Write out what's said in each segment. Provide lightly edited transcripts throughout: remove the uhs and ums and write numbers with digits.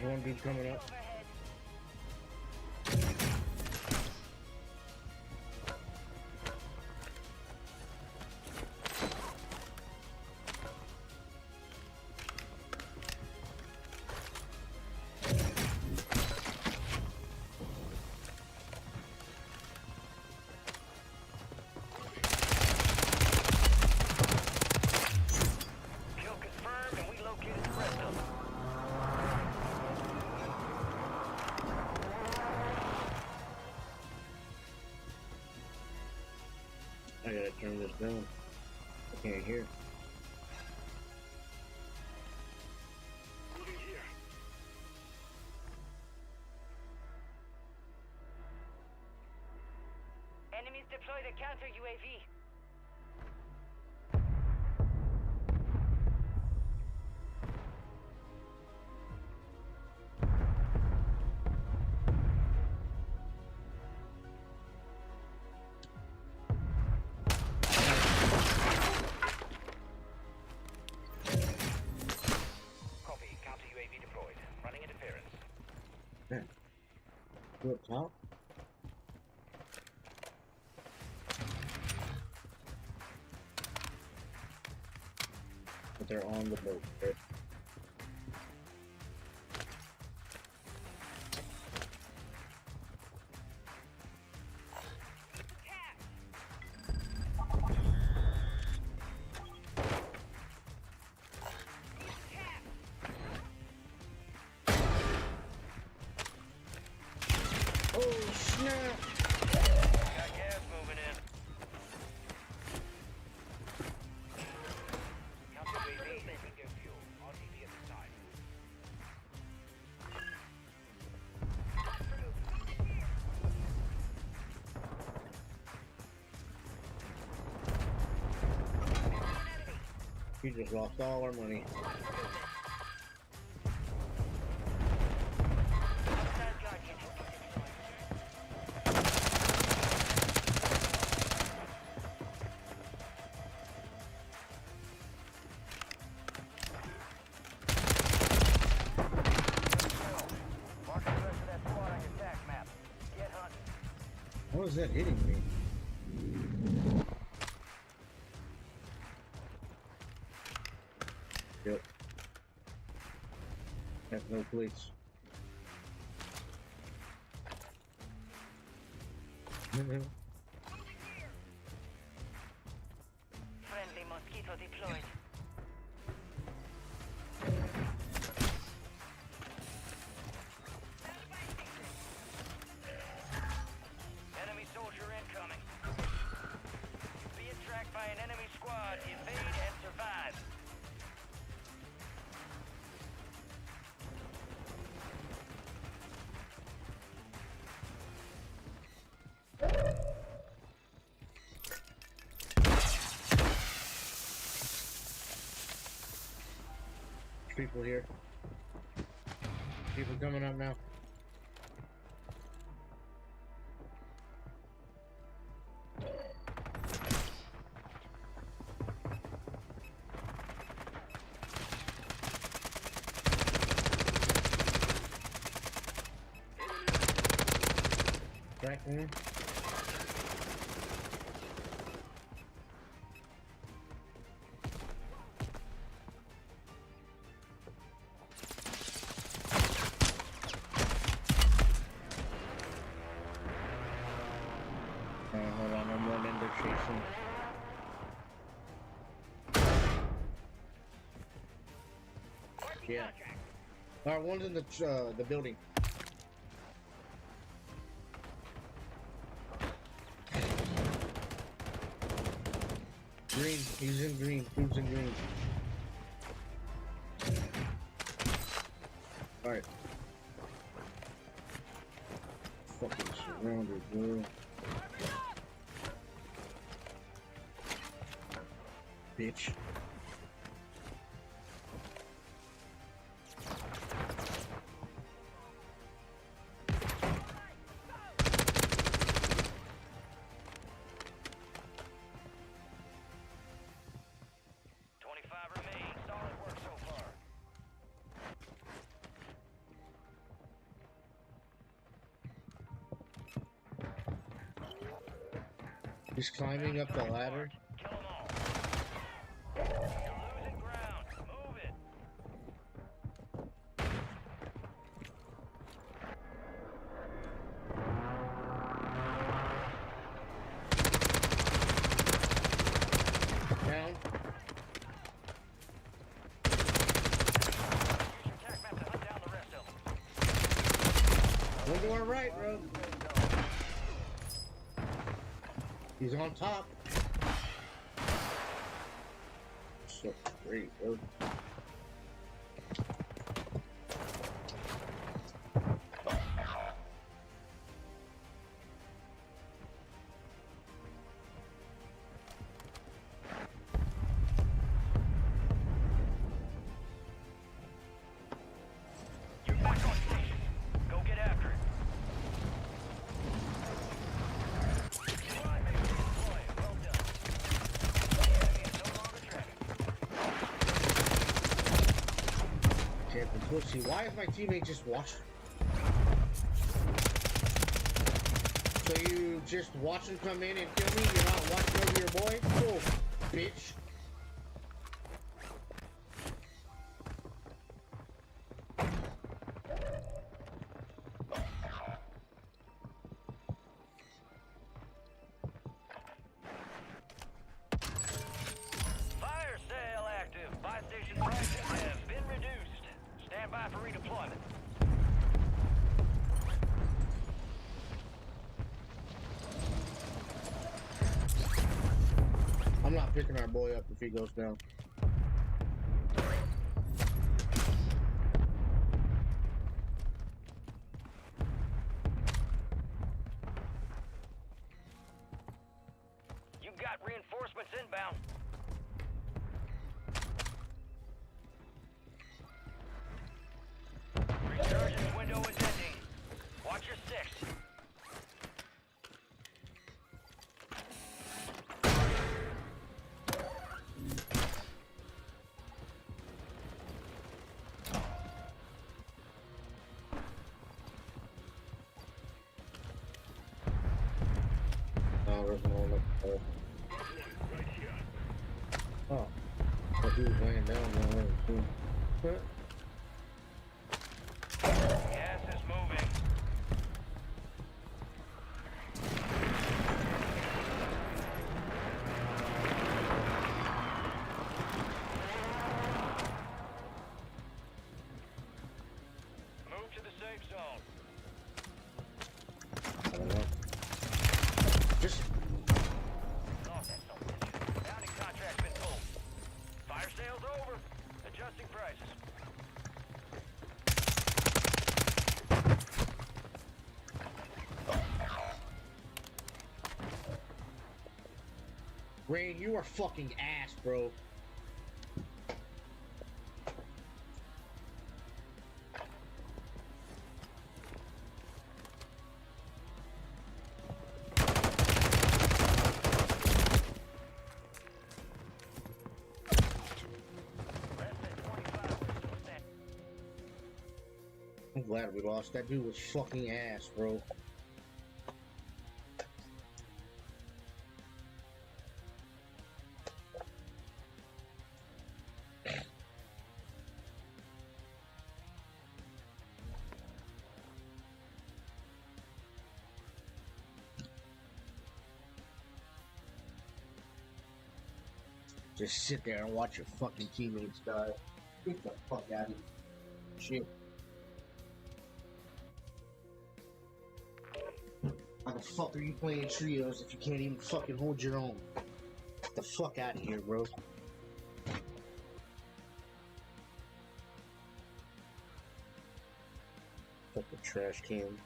one dude coming up. I gotta turn this down. I can't hear. Enemies deployed a counter UAV. Copy. Counter UAV deployed. Running interference. Yeah. You up top? But they're on the boat, right? Oh snap! Got gas moving in. Counter UAV. Bingo fuel. RTB at the side. We just lost all our money. Outside Guardian. Mark the rest of that squad on your attack map. Get hunting. How is that hitting me? Yep. Have no place. Friendly mosquito deployed. Enemy soldier incoming. Being tracked by an enemy squad. Evade and survive. People here. People coming up now. Back in. Hold on, I'm running. They're chasing. Yeah. Alright, one's in the building. Green. He's in green. Who's in green? Alright. Fucking surrounded, bro. Bitch. He's climbing up the ladder. Kill them all. You're losing ground. Move it. Down. Use your tac map to hunt down the rest of them. One to our right, bro. He's on top. So great, bro. You're back on station. Go get after it. Squad mates deployed. Well done. The enemy is no longer tracking. Can't be pussy. Why is my teammate just watching? So you just watch him come in and kill me? You're not watching over your boy? Cool, bitch. Fire sale active. Buy station prices have been reduced. Stand by for redeployment. I'm not picking our boy up if he goes down. You got reinforcements inbound. Resurgence window is ending. Watch your six. Oh, there's no one up there. Oh. But he was laying down there too. What? Gas is moving. Move to the safe zone. I don't know. Just Lost that son of a bitch. Bounty contract's been pulled. Fire sale's over. Adjusting prices. Rain, you are fucking ass, bro. Less than 25. We're still standing. I'm glad we lost. That dude was fucking ass, bro. Just sit there and watch your fucking teammates die. Get the fuck out of here. Shit. How the fuck are you playing trios if you can't even fucking hold your own? Get the fuck out of here, bro. Fucking trash can.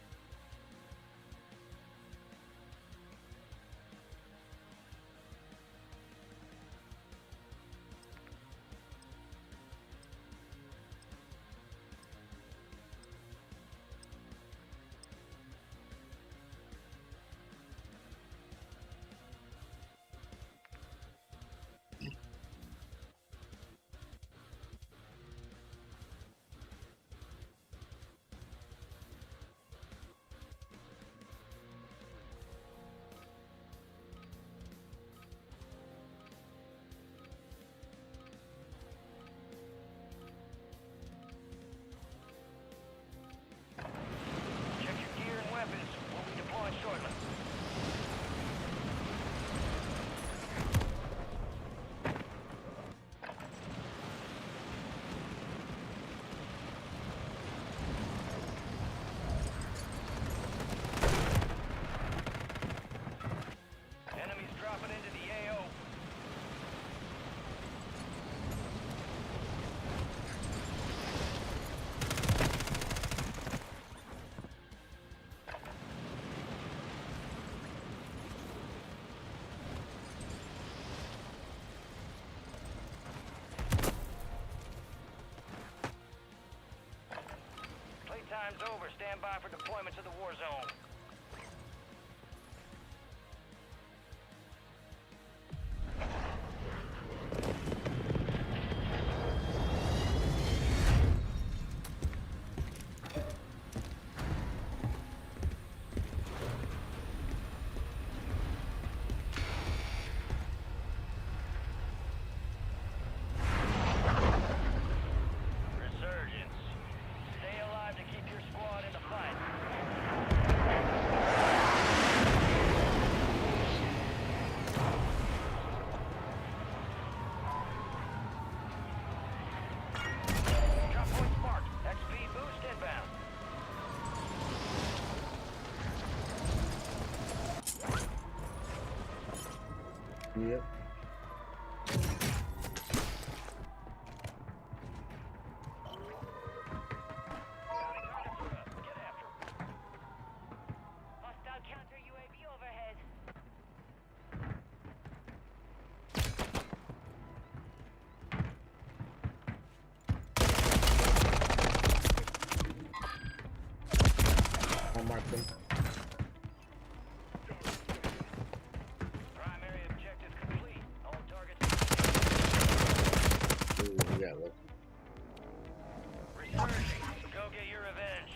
time's over. Stand by for deployment to the war zone. Yep. Hostile counter UAV overhead. I'll mark them. Primary objective complete. All targets. Ooh, we got lucky. Resurging. Go get your revenge.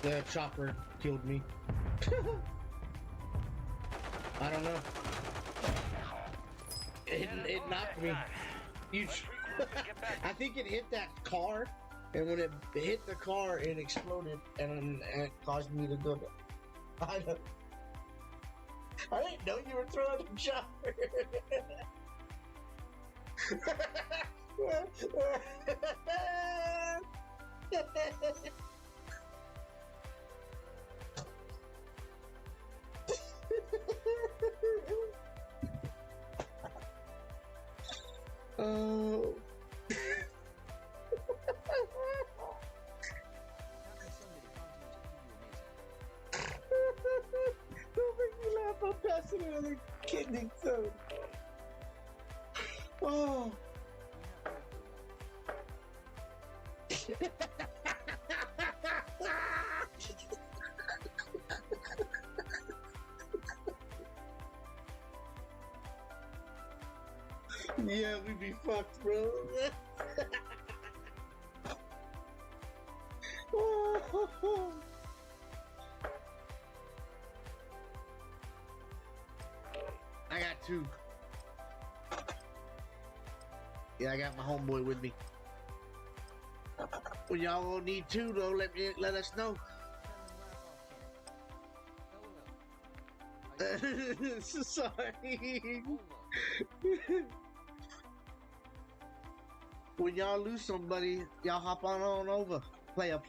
The chopper killed me. I don't know. It knocked me. You I think it hit that car, and when it hit the car, it exploded, and it caused me to go. I didn't know you were throwing a chopper. Oh. Don't make me laugh. I'm passing another kidney stone. Oh. Yeah, we be fucked, bro. I got two. Yeah, I got my homeboy with me. When y'all gonna need two, though, let us know. Sorry. When y'all lose somebody, y'all hop on over. Player.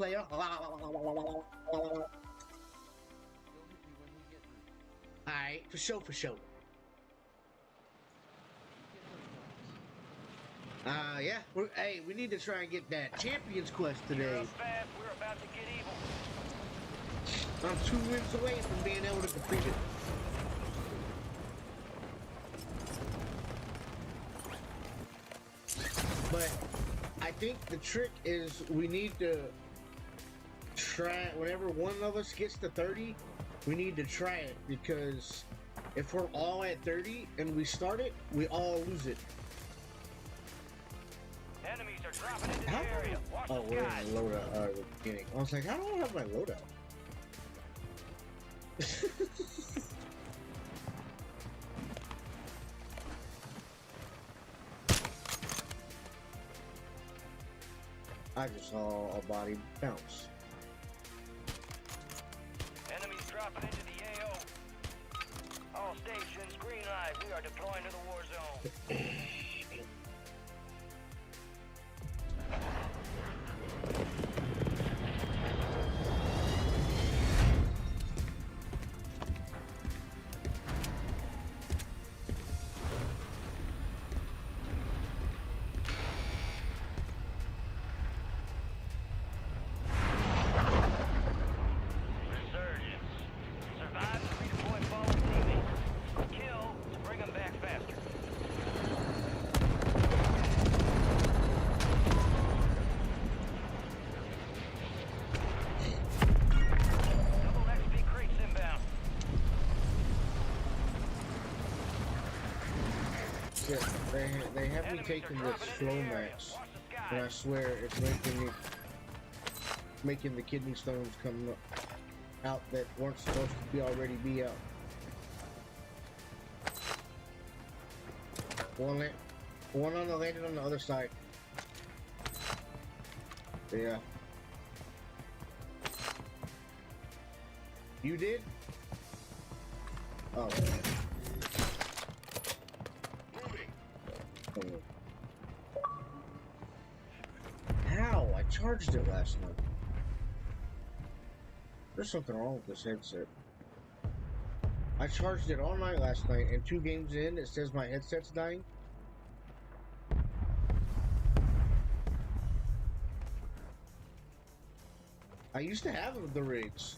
Alright, for sure. Yeah. Hey, we need to try and get that Champions Quest today. You're up fast. We're about to get evil. I'm 2 wins away from being able to complete it. But I think the trick is we need to try, whenever one of us gets to 30, we need to try it, because if we're all at 30 and we start it, we all lose it. Enemies are dropping into How? the area. Watch Oh, the we're in skies. the loadout at the beginning. I was like, how do I have my loadout? I just saw a body bounce. Enemies dropping into the AO. All stations, green light. We are deploying to the war zone. Yeah, they have me taking this slow max, and I swear it's making the kidney stones come out that weren't supposed to be already be out. One on the landing on the other side. Yeah. You did? Oh. How? I charged it last night. There's something wrong with this headset. I charged it all night last night, and 2 games in, it says my headset's dying. I used to have the rigs.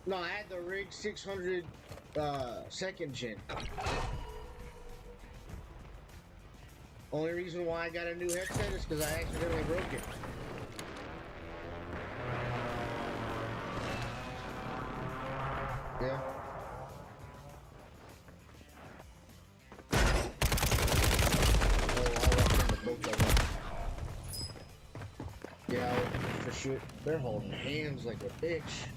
No, I had the rig 600 second gen. Only reason why I got a new headset is because I accidentally broke it. Yeah. Oh, I walked into both of them. Yeah, for sure. They're holding hands like a bitch.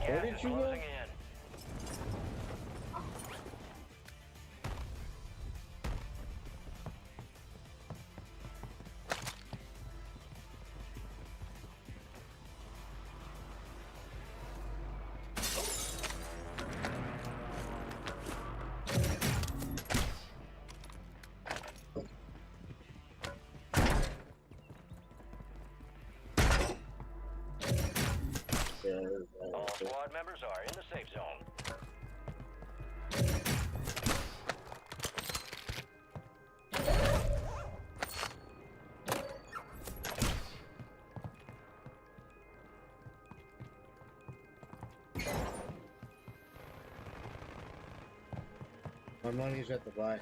Where did you go? All squad members are in the safe zone. My money's at the buy.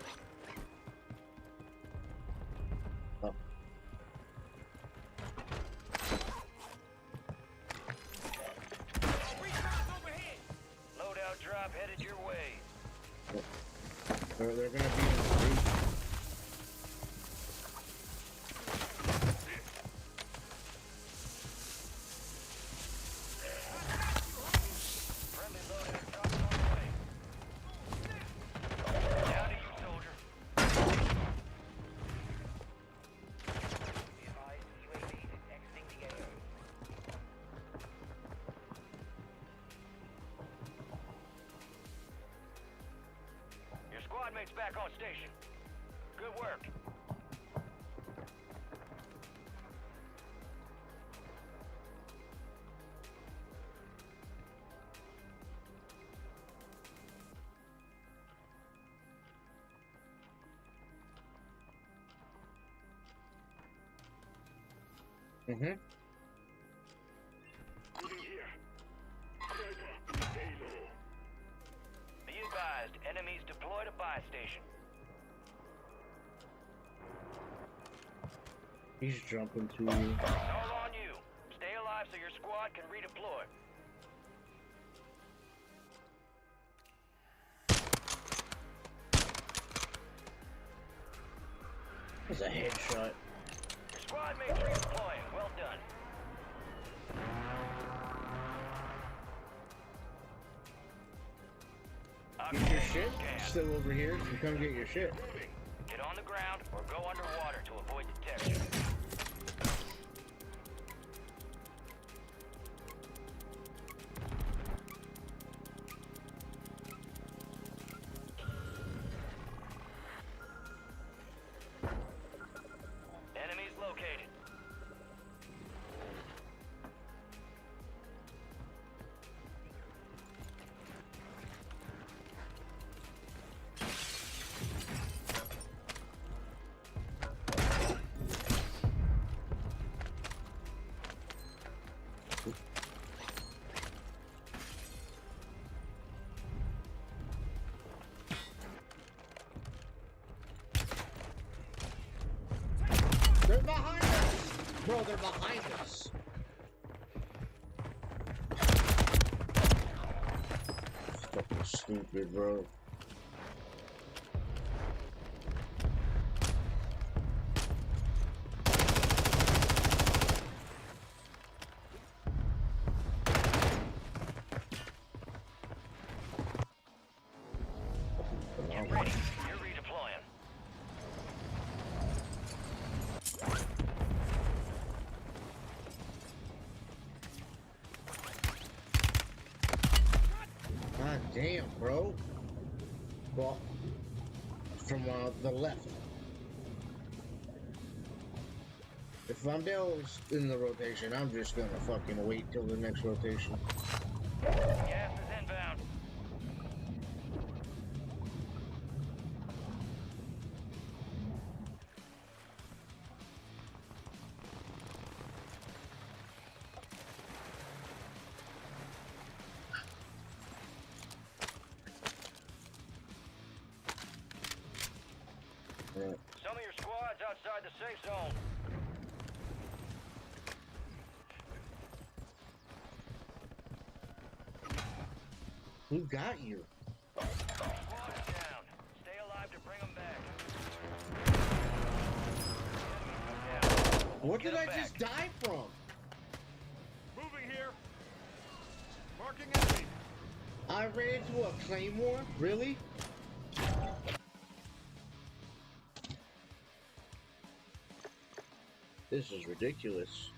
Oh. Loadout drop headed your way. They're gonna be in the street. Friendly loadout drop on the way. Down to you, soldier. Be advised, UAV is exiting the AO. Your squad mate's back on station. Good work. Mm-hmm. Be advised, enemies deployed a buy station. He's jumping to you. It's all on you. Stay alive so your squad can redeploy. That's a headshot. Your squad mate's redeploying. Well done. Get your shit. Still over here. You come get your shit. Get on the ground or go underwater to avoid detection. They're behind us! Bro, they're behind us. Fucking stupid, bro. Get ready. You're redeploying. God damn, bro. Well, from the left. If Funday's in the rotation, I'm just gonna fucking wait till the next rotation. Gas is inbound. Yeah. Some of your squad's outside the safe zone. Who got you? Squad is down. Stay alive to bring them back. What did Get I 'em just back. die from? Moving here. Marking enemy. I ran into a claymore? Really? This is ridiculous.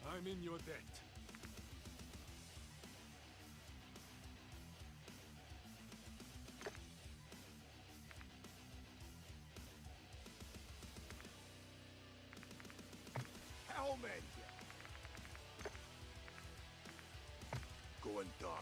I'm in your debt. Helmet! Going dark.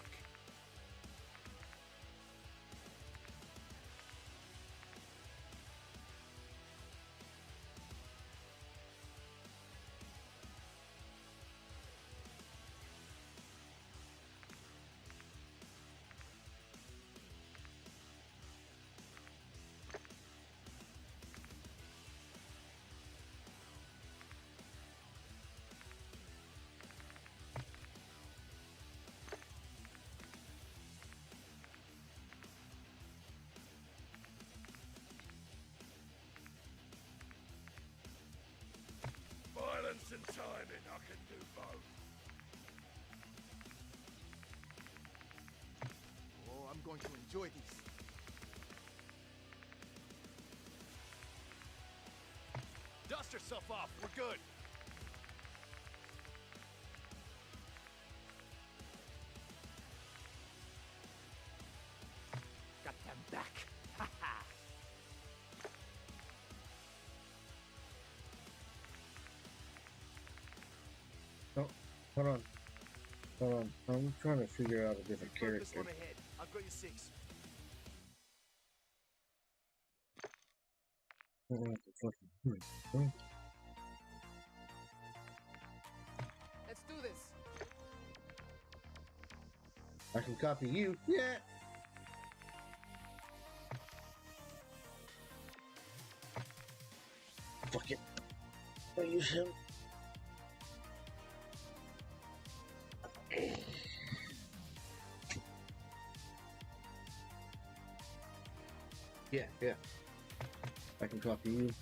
Violence and timing, I can do both. Oh, I'm going to enjoy this. Dust yourself off, we're good. Got them back. Ha ha. Oh, hold on. Hold on. I'm trying to figure out a different This character. one ahead. I've got your six. Let's do this. I can copy you. Yeah. Fuck it. I'll use him. Yeah, yeah. I can copy you.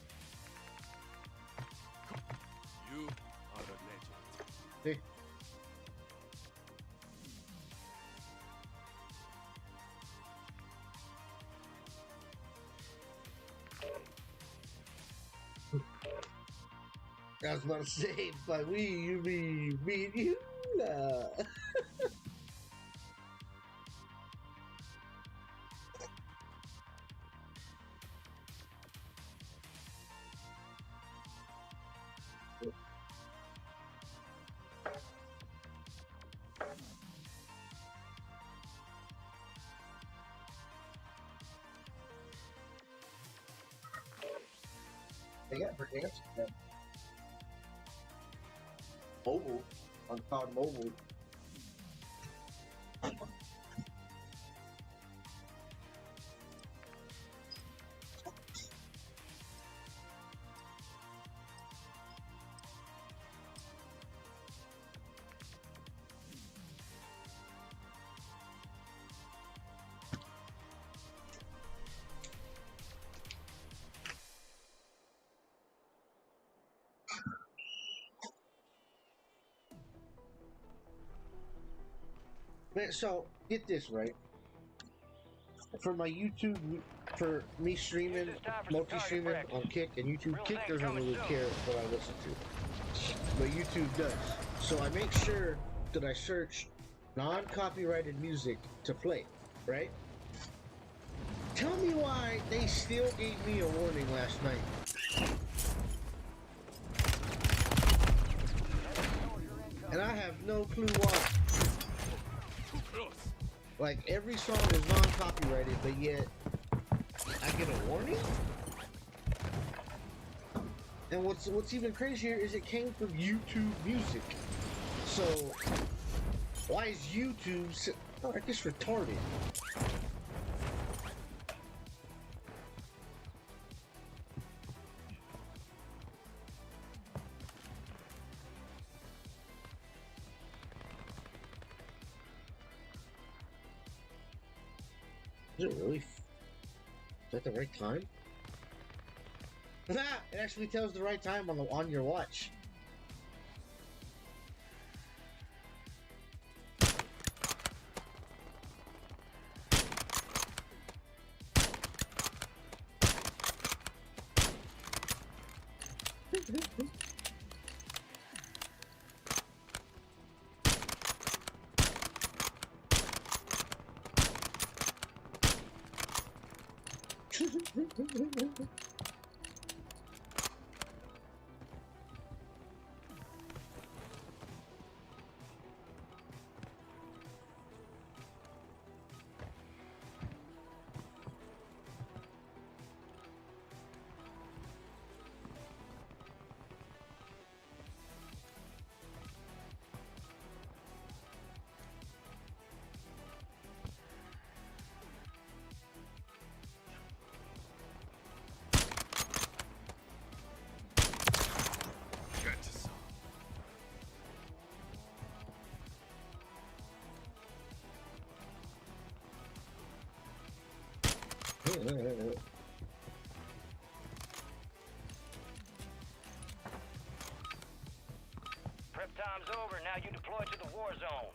You are a legend. Hey. I was about to say, by we, you mean me and you? They got pretty answers, man. Mobile, on COD Mobile. Man, so get this right. For my YouTube, for me streaming, multi-streaming on Kick, and YouTube Kick doesn't really care what I listen to, but YouTube does. So I make sure that I search non-copyrighted music to play, right? Tell me why they still gave me a warning last night. And I have no clue why. Like, every song is non-copyrighted, but yet I get a warning? And what's even crazier is it came from YouTube Music. So, why is YouTube I guess retarded? Is it really? Is that the right time? It actually tells the right time on your watch. Prep time's over. Now you deploy to the war zone.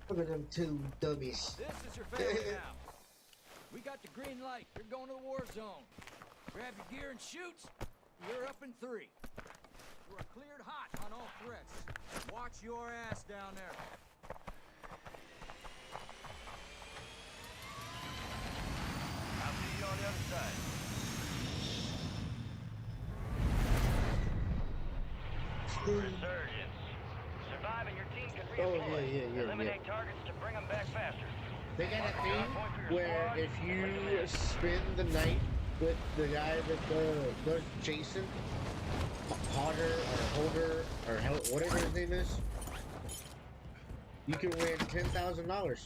Look at them two dummies. This is your family now. We got the green light. You're going to the war zone. Grab your gear and shoot. You're up in 3. We're cleared hot on all threats. Watch your ass down there. I'll see you on the other side. Resurgence. Survive and your team can redeploy. Yeah. Eliminate targets to bring them back faster. They got a thing where if you spend the night with the guy that does Jason, Holder, or whatever his name is, you can win $10,000.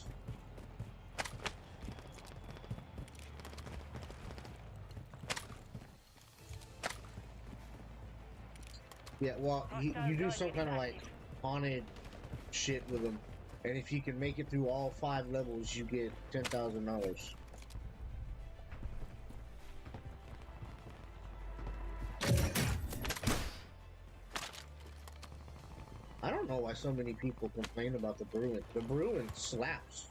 Yeah, well, you do some kind of like haunted shit with them, and if you can make it through all 5 levels, you get $10,000. I don't know why so many people complain about the Bruin. The Bruin slaps.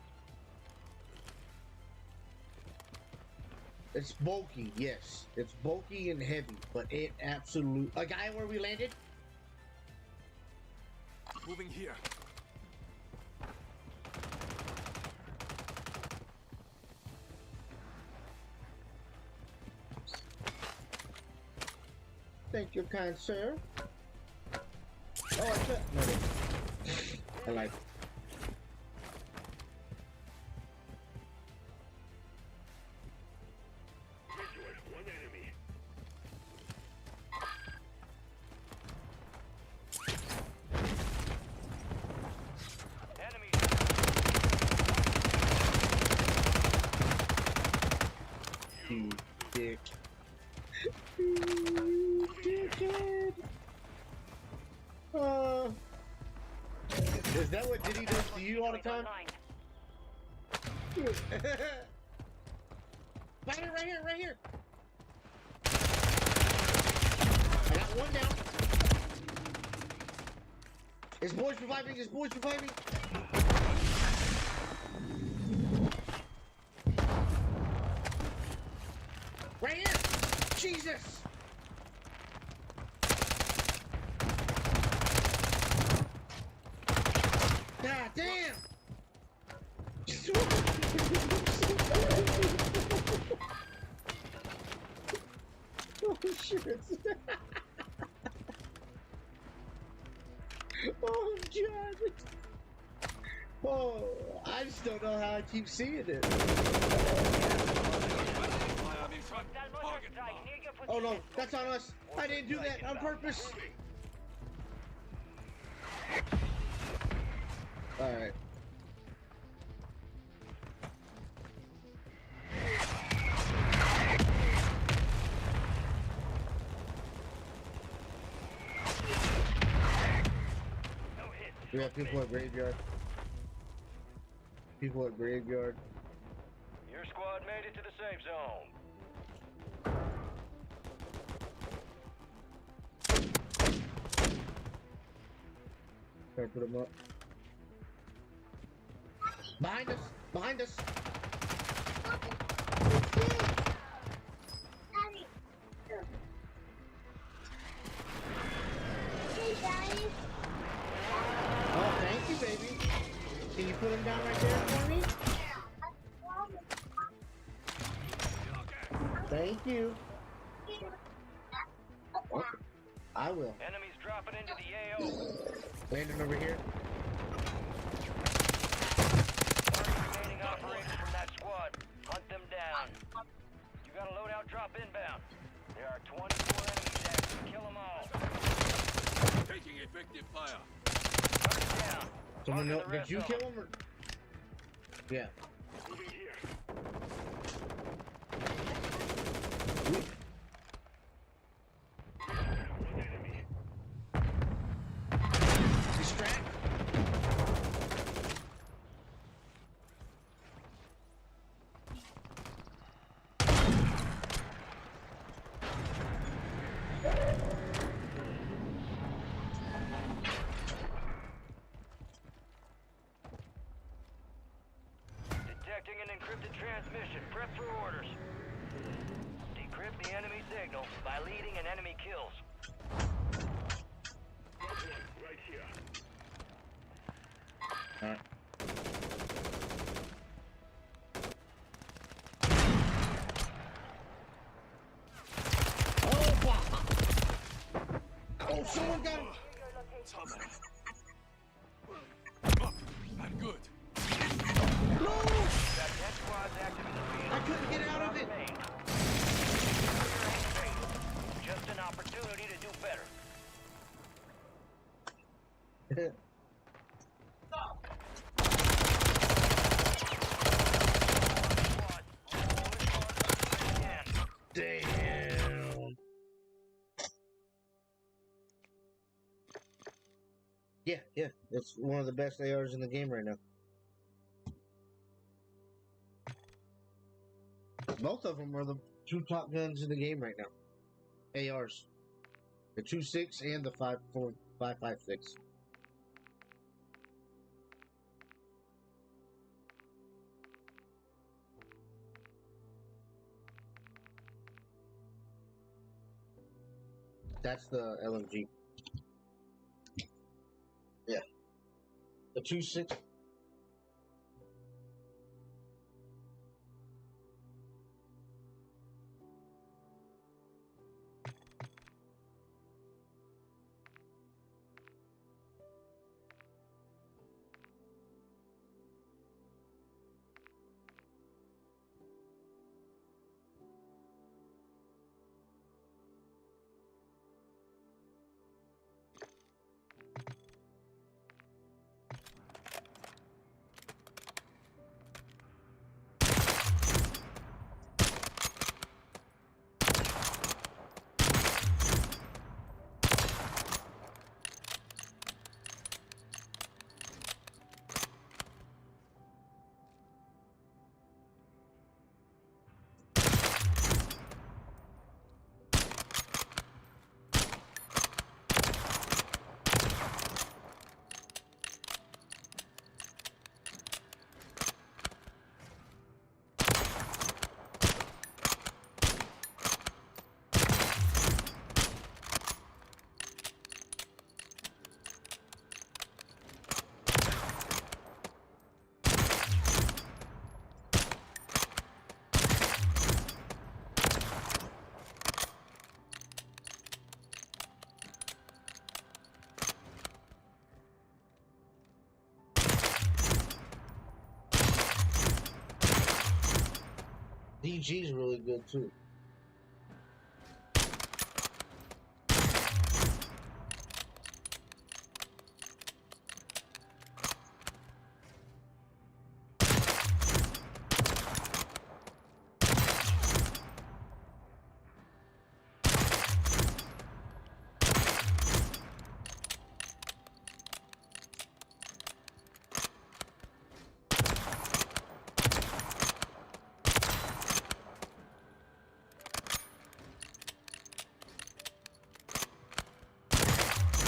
It's bulky, yes. It's bulky and heavy, but it absolutely... A guy where we landed? Moving here. Thank you, kind sir. Oh, I took... No, I like... You dick. You dickhead. Is that what Diddy does to you all the time? Right here, right here, right here. I got one down. His boy's reviving, his boy's reviving. Right here! Jesus! God damn! Oh shit! Oh god! Oh, I just don't know how I keep seeing it. Oh no, that's on us. I didn't do that on purpose. Alright. We have people at graveyard. People at graveyard. Your squad made it to the safe zone. Try to put them up. Behind us! Behind us! Oh, thank you, baby. Can you put him down right there for me? Thank you. Oh, I will. Enemies dropping into the AO. Landing over here. Remaining operators from that squad. Hunt them down. You got a loadout drop inbound. There are 24 enemies active. Kill them all. Taking effective fire. Target down. Someone know, Marking the did rest you of kill them. him or? Yeah. Distract. Detecting an encrypted transmission. Prep for orders. Decrypt the enemy signal by leading an enemy kills. Right here. Alright. Oh, fuck! Oh, someone got him! I'm good. No! Got 10 squads active in the field. I couldn't get out of it! Remain. Damn. Yeah, yeah. It's one of the best ARs in the game right now. Both of them are the two top guns in the game right now. ARs. The 2.6 and the 5.56. That's the LMG. Yeah. The 2.6. DG's really good too.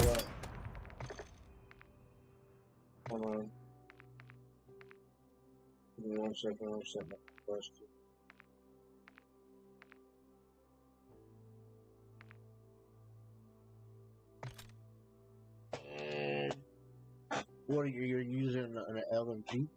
What? Hold on. Give me 1 second. I'll set my question. What are you're using an LMG?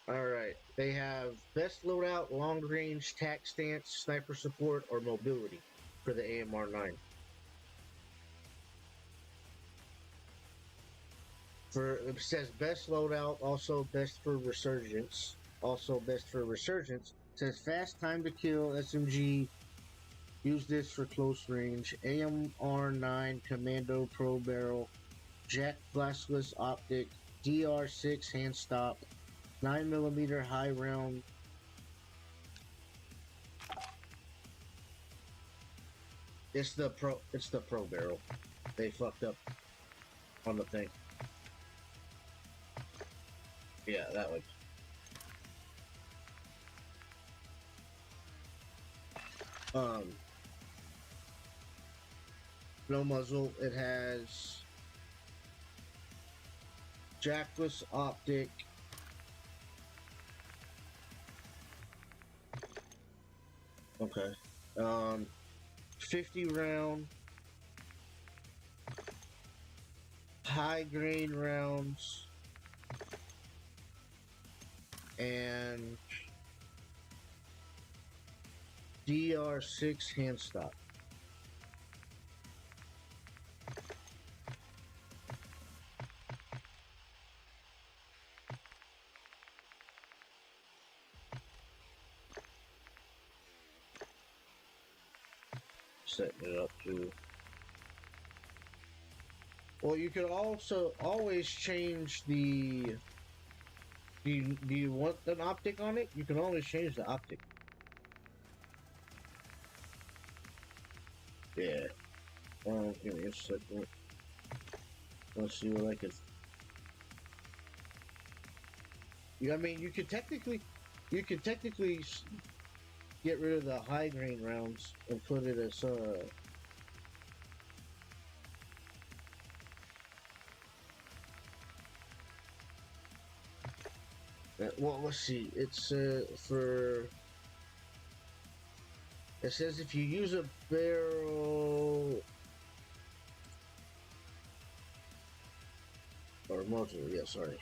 Alright. They have best loadout, long range, tac stance, sniper support, or mobility for the AMR 9. It says best loadout, also best for resurgence. Also best for resurgence. It says fast time to kill, SMG. Use this for close range. AMR 9 Commando Pro Barrel. Jack Glassless Optic. DR6 hand stop. 9mm high round. It's the pro barrel. They fucked up on the thing. Yeah, that one. No muzzle. It has jackless optic. Okay. 50 round high grain rounds and DR6 hand stock. Setting it up too. Well, you could also always change the. Do you want an optic on it? You can always change the optic. Yeah. Give me a second. Let's see what I can. I mean, you could technically get rid of the high grain rounds and put it as well, let's see. It's for. It says if you use a barrel or module, yeah, sorry.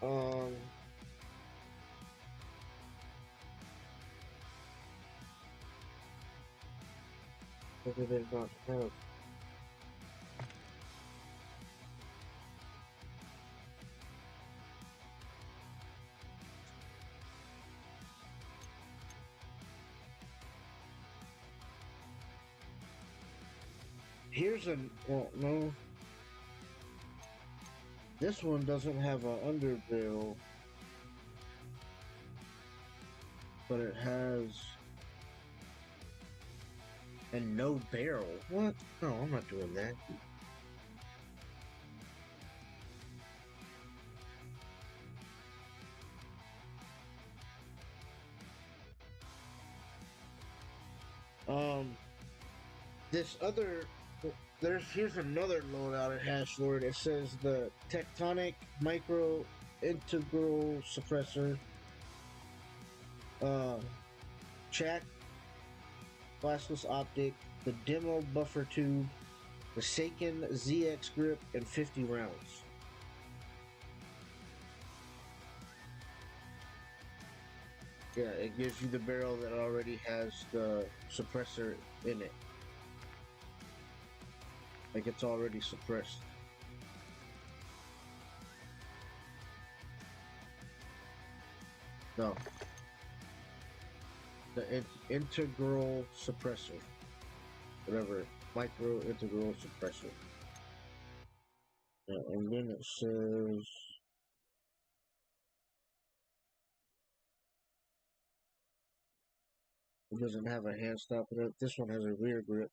Um, what do they not have? Here's well, no. This one doesn't have an under barrel, but it has and no barrel. What? No, I'm not doing that. This other here's another loadout it has for it. It says the tectonic micro integral suppressor, Chac glassless optic, the demo buffer tube, the Saken ZX grip, and 50 rounds. Yeah, it gives you the barrel that already has the suppressor in it. Like it's already suppressed. No. The integral suppressor. Whatever. Micro integral suppressor. Yeah, and then it says... It doesn't have a hand stop in it. This one has a rear grip.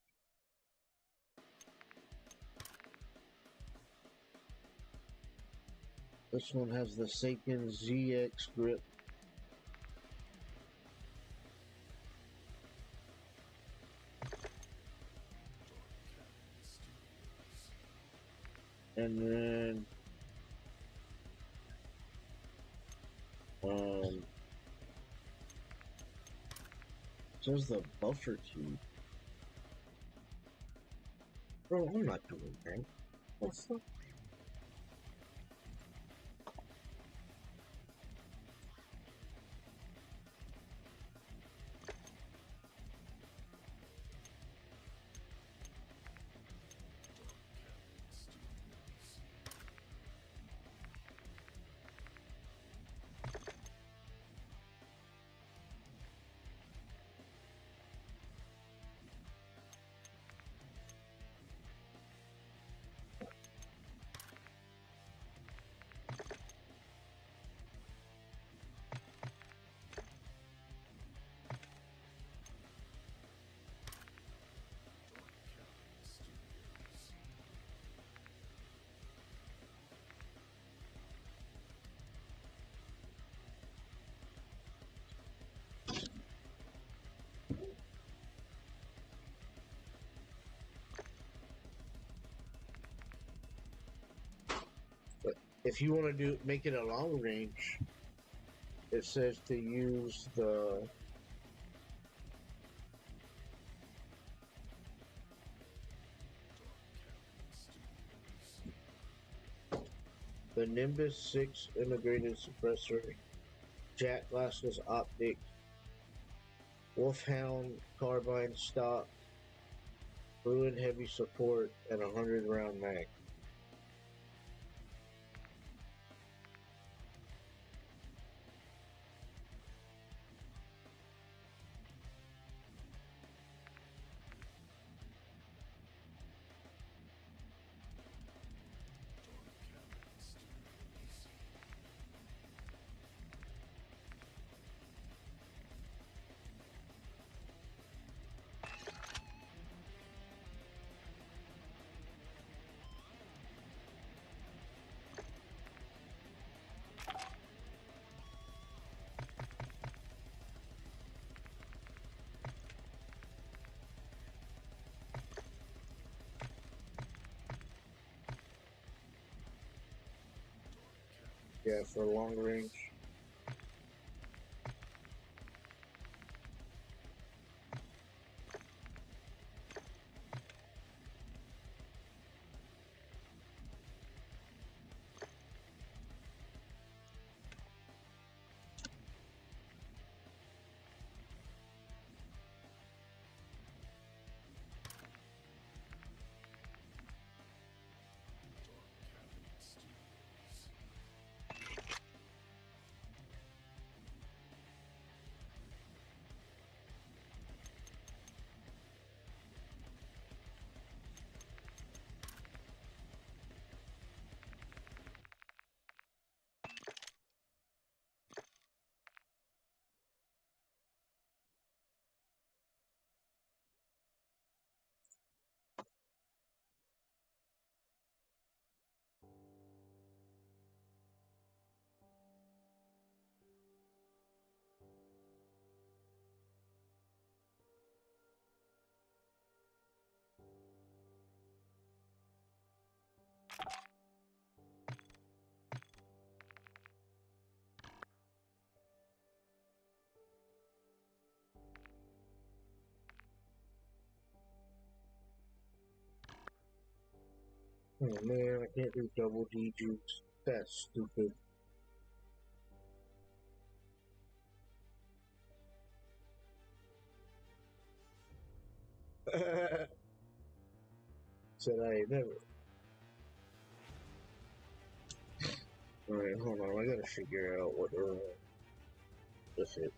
This one has the Saken ZX grip. And then there's the buffer tube. Bro, I'm not doing that. What's the... If you want to make it a long range, it says to use the Nimbus 6 integrated suppressor, Jack Glasses optic, Wolfhound carbine stock, fluid heavy support, and a 100-round mag. Yeah, for long range. Oh man, I can't do double D jukes. That's stupid. Said I ain't never. Alright, hold on. I gotta figure out what this is.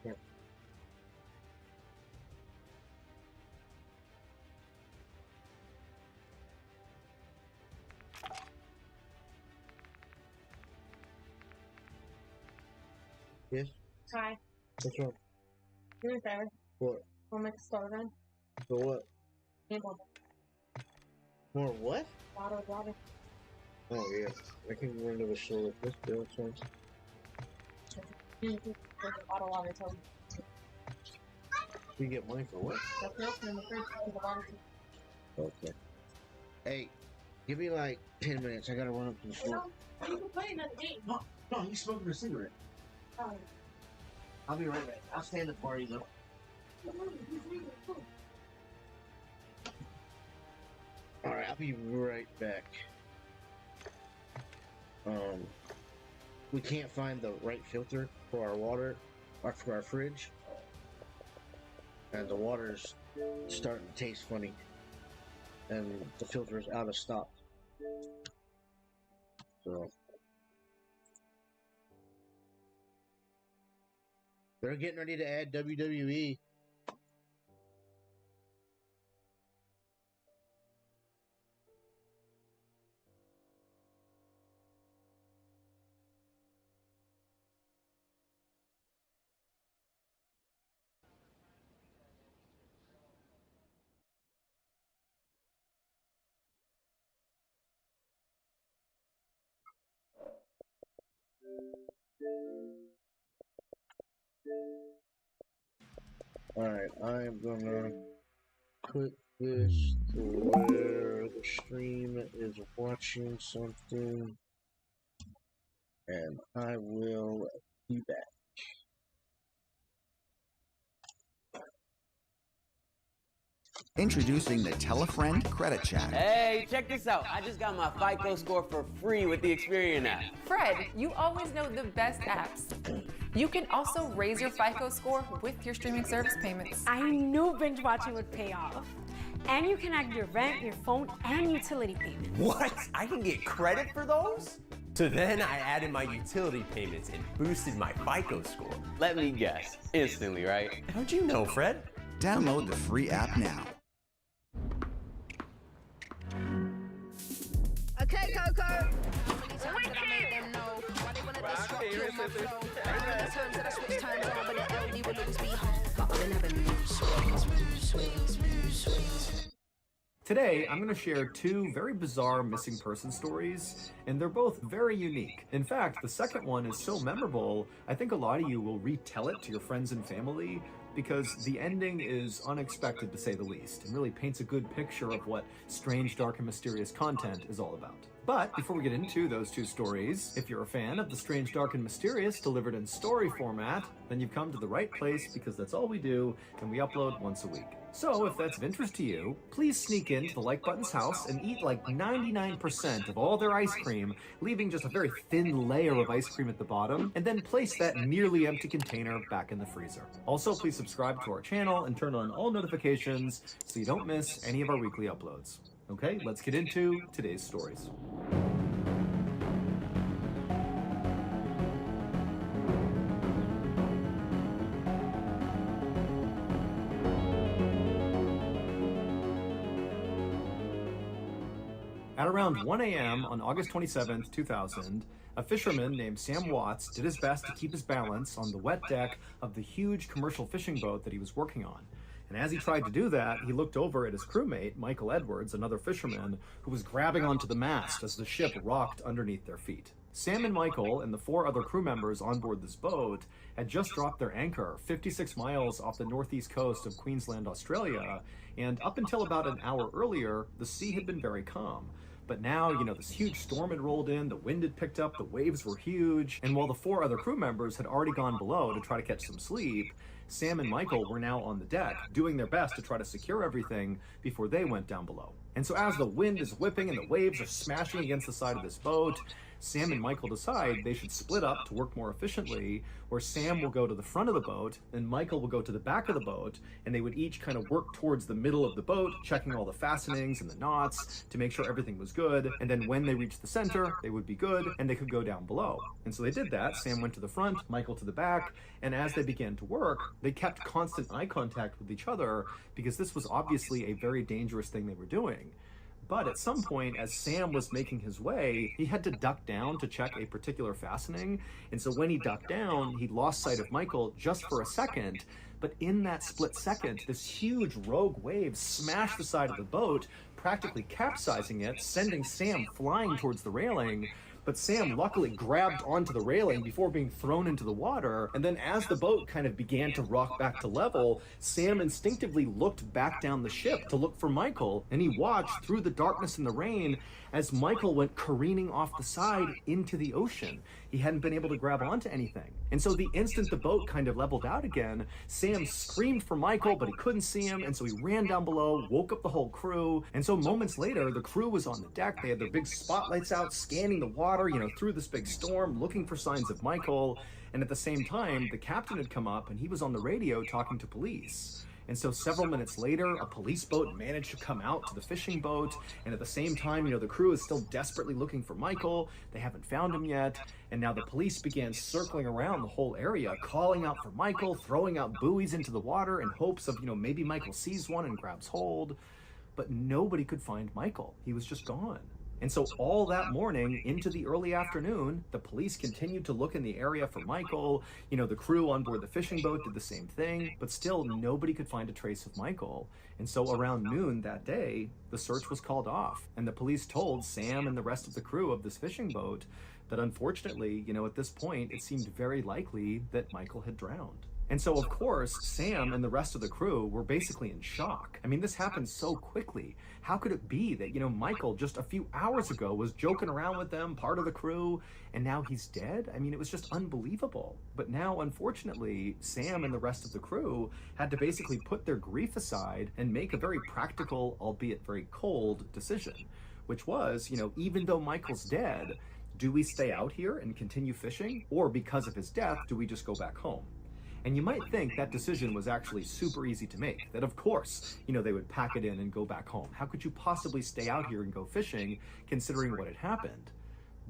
Yeah. Yes? Hi. What's wrong? Do me a favor. What? We'll make a store run. For what? Need more More what? bottled water. Oh yeah. I can run to the store with this bill, so. Drink a bottle of water. Tell me. You get money for what? That's milk in the fridge. Drink the water. Okay. Hey, give me like 10 minutes. I gotta run up to the store. You can play another game. No, he's smoking a cigarette. Oh. I'll be right back. I'll stand the party though. Alright, I'll be right back. We can't find the right filter for our water, or for our fridge. And the water's starting to taste funny. And the filter's out of stock. So. They're getting ready to add WWE. Alright, I am gonna put this to where the stream is watching something, and I will be back. Introducing the Tell a Friend Credit Chat. Hey, check this out. I just got my FICO score for free with the Experian app. Fred, you always know the best apps. You can also raise your FICO score with your streaming service payments. I knew binge watching would pay off. And you can add your rent, your phone, and utility payments. What? I can get credit for those? So then I added my utility payments and boosted my FICO score. Let me guess. Instantly, right? How'd you know, Fred? Download the free app now. Okay, Coco. Today, I'm going to share two very bizarre missing person stories, and they're both very unique. In fact, the second one is so memorable, I think a lot of you will retell it to your friends and family, because the ending is unexpected to say the least, and really paints a good picture of what strange, dark, and mysterious content is all about. But before we get into those two stories, if you're a fan of the strange, dark, and mysterious delivered in story format, then you've come to the right place, because that's all we do, and we upload once a week. So if that's of interest to you, please sneak into the like button's house and eat like 99% of all their ice cream, leaving just a very thin layer of ice cream at the bottom, and then place that nearly empty container back in the freezer. Also, please subscribe to our channel and turn on all notifications so you don't miss any of our weekly uploads. Okay, let's get into today's stories. At around 1 a.m. on August 27, 2000, a fisherman named Sam Watts did his best to keep his balance on the wet deck of the huge commercial fishing boat that he was working on. And as he tried to do that, he looked over at his crewmate, Michael Edwards, another fisherman, who was grabbing onto the mast as the ship rocked underneath their feet. Sam and Michael and the 4 other crew members on board this boat had just dropped their anchor 56 miles off the northeast coast of Queensland, Australia, and up until about an hour earlier, the sea had been very calm. But now, this huge storm had rolled in, the wind had picked up, the waves were huge, and while the 4 other crew members had already gone below to try to catch some sleep, Sam and Michael were now on the deck, doing their best to try to secure everything before they went down below. And so as the wind is whipping and the waves are smashing against the side of this boat, Sam and Michael decide they should split up to work more efficiently, where Sam will go to the front of the boat and Michael will go to the back of the boat, and they would each kind of work towards the middle of the boat, checking all the fastenings and the knots to make sure everything was good, and then when they reached the center, they would be good, and they could go down below. And so they did that. Sam went to the front, Michael to the back, and as they began to work, they kept constant eye contact with each other, because this was obviously a very dangerous thing they were doing. But at some point, as Sam was making his way, he had to duck down to check a particular fastening. And so when he ducked down, he lost sight of Michael just for a second. But in that split second, this huge rogue wave smashed the side of the boat, practically capsizing it, sending Sam flying towards the railing. But Sam luckily grabbed onto the railing before being thrown into the water, and then as the boat kind of began to rock back to level, Sam instinctively looked back down the ship to look for Michael, and he watched through the darkness and the rain as Michael went careening off the side into the ocean. He hadn't been able to grab onto anything. And so the instant the boat kind of leveled out again, Sam screamed for Michael, but he couldn't see him, and so he ran down below, woke up the whole crew, and so moments later, the crew was on the deck. They had their big spotlights out, scanning the water, through this big storm, looking for signs of Michael, and at the same time, the captain had come up, and he was on the radio talking to police. And so several minutes later, a police boat managed to come out to the fishing boat, and at the same time, the crew is still desperately looking for Michael. They haven't found him yet, and now the police began circling around the whole area, calling out for Michael, throwing out buoys into the water in hopes of, maybe Michael sees one and grabs hold. But nobody could find Michael. He was just gone. And so all that morning into the early afternoon, the police continued to look in the area for Michael. You know, the crew on board the fishing boat did the same thing, but still nobody could find a trace of Michael. And so around noon that day, the search was called off, and the police told Sam and the rest of the crew of this fishing boat that unfortunately, you know, at this point, it seemed very likely that Michael had drowned. And so, of course, Sam and the rest of the crew were basically in shock. I mean, this happened so quickly. How could it be that, you know, Michael just a few hours ago was joking around with them, part of the crew, and now he's dead? I mean, it was just unbelievable. But now, unfortunately, Sam and the rest of the crew had to basically put their grief aside and make a very practical, albeit very cold, decision, which was, you know, even though Michael's dead, do we stay out here and continue fishing? Or because of his death, do we just go back home? And you might think that decision was actually super easy to make, that of course, you know, they would pack it in and go back home. How could you possibly stay out here and go fishing considering what had happened?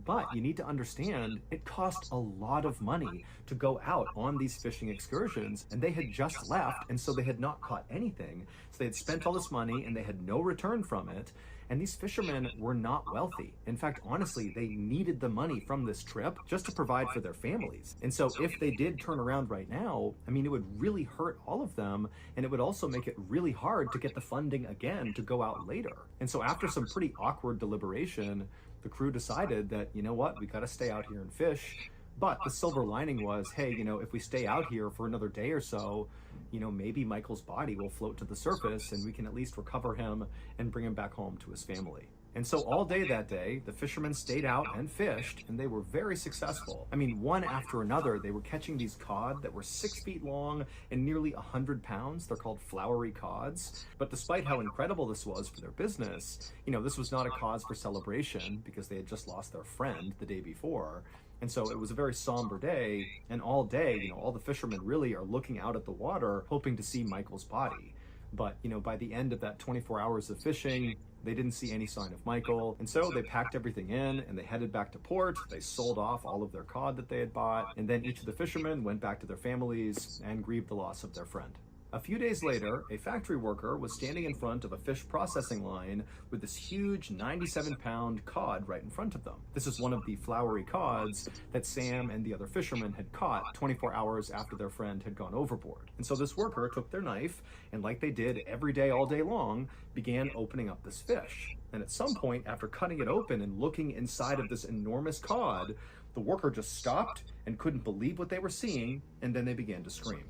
But you need to understand it cost a lot of money to go out on these fishing excursions, and they had just left, and so they had not caught anything. So they had spent all this money and they had no return from it. And these fishermen were not wealthy. In fact, honestly, they needed the money from this trip just to provide for their families. And so if they did turn around right now, I mean, it would really hurt all of them, and it would also make it really hard to get the funding again to go out later. And so after some pretty awkward deliberation, the crew decided that, you know what, we got to stay out here and fish. But the silver lining was, hey, you know, if we stay out here for another day or so, you know, maybe Michael's body will float to the surface and we can at least recover him and bring him back home to his family. And so all day that day, the fishermen stayed out and fished, and they were very successful. I mean, one after another, they were catching these cod that were 6 feet long and nearly 100 pounds. They're called flowery cods. But despite how incredible this was for their business, you know, this was not a cause for celebration because they had just lost their friend the day before. And so it was a very somber day, and all day, you know, all the fishermen really are looking out at the water, hoping to see Michael's body. But, you know, by the end of that 24 hours of fishing, they didn't see any sign of Michael. And so they packed everything in and they headed back to port. They sold off all of their cod that they had bought. And then each of the fishermen went back to their families and grieved the loss of their friend. A few days later, a factory worker was standing in front of a fish processing line with this huge 97-pound cod right in front of them. This is one of the flowery cods that Sam and the other fishermen had caught 24 hours after their friend had gone overboard. And so this worker took their knife and, like they did every day all day long, began opening up this fish. And at some point, after cutting it open and looking inside of this enormous cod, the worker just stopped and couldn't believe what they were seeing, and then they began to scream.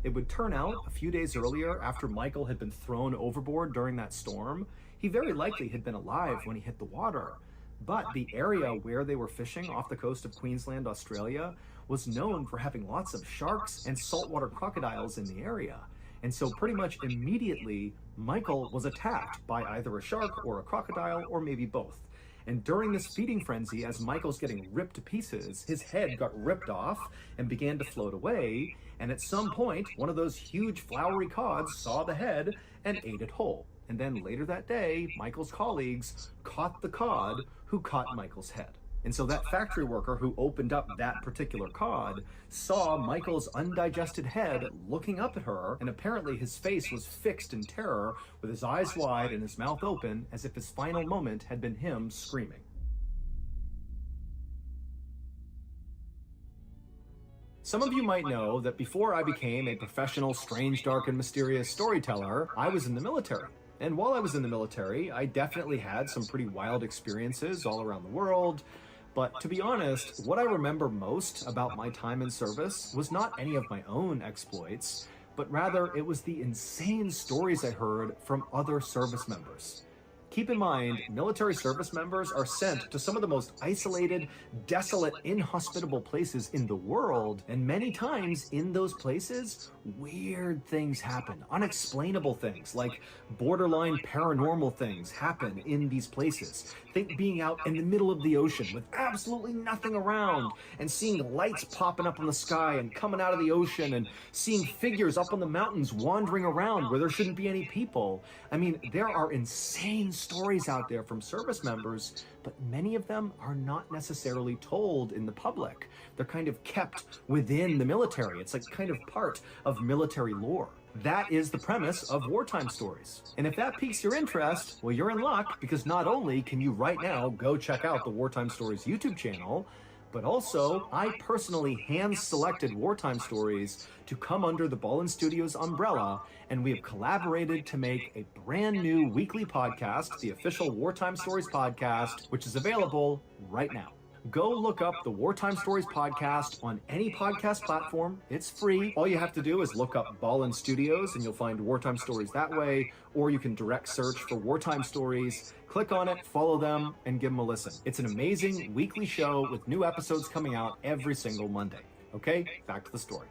It would turn out a few days earlier, after Michael had been thrown overboard during that storm, he very likely had been alive when he hit the water. But the area where they were fishing off the coast of Queensland, Australia, was known for having lots of sharks and saltwater crocodiles in the area. And so pretty much immediately, Michael was attacked by either a shark or a crocodile, or maybe both. And during this feeding frenzy, as Michael's getting ripped to pieces, his head got ripped off and began to float away. And at some point, one of those huge flowery cods saw the head and ate it whole. And then later that day, Michael's colleagues caught the cod who caught Michael's head. And so that factory worker who opened up that particular cod saw Michael's undigested head looking up at her, and apparently his face was fixed in terror with his eyes wide and his mouth open as if his final moment had been him screaming. Some of you might know that before I became a professional, strange, dark, and mysterious storyteller, I was in the military. And while I was in the military, I definitely had some pretty wild experiences all around the world. But to be honest, what I remember most about my time in service was not any of my own exploits, but rather it was the insane stories I heard from other service members. Keep in mind, military service members are sent to some of the most isolated, desolate, inhospitable places in the world, and many times in those places, weird things happen. Unexplainable things, like borderline paranormal things happen in these places. Think being out in the middle of the ocean with absolutely nothing around, and seeing lights popping up in the sky and coming out of the ocean, and seeing figures up on the mountains wandering around where there shouldn't be any people. I mean, there are insane stories out there from service members, but many of them are not necessarily told in the public. They're kind of kept within the military. It's like kind of part of military lore. That is the premise of Wartime Stories. And if that piques your interest, well, you're in luck, because not only can you right now go check out the Wartime Stories YouTube channel, but also I personally hand-selected Wartime Stories to come under the Ballin Studios umbrella, and we have collaborated to make a brand new weekly podcast, the official Wartime Stories podcast, which is available right now. Go look up the Wartime Stories podcast on any podcast platform. It's free. All you have to do is look up Ballin Studios and you'll find Wartime Stories that way, or you can direct search for Wartime Stories. Click on it, follow them, and give them a listen. It's an amazing weekly show with new episodes coming out every single Monday. Okay, back to the story.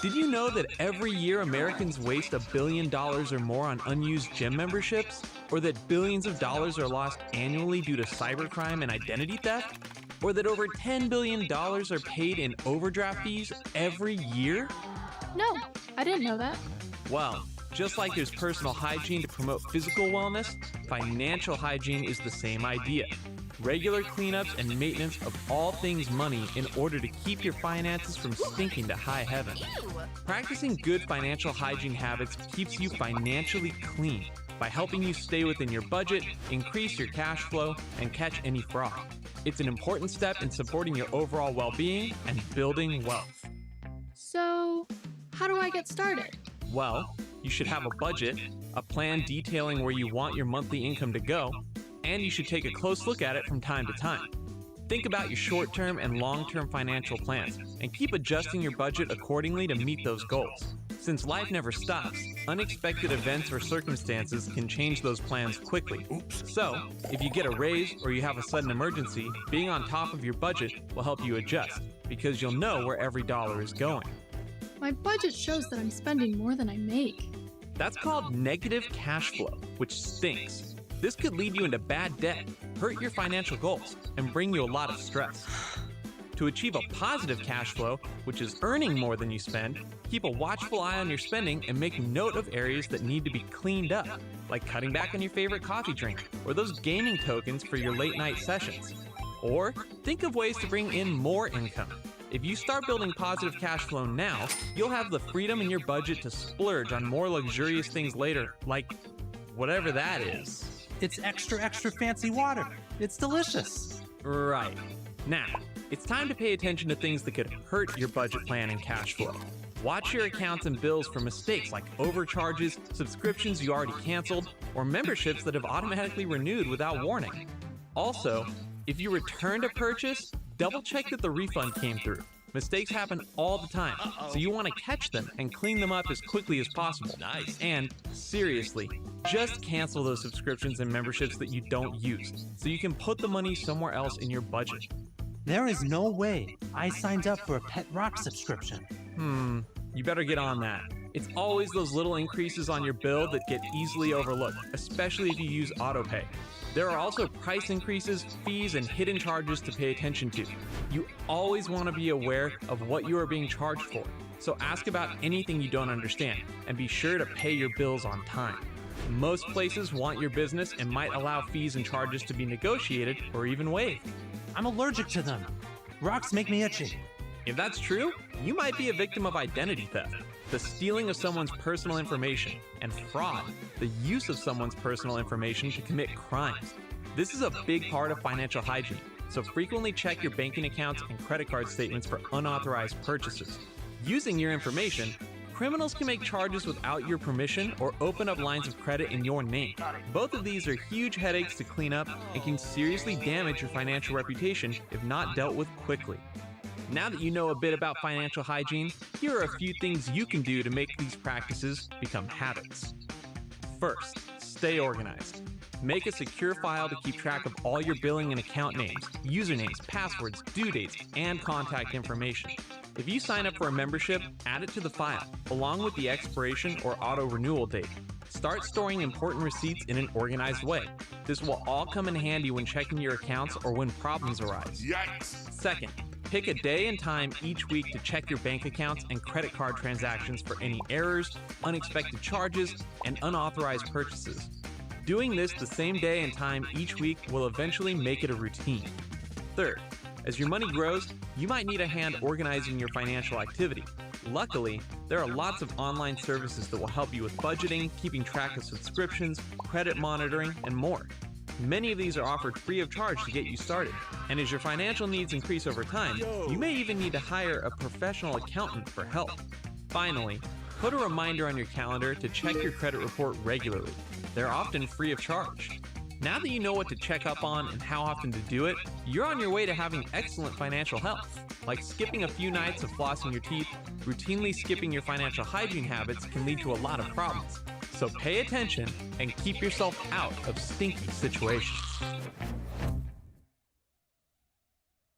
Did you know that every year Americans waste $1 billion or more on unused gym memberships? Or that billions of dollars are lost annually due to cybercrime and identity theft? Or that over $10 billion are paid in overdraft fees every year? No, I didn't know that. Well, just like there's personal hygiene to promote physical wellness, financial hygiene is the same idea. Regular cleanups and maintenance of all things money in order to keep your finances from stinking to high heaven. Practicing good financial hygiene habits keeps you financially clean by helping you stay within your budget, increase your cash flow, and catch any fraud. It's an important step in supporting your overall well-being and building wealth. So, how do I get started? Well, you should have a budget, a plan detailing where you want your monthly income to go, and you should take a close look at it from time to time. Think about your short-term and long-term financial plans, and keep adjusting your budget accordingly to meet those goals. Since life never stops, unexpected events or circumstances can change those plans quickly. So, if you get a raise or you have a sudden emergency, being on top of your budget will help you adjust, because you'll know where every dollar is going. My budget shows that I'm spending more than I make. That's called negative cash flow, which stinks. This could lead you into bad debt, hurt your financial goals, and bring you a lot of stress. To achieve a positive cash flow, which is earning more than you spend, keep a watchful eye on your spending and make note of areas that need to be cleaned up, like cutting back on your favorite coffee drink, or those gaming tokens for your late night sessions. Or think of ways to bring in more income. If you start building positive cash flow now, you'll have the freedom in your budget to splurge on more luxurious things later, like whatever that is. It's extra fancy water. It's delicious. Right. Now, it's time to pay attention to things that could hurt your budget plan and cash flow. Watch your accounts and bills for mistakes like overcharges, subscriptions you already canceled, or memberships that have automatically renewed without warning. Also, if you returned a purchase, double check that the refund came through. Mistakes happen all the time, so you want to catch them and clean them up as quickly as possible. Nice. And seriously, just cancel those subscriptions and memberships that you don't use, so you can put the money somewhere else in your budget. There is no way I signed up for a Pet Rock subscription. You better get on that. It's always those little increases on your bill that get easily overlooked, especially if you use autopay. There are also price increases, fees, and hidden charges to pay attention to. You always want to be aware of what you are being charged for, so ask about anything you don't understand, and be sure to pay your bills on time. Most places want your business and might allow fees and charges to be negotiated or even waived. I'm allergic to them. Rocks make me itchy. If that's true, you might be a victim of identity theft, the stealing of someone's personal information, and fraud, the use of someone's personal information to commit crimes. This is a big part of financial hygiene, so frequently check your banking accounts and credit card statements for unauthorized purchases. Using your information, criminals can make charges without your permission or open up lines of credit in your name. Both of these are huge headaches to clean up and can seriously damage your financial reputation if not dealt with quickly. Now that you know a bit about financial hygiene, here are a few things you can do to make these practices become habits. First, stay organized. Make a secure file to keep track of all your billing and account names, usernames, passwords, due dates, and contact information. If you sign up for a membership, add it to the file, along with the expiration or auto-renewal date. Start storing important receipts in an organized way. This will all come in handy when checking your accounts or when problems arise. Yikes! Second, pick a day and time each week to check your bank accounts and credit card transactions for any errors, unexpected charges, and unauthorized purchases. Doing this the same day and time each week will eventually make it a routine. Third, as your money grows, you might need a hand organizing your financial activity. Luckily, there are lots of online services that will help you with budgeting, keeping track of subscriptions, credit monitoring, and more. Many of these are offered free of charge to get you started. And as your financial needs increase over time, you may even need to hire a professional accountant for help. Finally, put a reminder on your calendar to check your credit report regularly. They're often free of charge. Now that you know what to check up on and how often to do it, you're on your way to having excellent financial health. Like skipping a few nights of flossing your teeth, routinely skipping your financial hygiene habits can lead to a lot of problems. So pay attention and keep yourself out of stinky situations.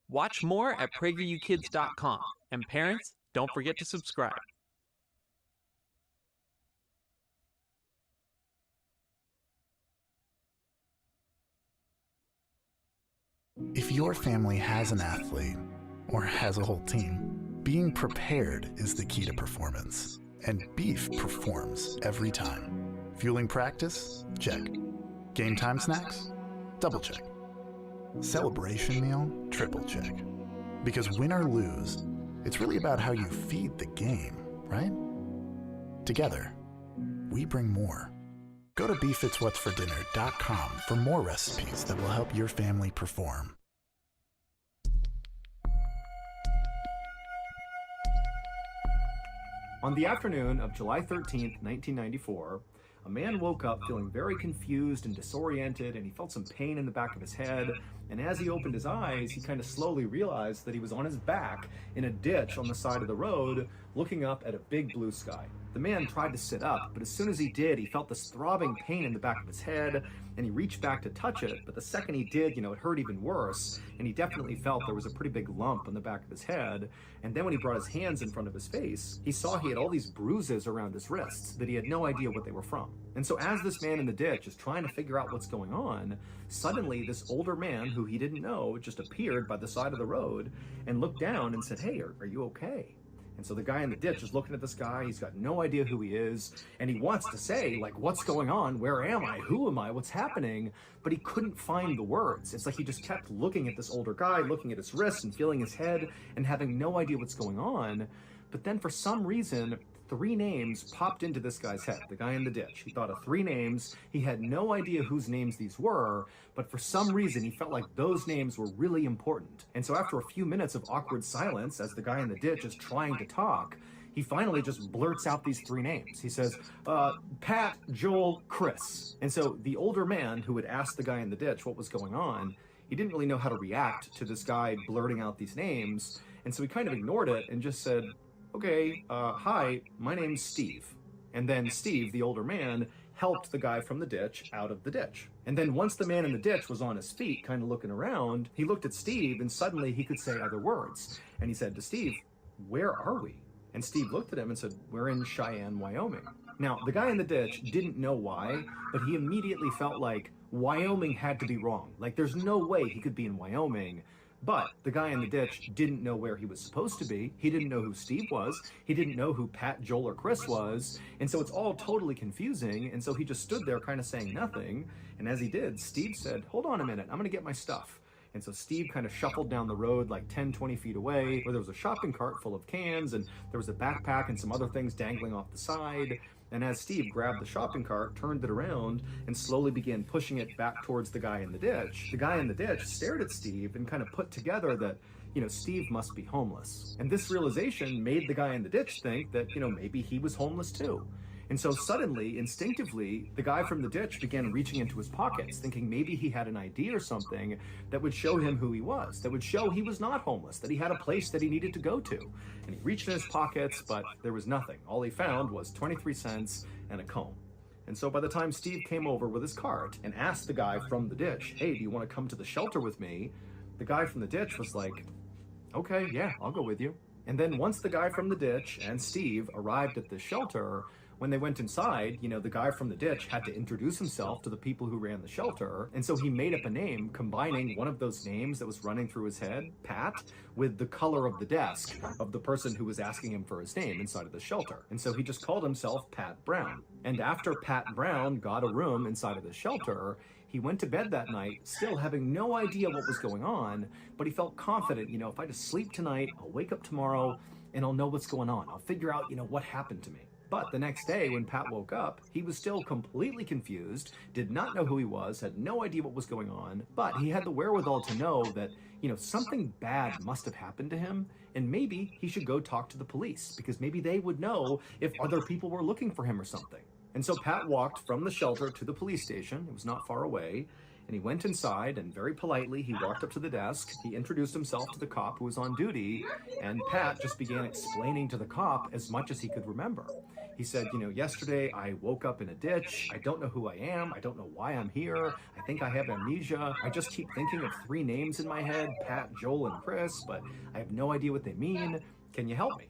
Watch more at PragerUkids.com. And parents, don't forget to subscribe. If your family has an athlete, or has a whole team, being prepared is the key to performance. And Beef performs every time. Fueling practice? Check. Game time snacks? Double check. Celebration meal? Triple check. Because win or lose, it's really about how you feed the game, right? Together, we bring more. Go to beefitswhatsfordinner.com for more recipes that will help your family perform. On the afternoon of July 13th, 1994, a man woke up feeling very confused and disoriented, and he felt some pain in the back of his head. And as he opened his eyes, he kind of slowly realized that he was on his back in a ditch on the side of the road, looking up at a big blue sky. The man tried to sit up, but as soon as he did, he felt this throbbing pain in the back of his head, and he reached back to touch it, but the second he did, it hurt even worse, and he definitely felt there was a pretty big lump on the back of his head. And then when he brought his hands in front of his face, he saw he had all these bruises around his wrists that he had no idea what they were from. And so as this man in the ditch is trying to figure out what's going on, suddenly this older man who he didn't know just appeared by the side of the road and looked down and said, "Hey, are you okay?" And so the guy in the ditch is looking at this guy. He's got no idea who he is, and he wants to say, like, what's going on? Where am I? Who am I? What's happening? But he couldn't find the words. It's like he just kept looking at this older guy, looking at his wrists and feeling his head and having no idea what's going on. But then for some reason, 3 names popped into this guy's head, the guy in the ditch. He thought of 3 names. He had no idea whose names these were, but for some reason he felt like those names were really important. And so after a few minutes of awkward silence, as the guy in the ditch is trying to talk, he finally just blurts out these 3 names. He says, Pat, Joel, Chris. And so the older man who had asked the guy in the ditch what was going on, he didn't really know how to react to this guy blurting out these names. And so he kind of ignored it and just said, "Okay, hi, my name's Steve." And then Steve, the older man, helped the guy from the ditch out of the ditch. And then once the man in the ditch was on his feet, kind of looking around, he looked at Steve and suddenly he could say other words. And he said to Steve, "Where are we?" And Steve looked at him and said, "We're in Cheyenne, Wyoming." Now, the guy in the ditch didn't know why, but he immediately felt like Wyoming had to be wrong. Like, there's no way he could be in Wyoming. But the guy in the ditch didn't know where he was supposed to be. He didn't know who Steve was. He didn't know who Pat, Joel, or Chris was. And so it's all totally confusing. And so he just stood there kind of saying nothing. And as he did, Steve said, "Hold on a minute, I'm going to get my stuff." And so Steve kind of shuffled down the road like 10, 20 feet away, where there was a shopping cart full of cans, and there was a backpack and some other things dangling off the side. And as Steve grabbed the shopping cart, turned it around, and slowly began pushing it back towards the guy in the ditch, the guy in the ditch stared at Steve and kind of put together that, Steve must be homeless. And this realization made the guy in the ditch think that, maybe he was homeless too. And so suddenly, instinctively, the guy from the ditch began reaching into his pockets, thinking maybe he had an ID or something that would show him who he was, that would show he was not homeless, that he had a place that he needed to go to. And he reached in his pockets, but there was nothing. All he found was 23 cents and a comb. And so by the time Steve came over with his cart and asked the guy from the ditch, "Hey, do you want to come to the shelter with me?" the guy from the ditch was like, "Okay, yeah, I'll go with you." And then once the guy from the ditch and Steve arrived at the shelter, When they went inside, the guy from the ditch had to introduce himself to the people who ran the shelter, and so he made up a name combining one of those names that was running through his head, Pat, with the color of the desk of the person who was asking him for his name inside of the shelter. And so he just called himself Pat Brown. And after Pat Brown got a room inside of the shelter, he went to bed that night, still having no idea what was going on, but he felt confident, if I just sleep tonight, I'll wake up tomorrow, and I'll know what's going on. I'll figure out, what happened to me. But the next day, when Pat woke up, he was still completely confused, did not know who he was, had no idea what was going on, but he had the wherewithal to know that, something bad must have happened to him, and maybe he should go talk to the police, because maybe they would know if other people were looking for him or something. And so Pat walked from the shelter to the police station. It was not far away. And he went inside, and very politely, he walked up to the desk. He introduced himself to the cop who was on duty, and Pat just began explaining to the cop as much as he could remember. He said, yesterday I woke up in a ditch. I don't know who I am. I don't know why I'm here. I think I have amnesia. I just keep thinking of 3 names in my head, Pat, Joel, and Chris, but I have no idea what they mean. Can you help me?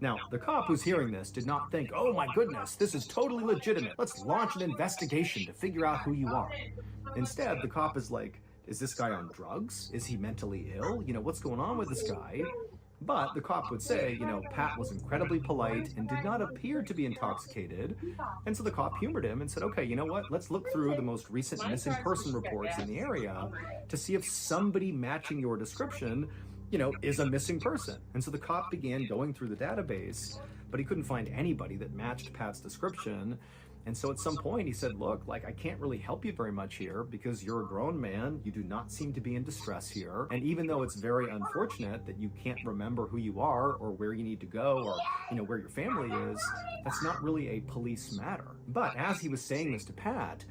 Now, the cop who's hearing this did not think, oh my goodness, this is totally legitimate. Let's launch an investigation to figure out who you are. Instead, the cop is like, is this guy on drugs? Is he mentally ill? What's going on with this guy? But the cop would say, Pat was incredibly polite and did not appear to be intoxicated. And so the cop humored him and said, okay, you know what? Let's look through the most recent missing person reports in the area to see if somebody matching your description is a missing person. And so the cop began going through the database, but he couldn't find anybody that matched Pat's description. And so at some point he said, look, I can't really help you very much here because you're a grown man. You do not seem to be in distress here. And even though it's very unfortunate that you can't remember who you are or where you need to go or, where your family is, that's not really a police matter. But as he was saying this to Pat,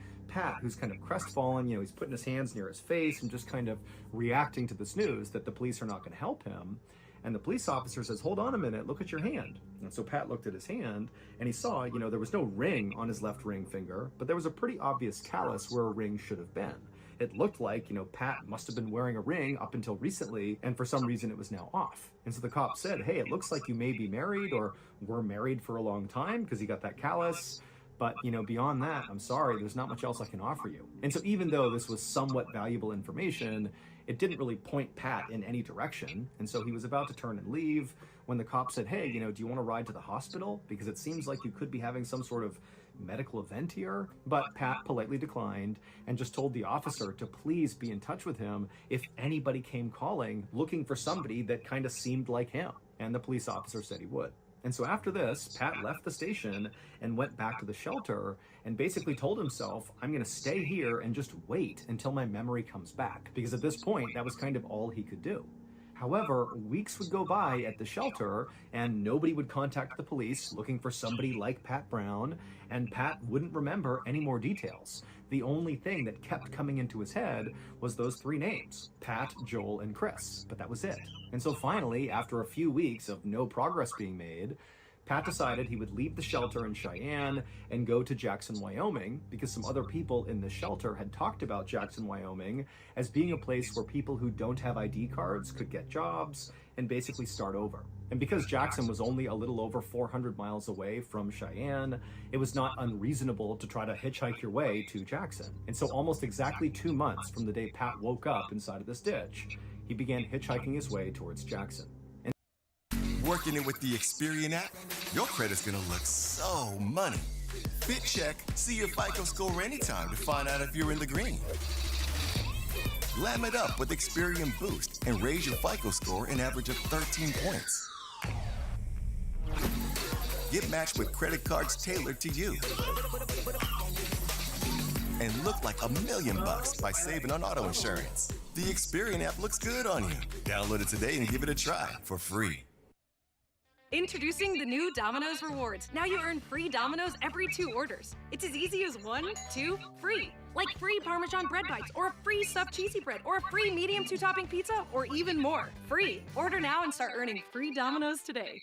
who's kind of crestfallen, he's putting his hands near his face and just kind of reacting to this news that the police are not going to help him. And the police officer says, hold on a minute, look at your hand. And so Pat looked at his hand and he saw, there was no ring on his left ring finger, but there was a pretty obvious callus where a ring should have been. It looked like, Pat must have been wearing a ring up until recently, and for some reason it was now off. And so the cop said, hey, it looks like you may be married or were married for a long time because you got that callus. But, beyond that, I'm sorry, there's not much else I can offer you. And so even though this was somewhat valuable information, it didn't really point Pat in any direction. And so he was about to turn and leave when the cop said, hey, do you want to ride to the hospital? Because it seems like you could be having some sort of medical event here. But Pat politely declined and just told the officer to please be in touch with him if anybody came calling looking for somebody that kind of seemed like him. And the police officer said he would. And so after this, Pat left the station and went back to the shelter and basically told himself, I'm going to stay here and just wait until my memory comes back. Because at this point, that was kind of all he could do. However, weeks would go by at the shelter and nobody would contact the police looking for somebody like Pat Brown, and Pat wouldn't remember any more details. The only thing that kept coming into his head was those 3 names, Pat, Joel, and Chris, but that was it. And so finally, after a few weeks of no progress being made, Pat decided he would leave the shelter in Cheyenne and go to Jackson, Wyoming, because some other people in the shelter had talked about Jackson, Wyoming as being a place where people who don't have ID cards could get jobs and basically start over. And because Jackson was only a little over 400 miles away from Cheyenne, it was not unreasonable to try to hitchhike your way to Jackson. And so almost exactly 2 months from the day Pat woke up inside of this ditch, he began hitchhiking his way towards Jackson. Working it with the Experian app, your credit's gonna look so money. Fit check, see your FICO score anytime to find out if you're in the green. Lam it up with Experian Boost and raise your FICO score an average of 13 points. Get matched with credit cards tailored to you. And look like $1 million by saving on auto insurance. The Experian app looks good on you. Download it today and give it a try for free. Introducing the new Domino's Rewards. Now you earn free Domino's every 2 orders. It's as easy as 1, 2, free. Like free Parmesan bread bites, or a free stuffed cheesy bread, or a free medium 2-topping pizza, or even more. Free. Order now and start earning free Domino's today.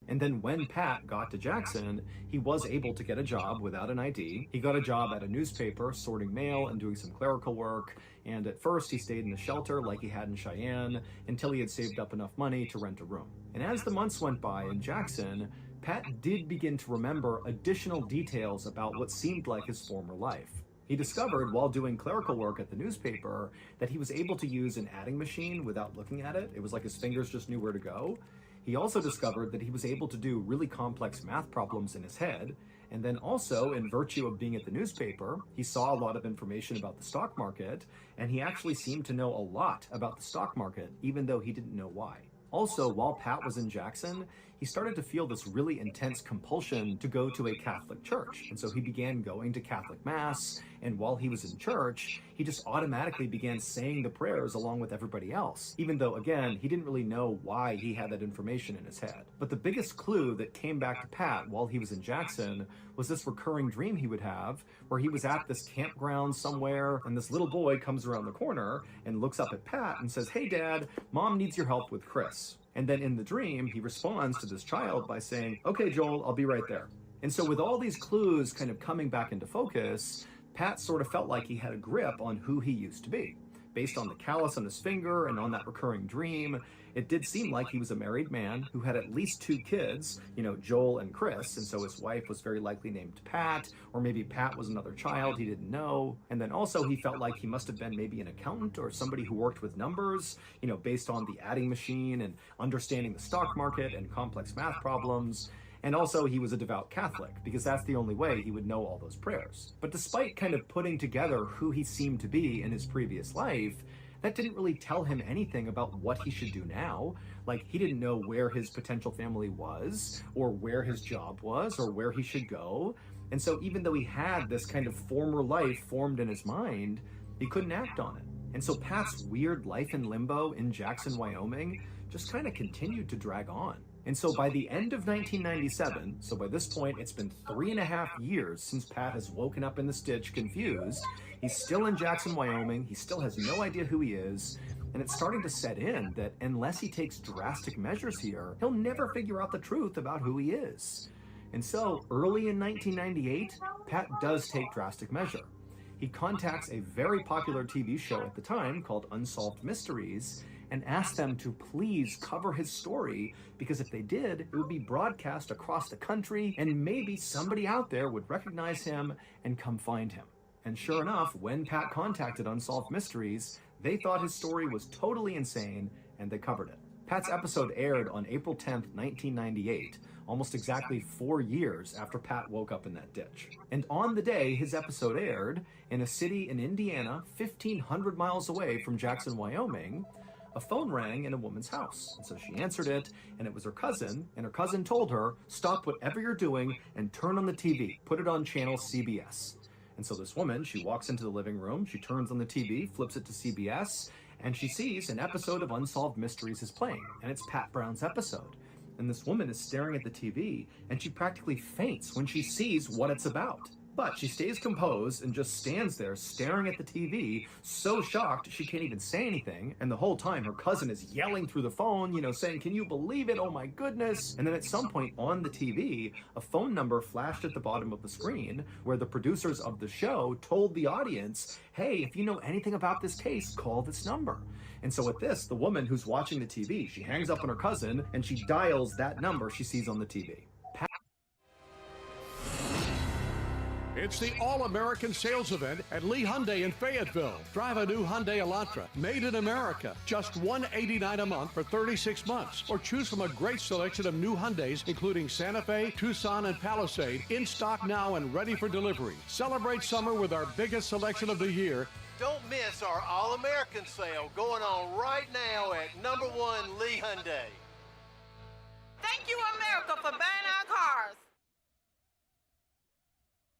And then when Pat got to Jackson, he was able to get a job without an ID. He got a job at a newspaper sorting mail and doing some clerical work. And at first he stayed in the shelter like he had in Cheyenne until he had saved up enough money to rent a room. And as the months went by in Jackson, Pat did begin to remember additional details about what seemed like his former life. He discovered while doing clerical work at the newspaper that he was able to use an adding machine without looking at it. It was like his fingers just knew where to go. He also discovered that he was able to do really complex math problems in his head. And then also, in virtue of being at the newspaper, he saw a lot of information about the stock market, and he actually seemed to know a lot about the stock market, even though he didn't know why. Also, while Pat was in Jackson, he started to feel this really intense compulsion to go to a Catholic church. And so he began going to Catholic Mass, and while he was in church, he just automatically began saying the prayers along with everybody else, even though, again, he didn't really know why he had that information in his head. But the biggest clue that came back to Pat while he was in Jackson was this recurring dream he would have, where he was at this campground somewhere, and this little boy comes around the corner and looks up at Pat and says, "Hey, Dad, Mom needs your help with Chris." And then in the dream, he responds to this child by saying, "Okay, Joel, I'll be right there." And so with all these clues kind of coming back into focus, Pat sort of felt like he had a grip on who he used to be. Based on the callus on his finger and on that recurring dream, it did seem like he was a married man who had at least 2 kids, Joel and Chris, and so his wife was very likely named Pat, or maybe Pat was another child he didn't know. And then also he felt like he must have been maybe an accountant or somebody who worked with numbers, based on the adding machine and understanding the stock market and complex math problems. And also he was a devout Catholic, because that's the only way he would know all those prayers. But despite kind of putting together who he seemed to be in his previous life, that didn't really tell him anything about what he should do now. Like, he didn't know where his potential family was, or where his job was, or where he should go. And so even though he had this kind of former life formed in his mind, he couldn't act on it. And so Pat's weird life in limbo in Jackson, Wyoming, just kind of continued to drag on. And so by the end of 1997, so by this point it's been 3.5 years since Pat has woken up in the stitch confused, he's still in Jackson, Wyoming, he still has no idea who he is, and it's starting to set in that unless he takes drastic measures here, he'll never figure out the truth about who he is. And so early in 1998, Pat does take drastic measure. He contacts a very popular TV show at the time called Unsolved Mysteries, and asked them to please cover his story, because if they did, it would be broadcast across the country, and maybe somebody out there would recognize him and come find him. And sure enough, when Pat contacted Unsolved Mysteries, they thought his story was totally insane, and they covered it. Pat's episode aired on April 10th, 1998, almost exactly 4 years after Pat woke up in that ditch. And on the day his episode aired, in a city in Indiana, 1,500 miles away from Jackson, Wyoming, a phone rang in a woman's house. And so she answered it, and it was her cousin, and her cousin told her, "Stop whatever you're doing and turn on the TV. Put it on channel CBS." And so this woman, she walks into the living room, she turns on the TV, flips it to CBS, and she sees an episode of Unsolved Mysteries is playing, and it's Pat Brown's episode. And this woman is staring at the TV, and she practically faints when she sees what it's about. But she stays composed and just stands there staring at the TV, so shocked she can't even say anything. And the whole time her cousin is yelling through the phone, saying, "Can you believe it? Oh my goodness." And then at some point on the TV, a phone number flashed at the bottom of the screen where the producers of the show told the audience, "Hey, if you know anything about this case, call this number." And so at this, the woman who's watching the TV, she hangs up on her cousin and she dials that number she sees on the TV. It's the All-American Sales Event at Lee Hyundai in Fayetteville. Drive a new Hyundai Elantra, made in America. Just $189 a month for 36 months. Or choose from a great selection of new Hyundais, including Santa Fe, Tucson, and Palisade, in stock now and ready for delivery. Celebrate summer with our biggest selection of the year. Don't miss our All-American sale going on right now at #1 Lee Hyundai. Thank you, America, for buying our cars.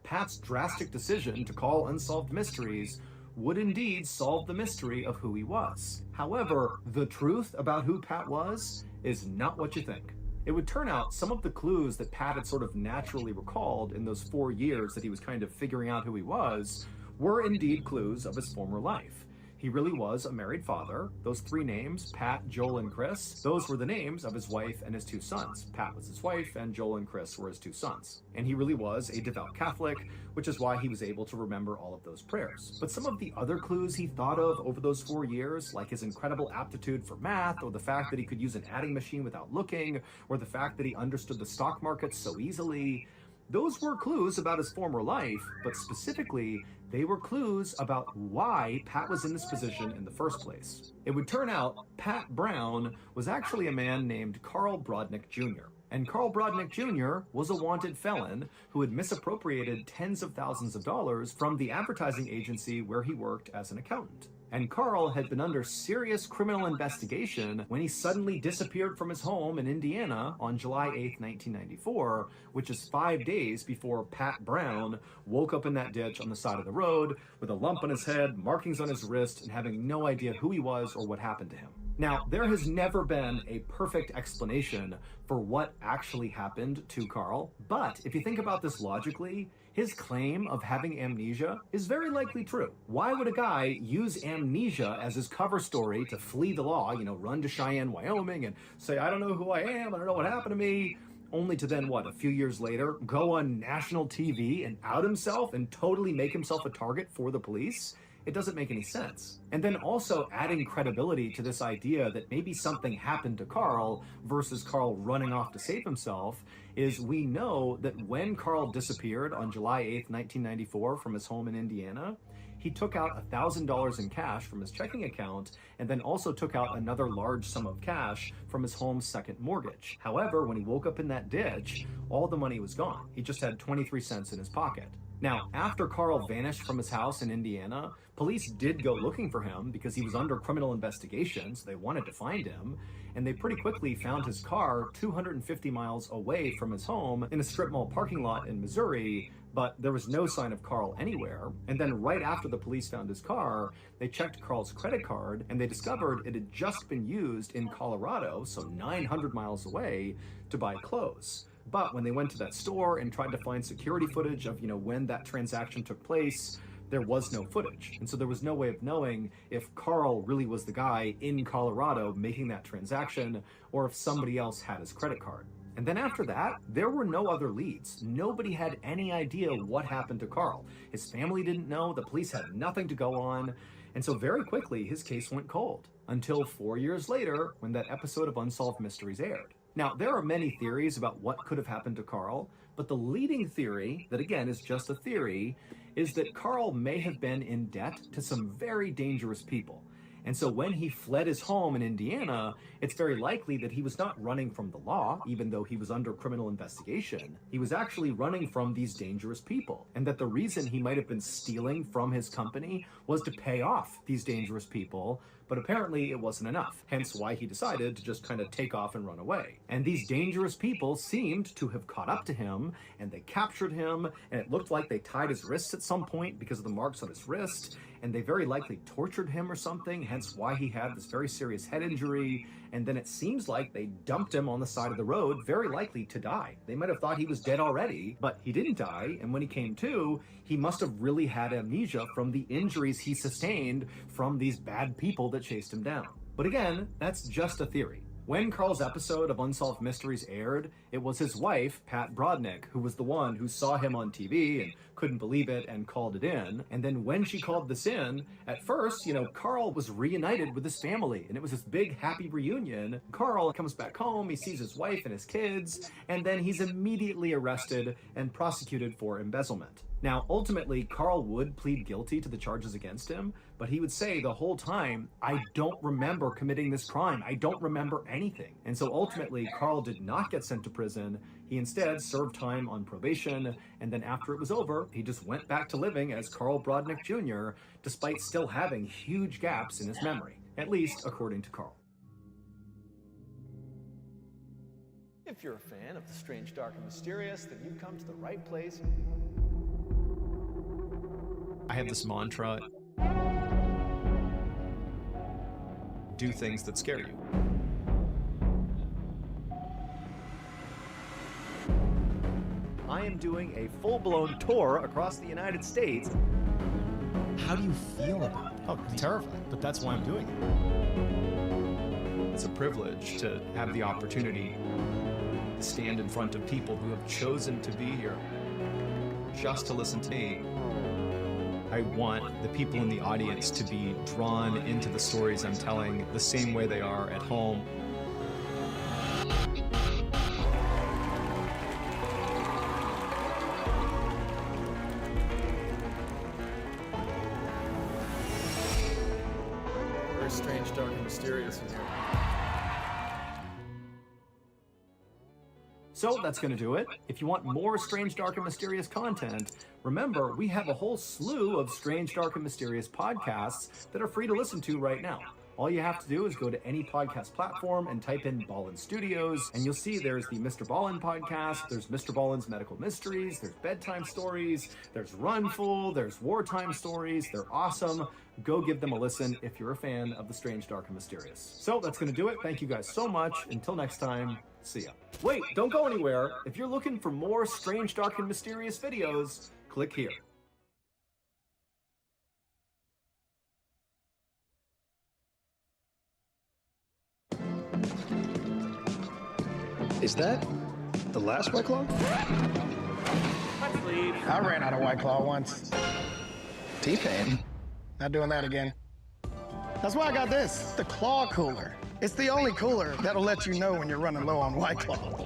Pat's drastic decision to call Unsolved Mysteries would indeed solve the mystery of who he was. However, the truth about who Pat was is not what you think. It would turn out some of the clues that Pat had sort of naturally recalled in those 4 years that he was kind of figuring out who he was were indeed clues of his former life. He really was a married father. Those three names, Pat, Joel, and Chris, those were the names of his wife and his two sons. Pat was his wife, and Joel and Chris were his two sons. And he really was a devout Catholic, which is why he was able to remember all of those prayers. But some of the other clues he thought of over those 4 years, like his incredible aptitude for math, or the fact that he could use an adding machine without looking, or the fact that he understood the stock market so easily, those were clues about his former life, but specifically, they were clues about why Pat was in this position in the first place. It would turn out Pat Brown was actually a man named Carl Brodnick Jr. And Carl Brodnick Jr. was a wanted felon who had misappropriated tens of thousands of dollars from the advertising agency where he worked as an accountant. And Carl had been under serious criminal investigation when he suddenly disappeared from his home in Indiana on July 8th, 1994, which is 5 days before Pat Brown woke up in that ditch on the side of the road with a lump on his head, markings on his wrist, and having no idea who he was or what happened to him. Now, there has never been a perfect explanation for what actually happened to Carl, but if you think about this logically, his claim of having amnesia is very likely true. Why would a guy use amnesia as his cover story to flee the law, run to Cheyenne, Wyoming, and say, I don't know who I am, I don't know what happened to me, only to then, a few years later, go on national TV and out himself and totally make himself a target for the police? It doesn't make any sense. And then also adding credibility to this idea that maybe something happened to Carl versus Carl running off to save himself is we know that when Carl disappeared on July 8th, 1994 from his home in Indiana, he took out $1,000 in cash from his checking account and then also took out another large sum of cash from his home's second mortgage. However, when he woke up in that ditch, all the money was gone. He just had 23 cents in his pocket. Now, after Carl vanished from his house in Indiana, police did go looking for him because he was under criminal investigation, so they wanted to find him, and they pretty quickly found his car 250 miles away from his home in a strip mall parking lot in Missouri, but there was no sign of Carl anywhere. And then right after the police found his car, they checked Carl's credit card, and they discovered it had just been used in Colorado, so 900 miles away, to buy clothes. But when they went to that store and tried to find security footage of, when that transaction took place, there was no footage. And so there was no way of knowing if Carl really was the guy in Colorado making that transaction or if somebody else had his credit card. And then after that, there were no other leads. Nobody had any idea what happened to Carl. His family didn't know, the police had nothing to go on. And so very quickly, his case went cold until 4 years later when that episode of Unsolved Mysteries aired. Now, there are many theories about what could have happened to Carl, but the leading theory, that again is just a theory, is that Carl may have been in debt to some very dangerous people. And so when he fled his home in Indiana, it's very likely that he was not running from the law, even though he was under criminal investigation. He was actually running from these dangerous people. And that the reason he might have been stealing from his company was to pay off these dangerous people, but apparently it wasn't enough, hence why he decided to just kind of take off and run away. And these dangerous people seemed to have caught up to him, and they captured him, and it looked like they tied his wrists at some point because of the marks on his wrist, and they very likely tortured him or something, hence why he had this very serious head injury, and then it seems like they dumped him on the side of the road, very likely to die. They might have thought he was dead already, but he didn't die, and when he came to, he must have really had amnesia from the injuries he sustained from these bad people that chased him down. But again, that's just a theory. When Carl's episode of Unsolved Mysteries aired, it was his wife, Pat Brodnick, who was the one who saw him on TV and couldn't believe it and called it in. And then when she called this in, at first, Carl was reunited with his family, and it was this big happy reunion. Carl comes back home, he sees his wife and his kids, and then he's immediately arrested and prosecuted for embezzlement. Now, ultimately, Carl would plead guilty to the charges against him, but he would say the whole time, I don't remember committing this crime. I don't remember anything. And so ultimately, Carl did not get sent to prison. He instead served time on probation, and then after it was over, he just went back to living as Carl Brodnick Jr., despite still having huge gaps in his memory, at least according to Carl. If you're a fan of the strange, dark, and mysterious, then you've come to the right place. I have this mantra: do things that scare you. I am doing a full-blown tour across the United States. How do you feel about this? Oh, terrified, but that's why I'm doing it. It's a privilege to have the opportunity to stand in front of people who have chosen to be here just to listen to me. I want the people in the audience to be drawn into the stories I'm telling the same way they are at home. Very strange, dark, and mysterious in here. So that's going to do it. If you want more strange, dark, and mysterious content, remember, we have a whole slew of strange, dark, and mysterious podcasts that are free to listen to right now. All you have to do is go to any podcast platform and type in Ballin Studios, and you'll see there's the Mr. Ballin podcast, there's Mr. Ballin's Medical Mysteries, there's Bedtime Stories, there's Runful, there's Wartime Stories. They're awesome. Go give them a listen if you're a fan of the strange, dark, and mysterious. So that's going to do it. Thank you guys so much. Until next time, see ya. Wait, don't go anywhere. If you're looking for more strange, dark, and mysterious videos, click here. Is that the last White Claw? Let's leave. I ran out of White Claw once. T-Pain. Not doing that again. That's why I got this, the Claw Cooler. It's the only cooler that'll let you know when you're running low on White Claw.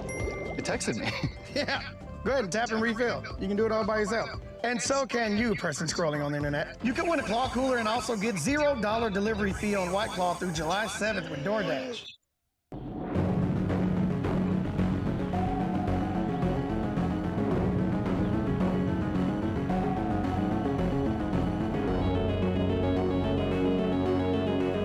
You texted me. Yeah. Go ahead and tap and refill. You can do it all by yourself. And so can you, person scrolling on the internet. You can win a Claw Cooler and also get $0 delivery fee on White Claw through July 7th with DoorDash.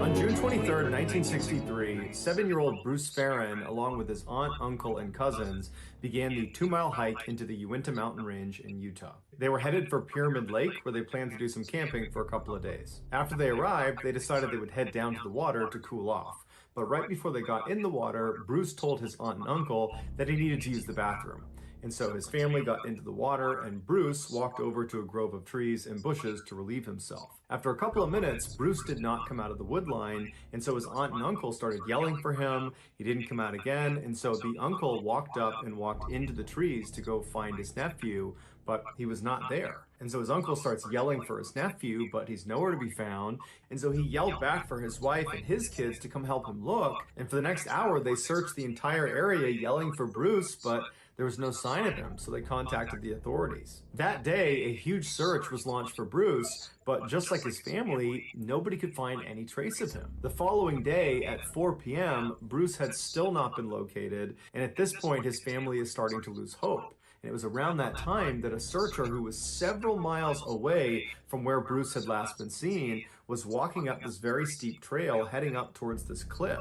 On June 23rd, 1963, 7-year-old Bruce Farron, along with his aunt, uncle, and cousins, began the 2-mile hike into the Uinta mountain range in Utah. They were headed for Pyramid Lake, where they planned to do some camping for a couple of days. After they arrived, they decided they would head down to the water to cool off. But right before they got in the water, Bruce told his aunt and uncle that he needed to use the bathroom. And so his family got into the water, and Bruce walked over to a grove of trees and bushes to relieve himself. After a couple of minutes, Bruce did not come out of the wood line, and so his aunt and uncle started yelling for him. He didn't come out again, and so the uncle walked up and walked into the trees to go find his nephew, but he was not there. And so his uncle starts yelling for his nephew, but he's nowhere to be found. And so he yelled back for his wife and his kids to come help him look. And for the next hour, they searched the entire area yelling for Bruce, but there was no sign of him, so they contacted the authorities. That day, a huge search was launched for Bruce, but just like his family, nobody could find any trace of him. The following day, at 4 p.m., Bruce had still not been located, and at this point, his family is starting to lose hope. And it was around that time that a searcher who was several miles away from where Bruce had last been seen was walking up this very steep trail heading up towards this cliff.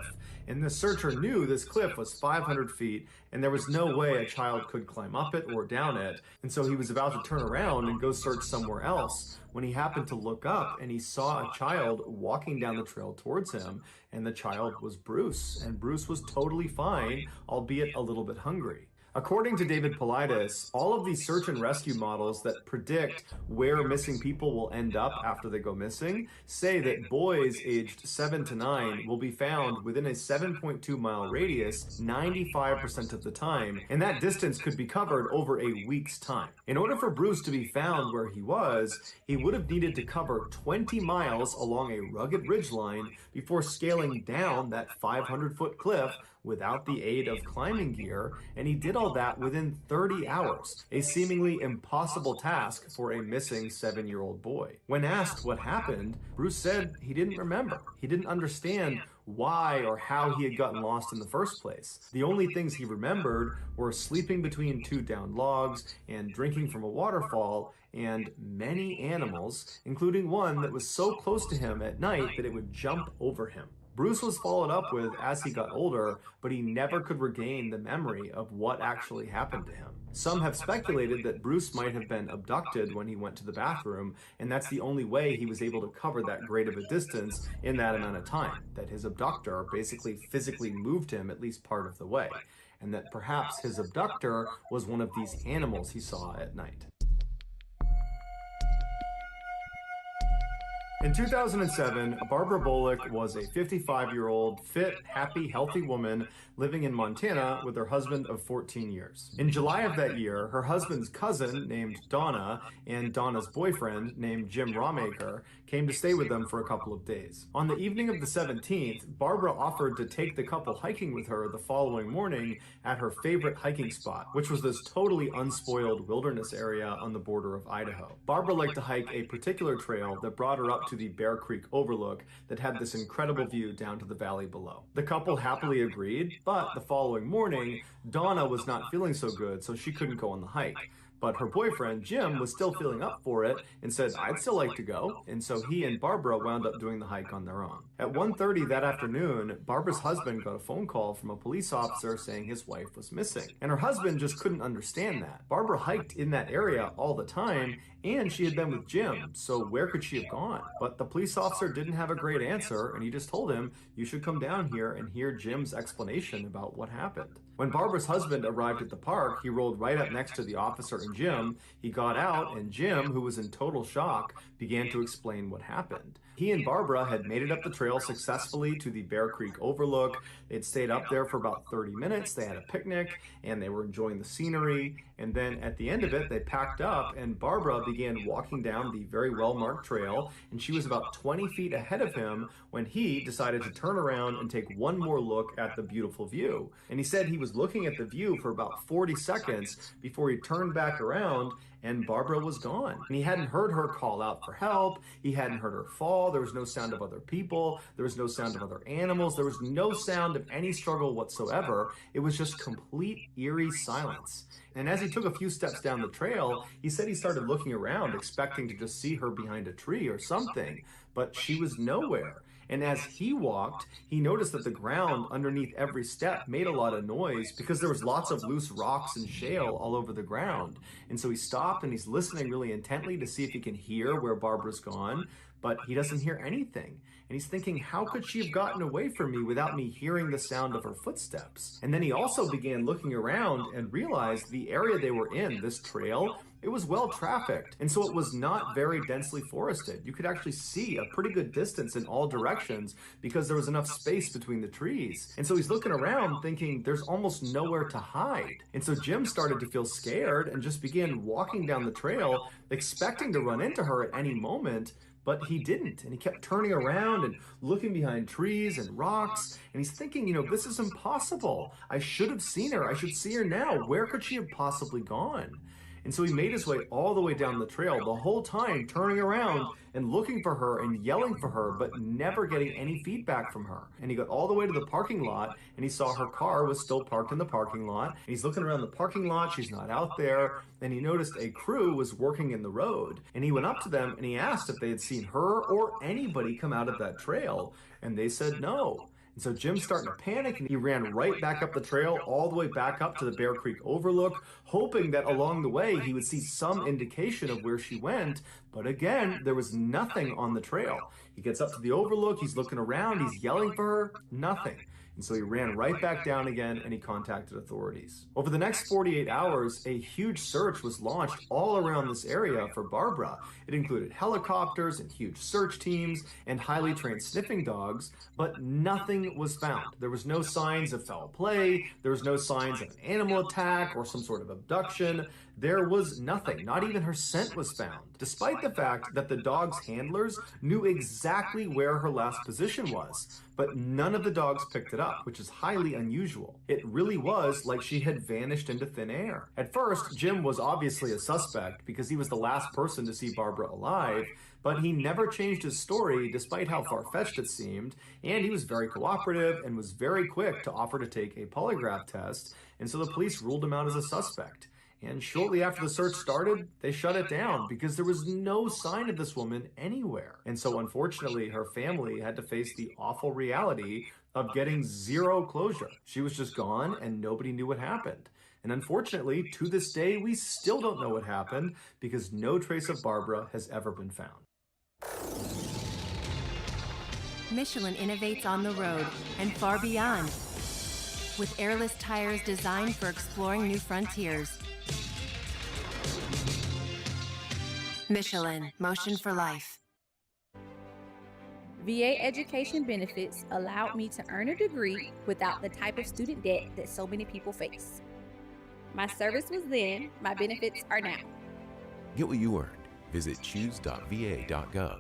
And the searcher knew this cliff was 500 feet and there was no way a child could climb up it or down it. And so he was about to turn around and go search somewhere else when he happened to look up and he saw a child walking down the trail towards him, and the child was Bruce. And Bruce was totally fine, albeit a little bit hungry. According to David Paulides, all of these search and rescue models that predict where missing people will end up after they go missing say that boys aged 7 to 9 will be found within a 7.2 mile radius 95% of the time, and that distance could be covered over a week's time. In order for Bruce to be found where he was, he would have needed to cover 20 miles along a rugged ridgeline before scaling down that 500-foot cliff without the aid of climbing gear, and he did all that within 30 hours, a seemingly impossible task for a missing 7-year-old boy. When asked what happened, Bruce said he didn't remember. He didn't understand why or how he had gotten lost in the first place. The only things he remembered were sleeping between 2 downed logs and drinking from a waterfall and many animals, including one that was so close to him at night that it would jump over him. Bruce was followed up with as he got older, but he never could regain the memory of what actually happened to him. Some have speculated that Bruce might have been abducted when he went to the bathroom, and that's the only way he was able to cover that great of a distance in that amount of time, that his abductor basically physically moved him at least part of the way, and that perhaps his abductor was one of these animals he saw at night. In 2007, Barbara Bolick was a 55-year-old, fit, happy, healthy woman living in Montana with her husband of 14 years. In July of that year, her husband's cousin, named Donna, and Donna's boyfriend, named Jim Rawmaker, came to stay with them for a couple of days. On the evening of the 17th, Barbara offered to take the couple hiking with her the following morning at her favorite hiking spot, which was this totally unspoiled wilderness area on the border of Idaho. Barbara liked to hike a particular trail that brought her up to the Bear Creek overlook that had this incredible view down to the valley below. The couple happily agreed, but the following morning, Donna was not feeling so good, so she couldn't go on the hike. But her boyfriend, Jim, was still feeling up for it and said, I'd still like to go. And so he and Barbara wound up doing the hike on their own. At 1:30 that afternoon, Barbara's husband got a phone call from a police officer saying his wife was missing. And her husband just couldn't understand that. Barbara hiked in that area all the time, and she had been with Jim, so where could she have gone? But the police officer didn't have a great answer, and he just told him, you should come down here and hear Jim's explanation about what happened. When Barbara's husband arrived at the park, he rolled right up next to the officer and Jim. He got out, and Jim, who was in total shock, began to explain what happened. He and Barbara had made it up the trail successfully to the Bear Creek overlook. They'd stayed up there for about 30 minutes. They had a picnic, and they were enjoying the scenery. And then at the end of it, they packed up, and Barbara began walking down the very well-marked trail, and she was about 20 feet ahead of him when he decided to turn around and take one more look at the beautiful view. And he said he was looking at the view for about 40 seconds before he turned back around, and Barbara was gone. And he hadn't heard her call out for help. He hadn't heard her fall. There was no sound of other people. There was no sound of other animals. There was no sound of any struggle whatsoever. It was just complete eerie silence. And as he took a few steps down the trail, he said he started looking around, expecting to just see her behind a tree or something, but she was nowhere. And as he walked, he noticed that the ground underneath every step made a lot of noise because there was lots of loose rocks and shale all over the ground. And so he stopped and he's listening really intently to see if he can hear where Barbara's gone, but he doesn't hear anything. And he's thinking, how could she have gotten away from me without me hearing the sound of her footsteps? And then he also began looking around and realized the area they were in, this trail, it was well trafficked, and so it was not very densely forested. You could actually see a pretty good distance in all directions because there was enough space between the trees. And so he's looking around thinking there's almost nowhere to hide. And so Jim started to feel scared and just began walking down the trail, expecting to run into her at any moment. But he didn't, and he kept turning around and looking behind trees and rocks, and he's thinking, this is impossible. I should have seen her. I should see her now. Where could she have possibly gone? And so he made his way all the way down the trail, the whole time turning around and looking for her and yelling for her, but never getting any feedback from her. And he got all the way to the parking lot, and he saw her car was still parked in the parking lot. And he's looking around the parking lot, she's not out there, and he noticed a crew was working in the road. And he went up to them and he asked if they had seen her or anybody come out of that trail, and they said no. And so Jim's starting to panic, and he ran right back up the trail, all the way back up to the Bear Creek overlook, hoping that along the way he would see some indication of where she went. But again, there was nothing on the trail. He gets up to the overlook, he's looking around, he's yelling for her, nothing. And so he ran right back down again and he contacted authorities. Over the next 48 hours, a huge search was launched all around this area for Barbara. It included helicopters and huge search teams and highly trained sniffing dogs, but nothing was found. There was no signs of foul play, there was no signs of an animal attack or some sort of abduction. There was nothing. Not even her scent was found, despite the fact that the dog's handlers knew exactly where her last position was. But none of the dogs picked it up, which is highly unusual. It really was like she had vanished into thin air. At first, Jim was obviously a suspect because he was the last person to see Barbara alive, but he never changed his story despite how far-fetched it seemed, and he was very cooperative and was very quick to offer to take a polygraph test, and so the police ruled him out as a suspect. And shortly after the search started, they shut it down because there was no sign of this woman anywhere. And so unfortunately, her family had to face the awful reality of getting zero closure. She was just gone and nobody knew what happened. And unfortunately, to this day, we still don't know what happened because no trace of Barbara has ever been found. Michelin innovates on the road and far beyond, with airless tires designed for exploring new frontiers. Michelin, motion for life. VA education benefits allowed me to earn a degree without the type of student debt that so many people face. My service was then, my benefits are now. Get what you earned. Visit choose.va.gov.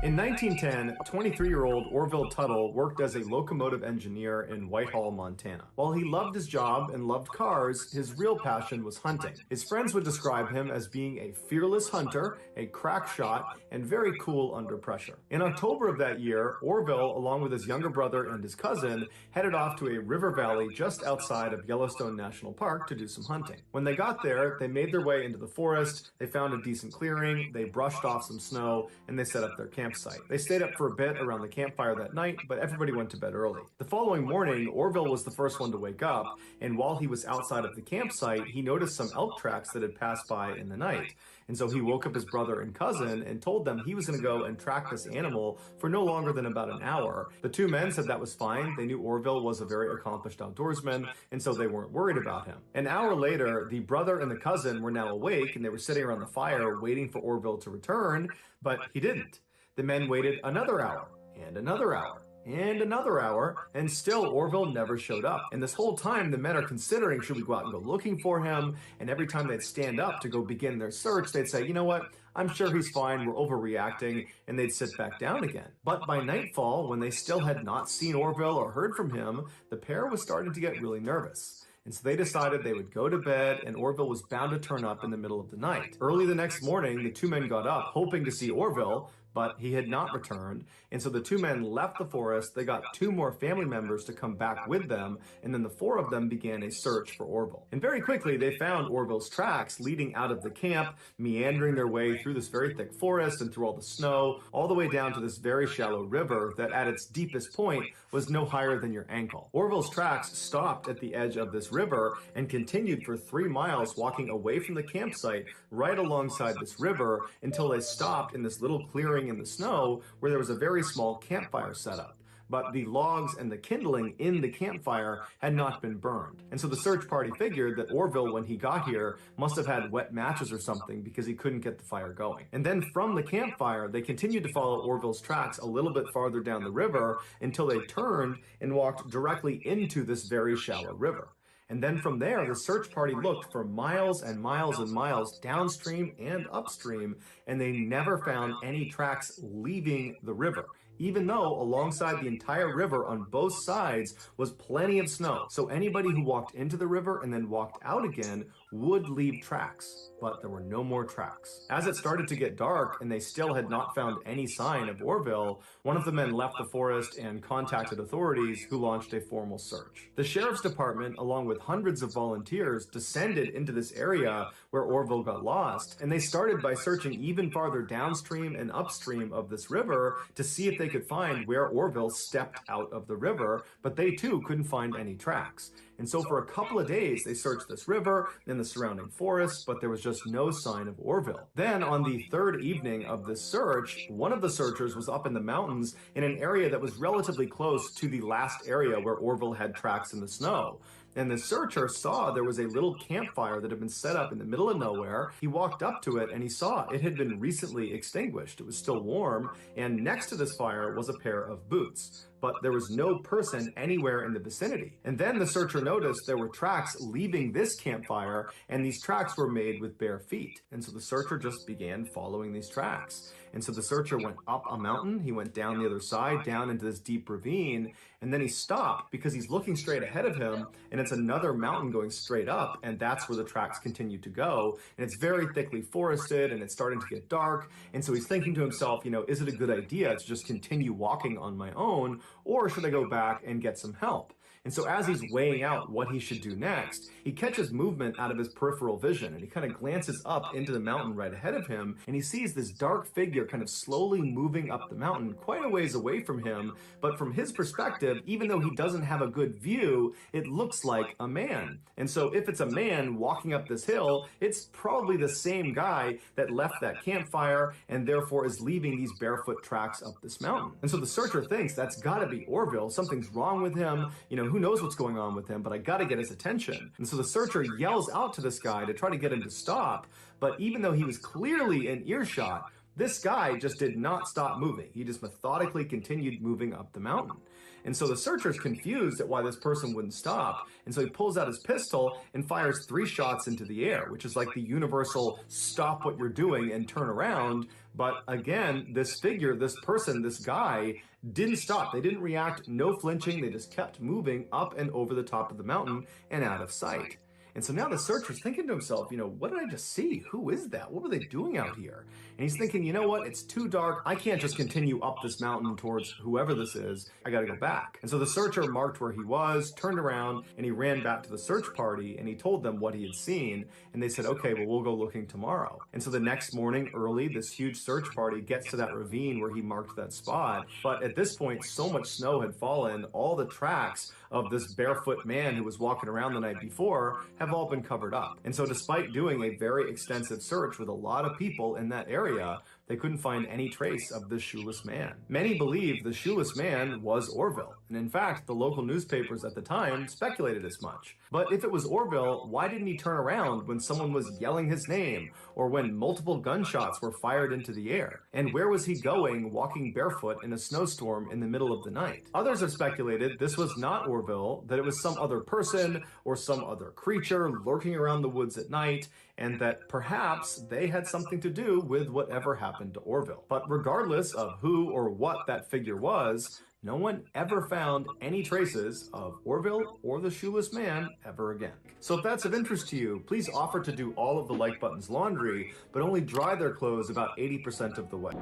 In 1910, 23-year-old Orville Tuttle worked as a locomotive engineer in Whitehall, Montana. While he loved his job and loved cars, his real passion was hunting. His friends would describe him as being a fearless hunter, a crack shot, and very cool under pressure. In October of that year, Orville, along with his younger brother and his cousin, headed off to a river valley just outside of Yellowstone National Park to do some hunting. When they got there, they made their way into the forest, they found a decent clearing, they brushed off some snow, and they set up their campsite. They stayed up for a bit around the campfire that night, but everybody went to bed early. The following morning, Orville was the first one to wake up, and while he was outside of the campsite, he noticed some elk tracks that had passed by in the night. And so he woke up his brother and cousin and told them he was going to go and track this animal for no longer than about an hour. The two men said that was fine. They knew Orville was a very accomplished outdoorsman, and so they weren't worried about him. An hour later, the brother and the cousin were now awake, and they were sitting around the fire waiting for Orville to return, but he didn't. The men waited another hour, and another hour, and another hour, and still Orville never showed up. And this whole time, the men are considering, should we go out and go looking for him? And every time they'd stand up to go begin their search, they'd say, you know what? I'm sure he's fine, we're overreacting, and they'd sit back down again. But by nightfall, when they still had not seen Orville or heard from him, the pair was starting to get really nervous. And so they decided they would go to bed, and Orville was bound to turn up in the middle of the night. Early the next morning, the two men got up, hoping to see Orville, but he had not returned, and so the two men left the forest. They got two more family members to come back with them, and then the four of them began a search for Orville. And very quickly, they found Orville's tracks leading out of the camp, meandering their way through this very thick forest and through all the snow, all the way down to this very shallow river that at its deepest point was no higher than your ankle. Orville's tracks stopped at the edge of this river and continued for 3 miles, walking away from the campsite right alongside this river until they stopped in this little clearing in the snow where there was a very small campfire set up. But the logs and the kindling in the campfire had not been burned. And so the search party figured that Orville, when he got here, must have had wet matches or something because he couldn't get the fire going. And then from the campfire, they continued to follow Orville's tracks a little bit farther down the river until they turned and walked directly into this very shallow river. And then from there, the search party looked for miles and miles and miles downstream and upstream, and they never found any tracks leaving the river, even though alongside the entire river on both sides was plenty of snow. So anybody who walked into the river and then walked out again would leave tracks, but there were no more tracks. As it started to get dark and they still had not found any sign of Orville, one of the men left the forest and contacted authorities, who launched a formal search. The sheriff's department, along with hundreds of volunteers, descended into this area where Orville got lost, and they started by searching even farther downstream and upstream of this river to see if they could find where Orville stepped out of the river, but they too couldn't find any tracks. And so for a couple of days, they searched this river and the surrounding forests, but there was just no sign of Orville. Then on the third evening of this search, one of the searchers was up in the mountains in an area that was relatively close to the last area where Orville had tracks in the snow. And the searcher saw there was a little campfire that had been set up in the middle of nowhere. He walked up to it and he saw it had been recently extinguished. It was still warm, and next to this fire was a pair of boots. But there was no person anywhere in the vicinity. And then the searcher noticed there were tracks leaving this campfire, and these tracks were made with bare feet. And so the searcher just began following these tracks. And so the searcher went up a mountain, he went down the other side, down into this deep ravine, and then he stopped because he's looking straight ahead of him, and it's another mountain going straight up, and that's where the tracks continue to go. And it's very thickly forested, and it's starting to get dark, and so he's thinking to himself, you know, is it a good idea to just continue walking on my own, or should I go back and get some help? And so as he's weighing out what he should do next, he catches movement out of his peripheral vision, and he kind of glances up into the mountain right ahead of him, and he sees this dark figure kind of slowly moving up the mountain quite a ways away from him. But from his perspective, even though he doesn't have a good view, it looks like a man. And so if it's a man walking up this hill, it's probably the same guy that left that campfire and therefore is leaving these barefoot tracks up this mountain. And so the searcher thinks that's got to be Orville. Something's wrong with him. You know, who knows what's going on with him, but I gotta get his attention. And so the searcher yells out to this guy to try to get him to stop, but even though he was clearly in earshot, this guy just did not stop moving. He just methodically continued moving up the mountain. And so the searcher's confused at why this person wouldn't stop. And so he pulls out his pistol and fires 3 shots into the air, which is like the universal stop what you're doing and turn around. But again, this figure, this person, this guy didn't stop. They didn't react, no flinching. They just kept moving up and over the top of the mountain and out of sight. And so now the searcher's thinking to himself, what did I just see? Who is that? What were they doing out here? And he's thinking, you know what? It's too dark. I can't just continue up this mountain towards whoever this is. I got to go back. And so the searcher marked where he was, turned around, and he ran back to the search party, and he told them what he had seen. And they said, okay, well, we'll go looking tomorrow. And so the next morning early, this huge search party gets to that ravine where he marked that spot. But at this point, so much snow had fallen, all the tracks of this barefoot man who was walking around the night before have all been covered up. And so despite doing a very extensive search with a lot of people in that area, they couldn't find any trace of the shoeless man. Many believe the shoeless man was Orville, and in fact, the local newspapers at the time speculated as much. But if it was Orville, why didn't he turn around when someone was yelling his name, or when multiple gunshots were fired into the air? And where was he going walking barefoot in a snowstorm in the middle of the night? Others have speculated this was not Orville, that it was some other person or some other creature lurking around the woods at night, and that perhaps they had something to do with whatever happened to Orville. But regardless of who or what that figure was, no one ever found any traces of Orville or the shoeless man ever again. So if that's of interest to you, please offer to do all of the like button's laundry, but only dry their clothes about 80% of the way.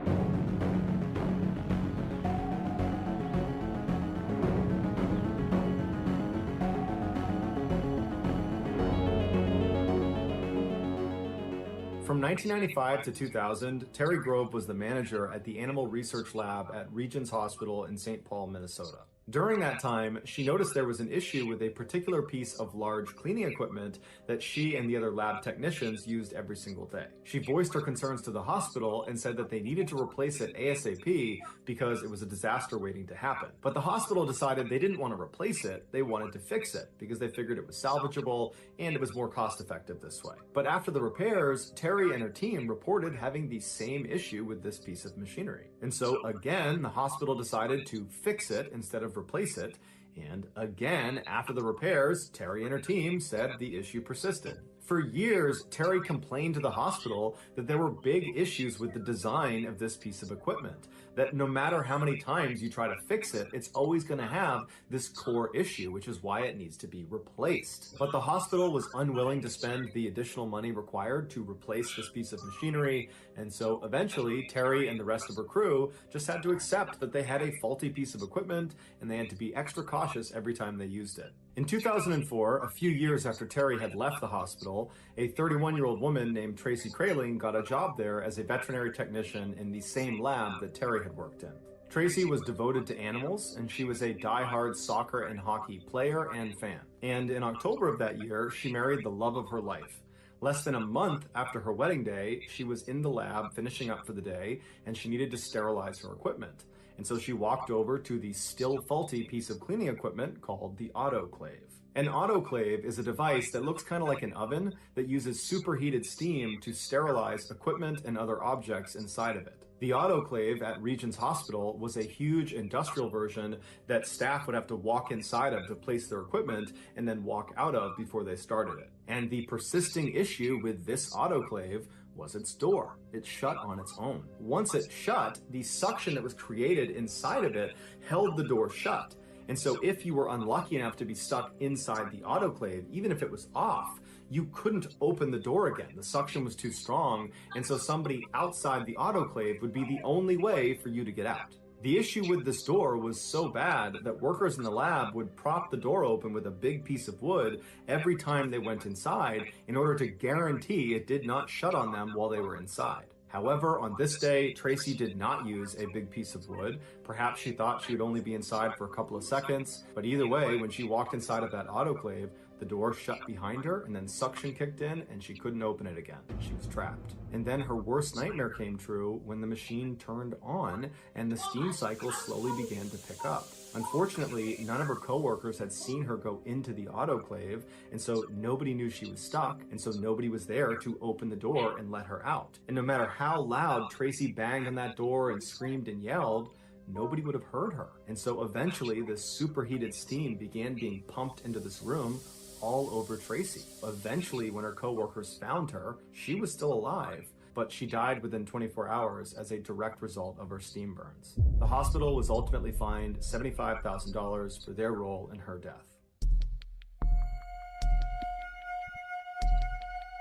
From 1995 to 2000, Terry Grove was the manager at the Animal Research Lab at Regions Hospital in St. Paul, Minnesota. During that time, she noticed there was an issue with a particular piece of large cleaning equipment that she and the other lab technicians used every single day. She voiced her concerns to the hospital and said that they needed to replace it ASAP because it was a disaster waiting to happen. But the hospital decided they didn't want to replace it, they wanted to fix it because they figured it was salvageable and it was more cost-effective this way. But after the repairs, Terry and her team reported having the same issue with this piece of machinery. And so again, the hospital decided to fix it instead of replace it, and again, after the repairs, Terry and her team said the issue persisted. For years, Terry complained to the hospital that there were big issues with the design of this piece of equipment, that no matter how many times you try to fix it, it's always going to have this core issue, which is why it needs to be replaced. But the hospital was unwilling to spend the additional money required to replace this piece of machinery, and so eventually Terry and the rest of her crew just had to accept that they had a faulty piece of equipment and they had to be extra cautious every time they used it. In 2004, a few years after Terry had left the hospital, a 31-year-old woman named Tracy Kraling got a job there as a veterinary technician in the same lab that Terry had worked in. Tracy was devoted to animals, and she was a die-hard soccer and hockey player and fan. And in October of that year, she married the love of her life. Less than a month after her wedding day, she was in the lab finishing up for the day, and she needed to sterilize her equipment. And so she walked over to the still faulty piece of cleaning equipment called the autoclave. An autoclave is a device that looks kind of like an oven that uses superheated steam to sterilize equipment and other objects inside of it. The autoclave at Regions Hospital was a huge industrial version that staff would have to walk inside of to place their equipment and then walk out of before they started it. And the persisting issue with this autoclave was its door. It shut on its own. Once it shut, the suction that was created inside of it held the door shut. And so if you were unlucky enough to be stuck inside the autoclave, even if it was off, you couldn't open the door again. The suction was too strong, and so somebody outside the autoclave would be the only way for you to get out. The issue with this door was so bad that workers in the lab would prop the door open with a big piece of wood every time they went inside in order to guarantee it did not shut on them while they were inside. However, on this day, Tracy did not use a big piece of wood. Perhaps she thought she would only be inside for a couple of seconds, but either way, when she walked inside of that autoclave, The door shut behind her, and then suction kicked in, and she couldn't open it again. She was trapped. And then her worst nightmare came true when the machine turned on, and the steam cycle slowly began to pick up. Unfortunately, none of her coworkers had seen her go into the autoclave, and so nobody knew she was stuck, and so nobody was there to open the door and let her out. And no matter how loud Tracy banged on that door and screamed and yelled, nobody would have heard her. And so eventually, this superheated steam began being pumped into this room all over Tracy. Eventually, when her coworkers found her, she was still alive, but she died within 24 hours as a direct result of her steam burns. The hospital was ultimately fined $75,000 for their role in her death.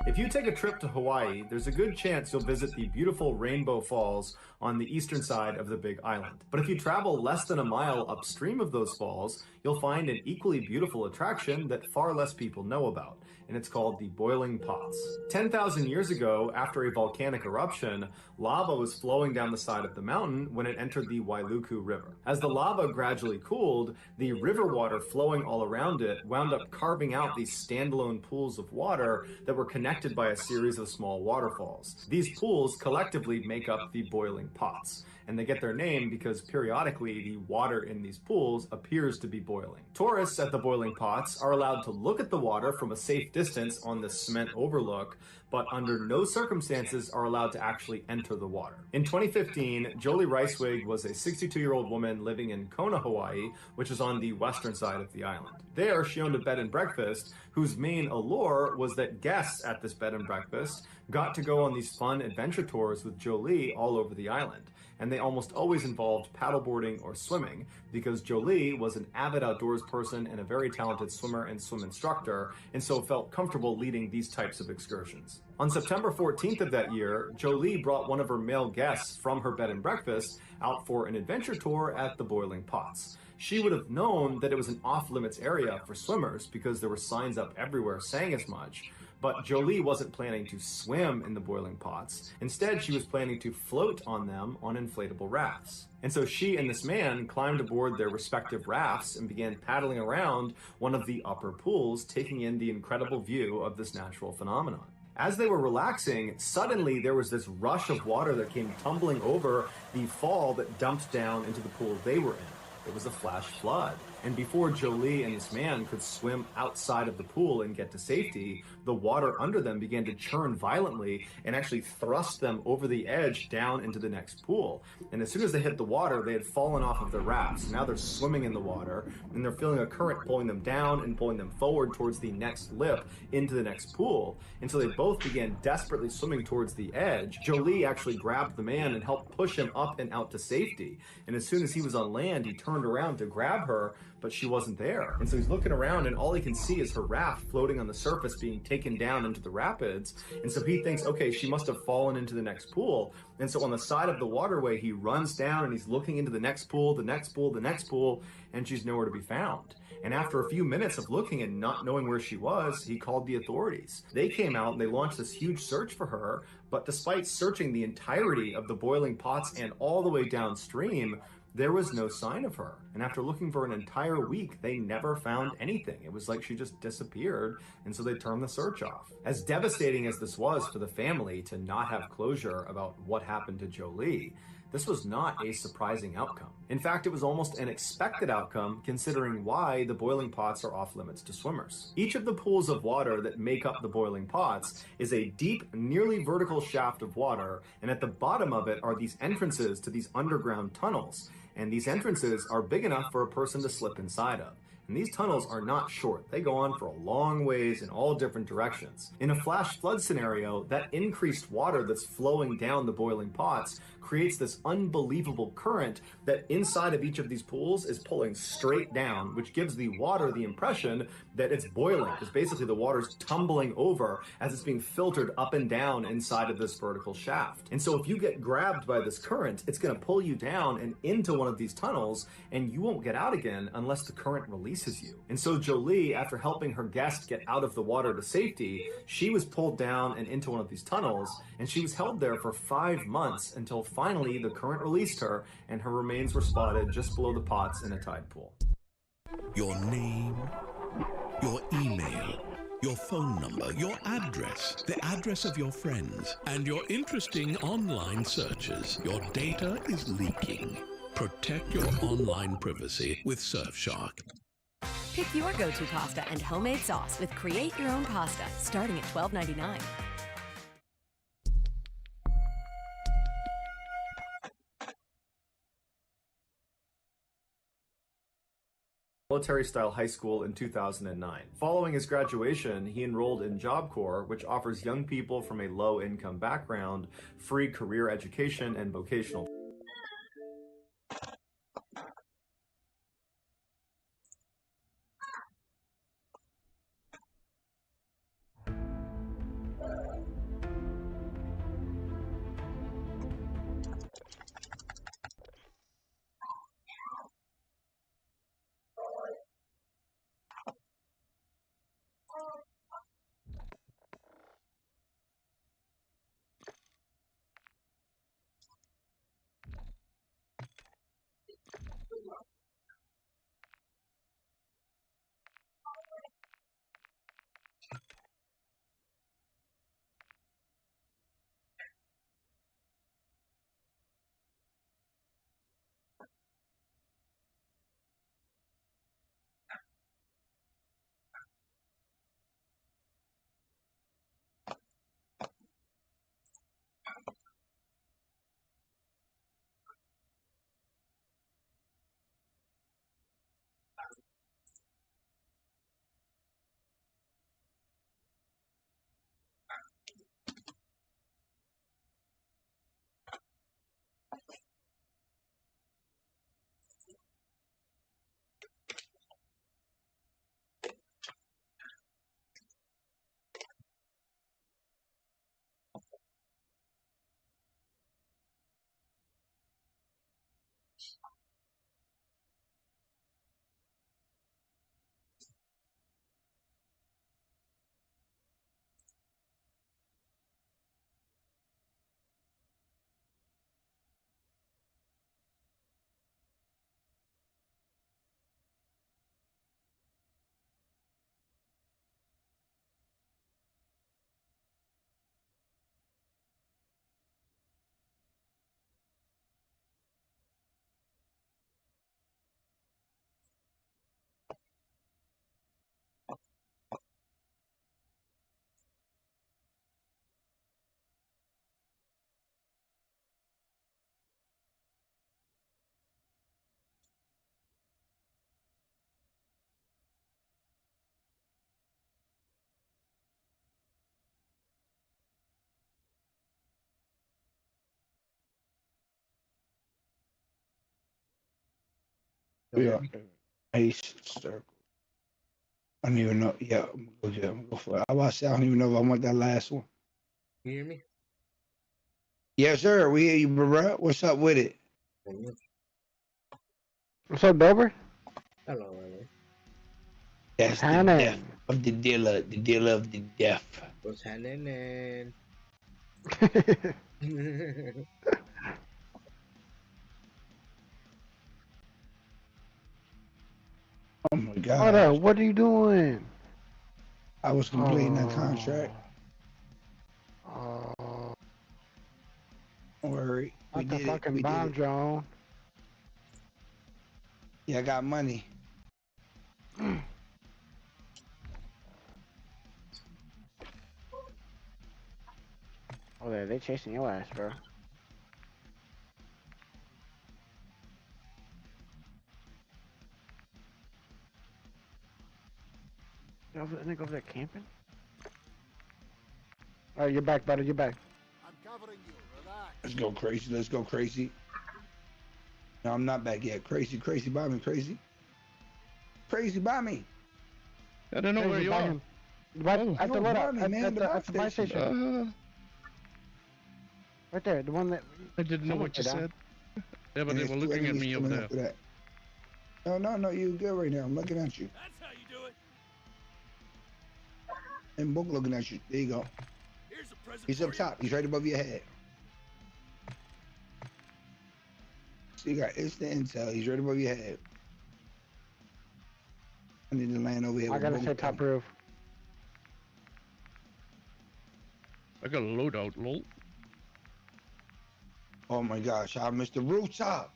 If you take a trip to Hawaii, there's a good chance you'll visit the beautiful Rainbow Falls on the eastern side of the Big Island. But if you travel less than a mile upstream of those falls, you'll find an equally beautiful attraction that far less people know about, and it's called the Boiling Pots. 10,000 years ago, after a volcanic eruption, lava was flowing down the side of the mountain when it entered the Wailuku River. As the lava gradually cooled, the river water flowing all around it wound up carving out these standalone pools of water that were connected by a series of small waterfalls. These pools collectively make up the Boiling Pots, and they get their name because periodically the water in these pools appears to be boiling. Tourists at the Boiling Pots are allowed to look at the water from a safe distance on the cement overlook, but under no circumstances are allowed to actually enter the water. In 2015, Jolie Ricewig was a 62-year-old woman living in Kona, Hawaii, which is on the western side of the island. There, she owned a bed and breakfast whose main allure was that guests at this bed and breakfast got to go on these fun adventure tours with Jolie all over the island. And they almost always involved paddleboarding or swimming, because Jolie was an avid outdoors person and a very talented swimmer and swim instructor, and so felt comfortable leading these types of excursions. On September 14th of that year, Jolie brought one of her male guests from her bed and breakfast out for an adventure tour at the Boiling Pots. She would have known that it was an off-limits area for swimmers because there were signs up everywhere saying as much, but Jolie wasn't planning to swim in the Boiling Pots. Instead, she was planning to float on them on inflatable rafts. And so she and this man climbed aboard their respective rafts and began paddling around one of the upper pools, taking in the incredible view of this natural phenomenon. As they were relaxing, suddenly there was this rush of water that came tumbling over the fall that dumped down into the pool they were in. It was a flash flood. And before Jolie and this man could swim outside of the pool and get to safety, the water under them began to churn violently and actually thrust them over the edge down into the next pool. And as soon as they hit the water, they had fallen off of their rafts. Now they're swimming in the water, and they're feeling a current pulling them down and pulling them forward towards the next lip into the next pool. And so they both began desperately swimming towards the edge. Jolie actually grabbed the man and helped push him up and out to safety. And as soon as he was on land, he turned around to grab her, but she wasn't there. And so he's looking around, and all he can see is her raft floating on the surface being taken down into the rapids. And so he thinks, okay, she must have fallen into the next pool. And so on the side of the waterway, he runs down and he's looking into the next pool, the next pool, the next pool, and she's nowhere to be found. And after a few minutes of looking and not knowing where she was, he called the authorities. They came out and they launched this huge search for her, but despite searching the entirety of the Boiling Pots and all the way downstream, there was no sign of her. And after looking for an entire week, they never found anything. It was like she just disappeared, and so they turned the search off. As devastating as this was for the family to not have closure about what happened to Jolie, this was not a surprising outcome. In fact, it was almost an expected outcome considering why the Boiling Pots are off limits to swimmers. Each of the pools of water that make up the Boiling Pots is a deep, nearly vertical shaft of water, and at the bottom of it are these entrances to these underground tunnels. And these entrances are big enough for a person to slip inside of. And these tunnels are not short. They go on for a long ways in all different directions. In a flash flood scenario, that increased water that's flowing down the Boiling Pots creates this unbelievable current that inside of each of these pools is pulling straight down, which gives the water the impression that it's boiling, because basically the water's tumbling over as it's being filtered up and down inside of this vertical shaft. And so if you get grabbed by this current, it's going to pull you down and into one of these tunnels, and you won't get out again unless the current releases you. And so Jolie, after helping her guest get out of the water to safety, she was pulled down and into one of these tunnels, and she was held there for 5 months until finally the current released her, and her remains were spotted just below the pots in a tide pool. Your name, your email, your phone number, your address, the address of your friends, and your interesting online searches. Your data is leaking. Protect your online privacy with Surfshark. Pick your go-to pasta and homemade sauce with Create Your Own Pasta, starting at $12.99. Military-style high school in 2009. Following his graduation, he enrolled in Job Corps, which offers young people from a low-income background free career education and vocational. Yeah. Ace circle. I don't even know. Yeah, I'm gonna go for it. I was say I don't even know if I want that last one. You hear me? Yes, sir. We hear you, bro. What's up with it? What's up, Dober? Hello, man. That's the death of the dealer of the deaf. What's happening? Oh my God. Hold up, what are you doing? I was completing that contract. Don't worry. We Not the did fucking it. bomb drone. Yeah, I got money. Oh, they chasing your ass, bro. That nigga over there camping? Alright, you're back, buddy. You're back. Let's go crazy. Let's go crazy. No, I'm not back yet. Crazy by me. Crazy by me. I don't know where you are. Right at the loadout, at the buy station. Right there, the one that... I didn't know what you said. Yeah, but they were looking at me over there. No, you good right now. I'm looking at you. That's how you do it. And Book looking at you. There you go. Here's a present. He's up top. He's right above your head. So you got instant intel. He's right above your head. I need to land over here. I gotta say top roof. I got a loadout, lol. Oh my gosh, I missed the rooftop.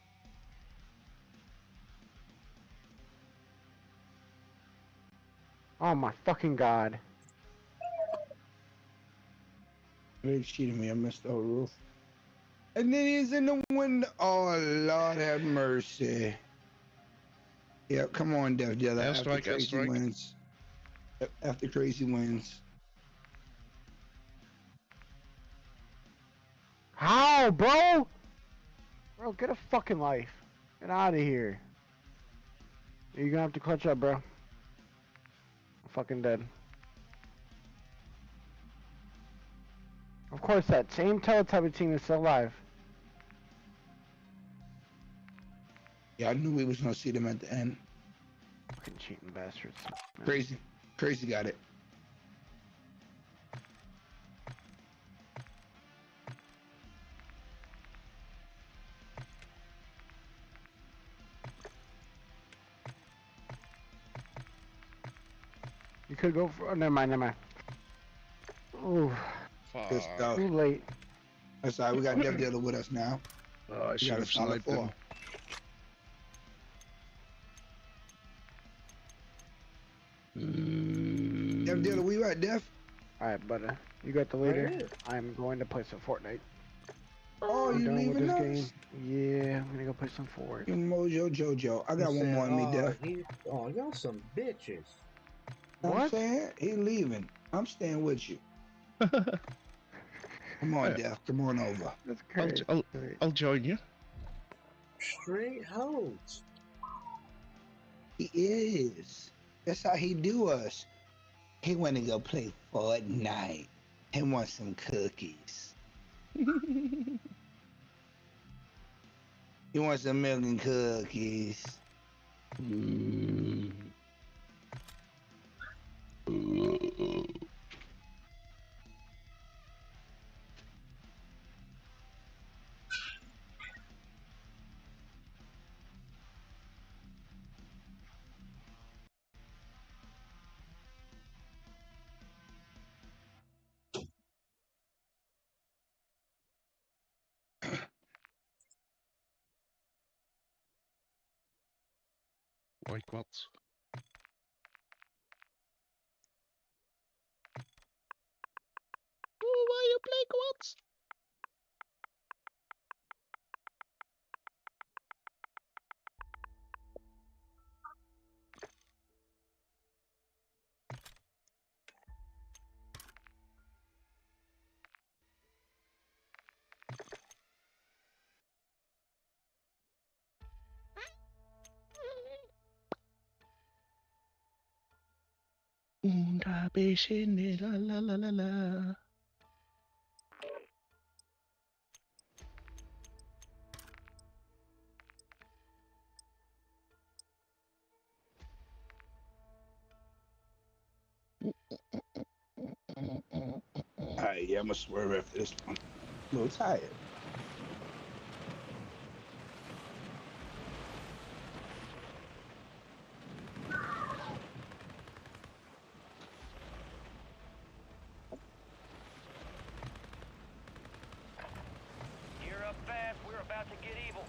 Oh my fucking god. They cheated me. I missed the whole roof. And then he's in the window. Oh, Lord have mercy. Yep, come on, Def Dealer. After Crazy wins. After Crazy wins. How, bro? Bro, get a fucking life. Get out of here. You're gonna have to clutch up, bro. I'm fucking dead. Of course, that same Teletubby team is still alive. Yeah, I knew we was gonna see them at the end. Fucking cheating bastards. Crazy got it. You could go for. Oh, never mind. Ooh. Good stuff. Too late. That's all right. We got Def Dealer with us now. Oh, I should have sniped him. Def Dealer, we right, Def? Alright, brother. You got the leader. I'm going to play some Fortnite. Oh, you leaving us? Game. Yeah, I'm gonna go play some Fortnite. You Mojo Jojo. I got one more on me, Def. Oh, y'all some bitches. I'm saying? He leaving. I'm staying with you. Come on, Def. Come on over. That's crazy. I'll join you. Straight hoes. He is. That's how he do us. He want to go play Fortnite. He wants some cookies. He wants a million cookies. White quads. Oh, why you play quads? Una besene la la la la la. Alright, yeah, I'm gonna swerve after this one. A little tired. Gear up fast, we're about to get evil.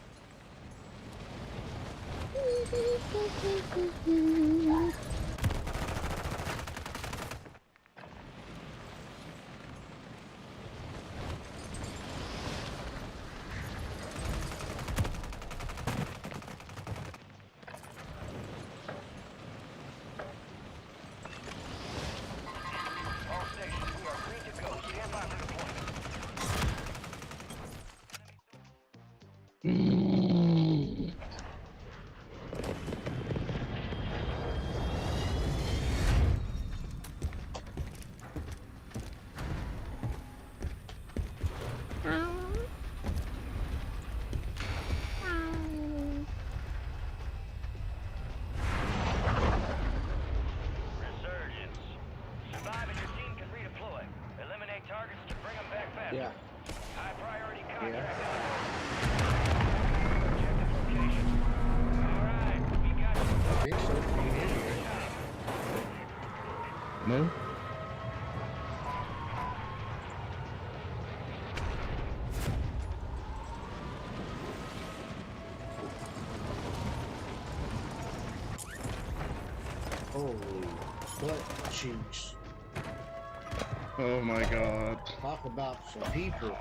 All stations, we are free to go. Stand by for deployment. No? Holy butt cheeks. Oh my god. Talk about some people.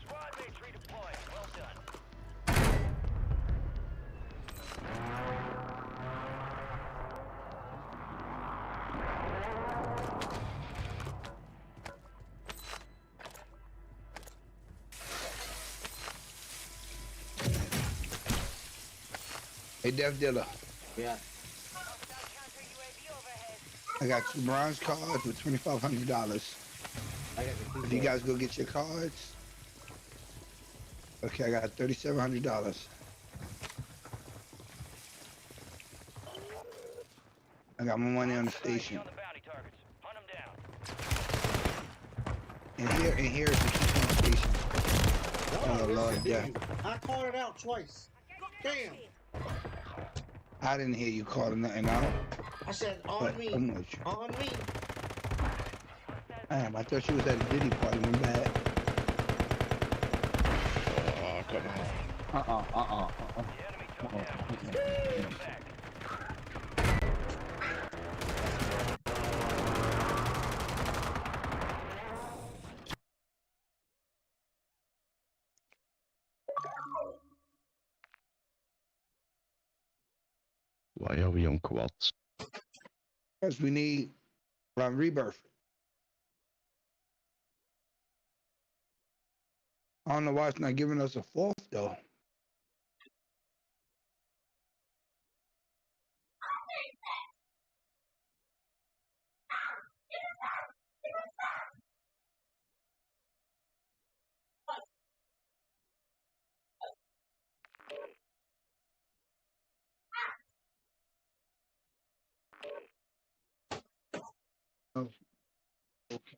Squad mates redeploying. Well done. Hey, Dev Dealer. Yeah. I got 2 bronze cards with $2,500. I got the If you guys go get your cards. Okay, I got $3,700. I got my money on the station. And here is the key on the station. Oh Lord, yeah. I called it out twice. Damn. I didn't hear you calling nothing out. I said on But me. I'm with you. On me. Damn, I thought she was at a Diddy party. My bad. Oh, come on. Why are we on quads? Because we need rebirth. I don't know why it's not giving us a 4th though. Oh, okay.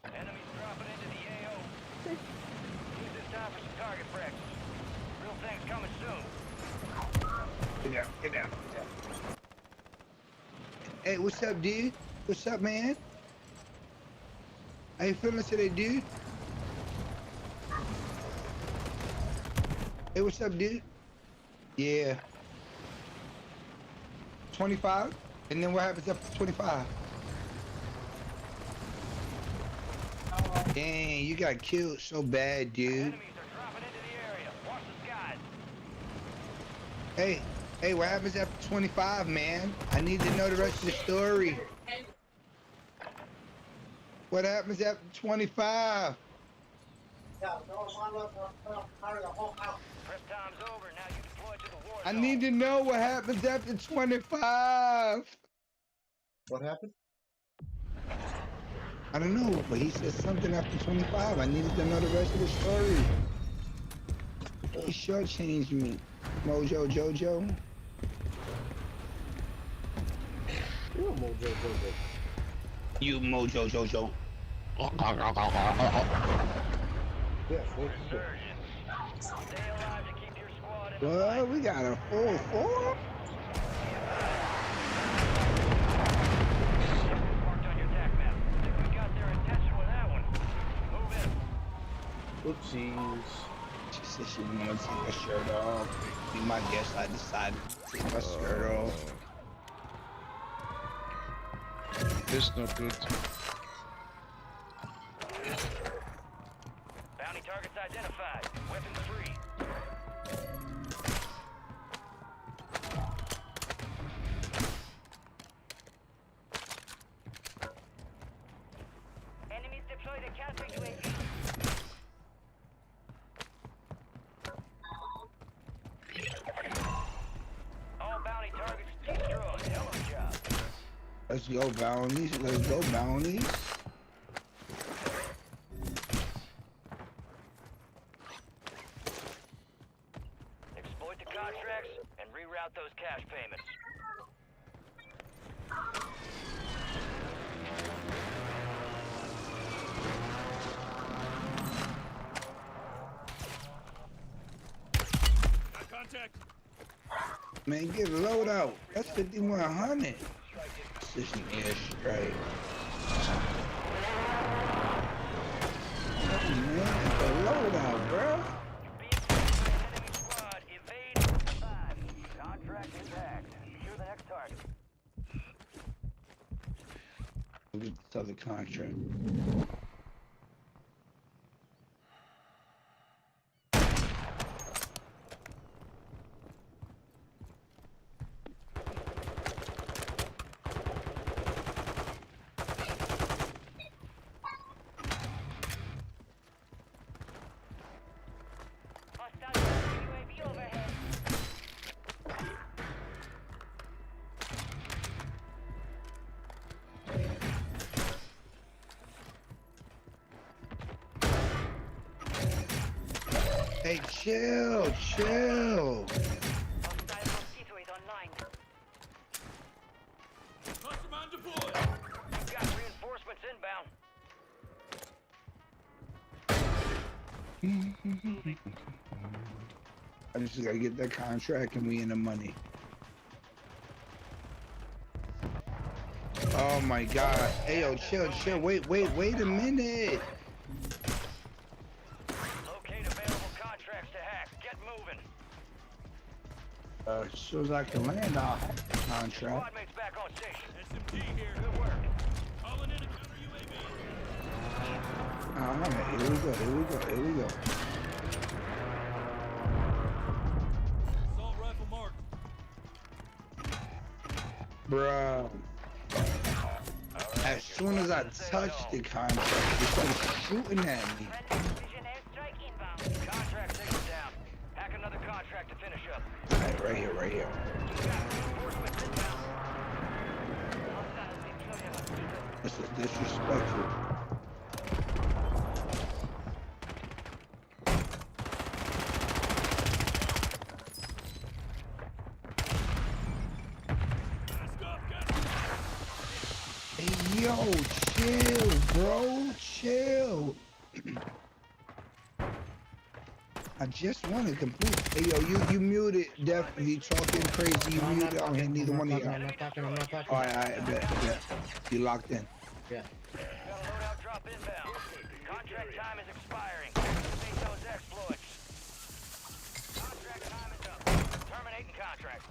Enemies dropping into the AO. Use this time for some target practice. Real thing's coming soon. Get down, get down, get down. Hey, what's up, dude? What's up, man? How you feeling today, dude? Hey, what's up, dude? Yeah. 25? And then what happens after 25? Dang, you got killed so bad, dude. Enemies are dropping into the area. Watch the skies. Hey, what happens after 25, man? I need to know the rest of the story. What happens after 25? Prep time's over. Now you deploy to the war I zone. need to know what happens after 25. What happened? I don't know, but he said something after 25. I needed to know the rest of the story. He shortchanged me. Mojo Jojo. You're a Mojo Jojo. You Mojo Jojo. Yes, Well, we got a 4-4. Oopsies. She said she didn't want to take her shirt off. Be my guest, I decided to take my shirt off. This is not good. Bounty targets identified. Weapons free. All bounty targets destroyed. Hell of a job. Let's go, bounties. Let's go, bounties. Exploit the contracts and reroute those cash payments. Contact. Man, get a load out. That's 5100. Precision airstrike. Oh, man, get the load out, bro. Contract intact. Secure the next target. Get this other contract. Hey, chill, chill. Mastermind deployed. You've got reinforcements inbound. I just gotta get that contract and we in the money. Oh my God. Hey, yo, chill, chill. Wait a minute. Locate available contracts to hack. Get moving. As soon as I can land, I'll have the contract. Squad mates back on station. SMT here. Good work. Calling in a counter UAV. Alright, here we go, here we go, here we go. Assault rifle marked. Bruh. As soon as I touched the contract, they started shooting at me. Contract taken down. Hack another contract to finish up. Alright, right here, right here. This is disrespectful. Hey, yo, chill, bro, chill. I just want to complete. Hey, yo, you muted, definitely talking crazy. You muted. I don't hear neither one of y'all. I'm not talking. All right, I bet. You locked in. Yeah. Got a loadout drop inbound. Contract time is expiring. Activate those exploits. Contract time is up. Terminating contract.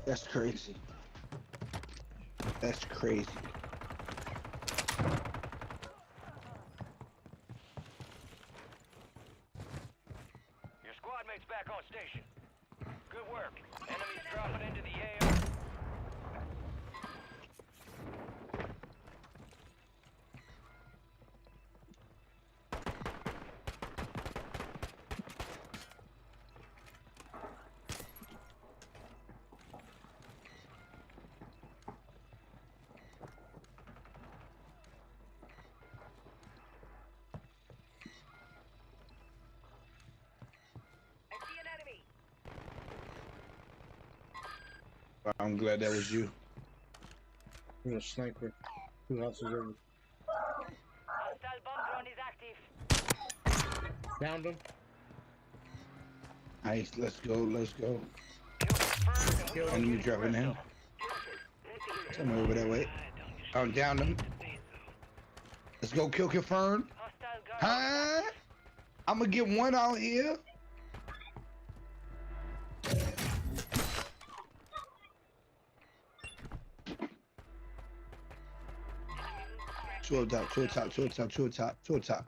That's crazy. That's crazy. Your squad mates back on station. Good work. Enemies dropping into the AO. I'm glad that was you. You're a sniper. Who else is over? Hostile bomb drone is active. Downed him. Nice. Let's go. Let's go. Enemy dropping in. Somewhere over that way. I'm down them. Let's go. Kill confirmed. Huh? I'm gonna get one out here. Two up top, two up top, two up top, two up top, two up top.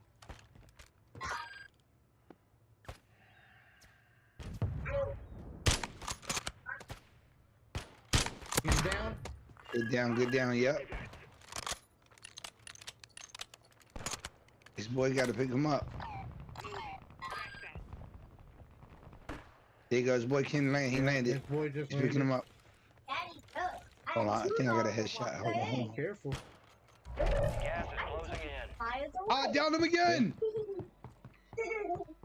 He's down. Good down, yep. This boy gotta pick him up. There he goes, boy Ken land, he landed. He's picking him up. Hold on, I think I got a headshot. Hold on. Careful. Gas is closing in. Ah, down him again!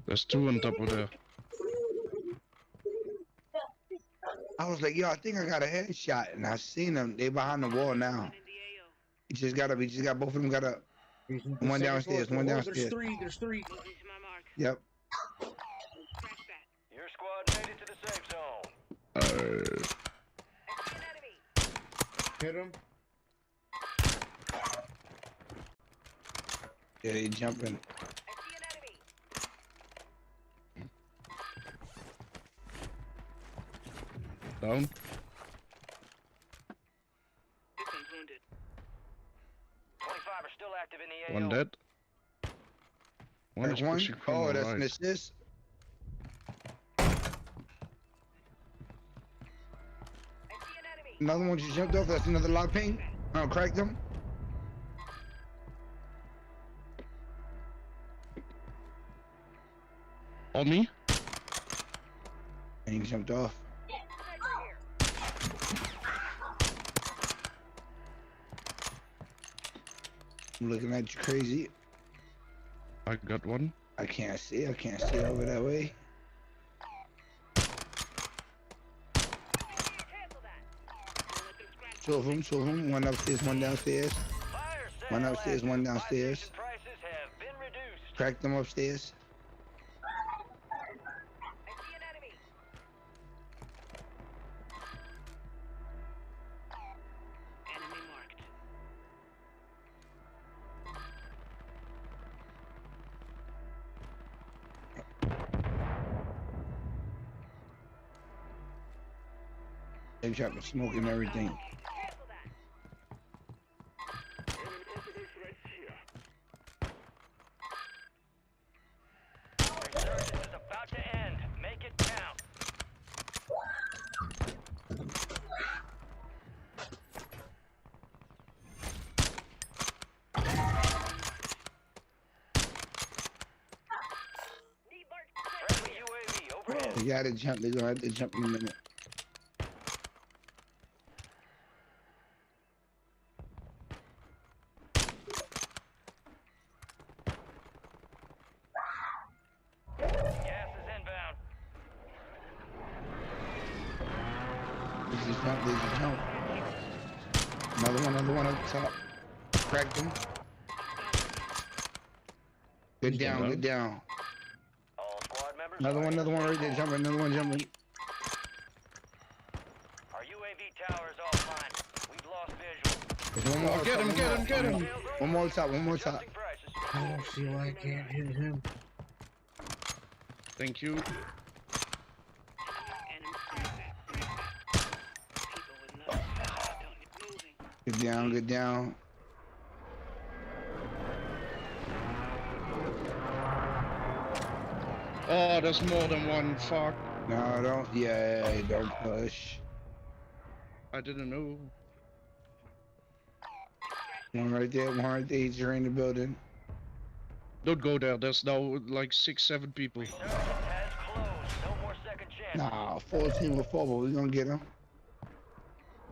There's two on top of there. I was like, yo, I think I got a headshot, and I seen them. They behind the wall now. We just got both of them got up. One downstairs, one downstairs. There's three. Yep. Your squad made it to the safe zone. Hit him. Yeah, they jumping. Down. This one's wounded. 25 are still active in the AO. One dead. One is One? pushing from Oh, the that's right. missed this. Another one just jumped off. That's another lock ping. I'll crack them. On me. And he jumped off. I'm looking at you crazy. I got one. I can't see over that way. Two of them. One upstairs, one downstairs. One upstairs, one downstairs. Crack them upstairs. They dropping smoke and everything. Resurgence is about to end. Make it count. Friendly UAV overhead. They gotta jump. They're gonna have to jump in a minute. They just jump. Another one up top. Cracked him. Good down. All squad members. Another one right there jumping. Another one jumping. Our UAV tower is offline. We've lost visual. There's one more. Get him. One more top. I don't see why I can't hit him. Thank you. Good down. Oh, there's more than one. Fuck. No, don't. Yeah, don't push. I didn't know. One right there. He's in the building. Don't go there. There's now like 6-7 people. Nah, 14 with 4, but we're gonna get him.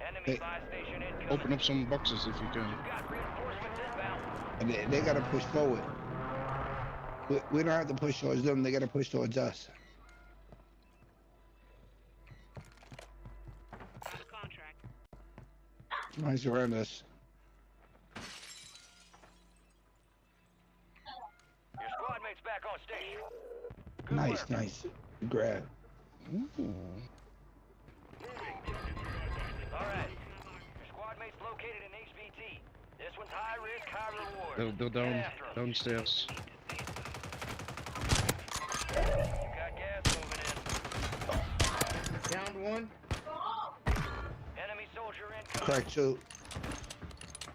Enemy buy station incoming. Open up some boxes if you can. Got reinforcements inbound. And they gotta push forward. We don't have to push towards them. They gotta push towards us. Somebody's around us. Your squad mate's back on station. Nice. Grab. Ooh. Alright. Your squad mate's located in HVT. This one's high risk, high reward. They're downstairs. You got gas moving in. Downed one. Enemy soldier incoming. Crack 2.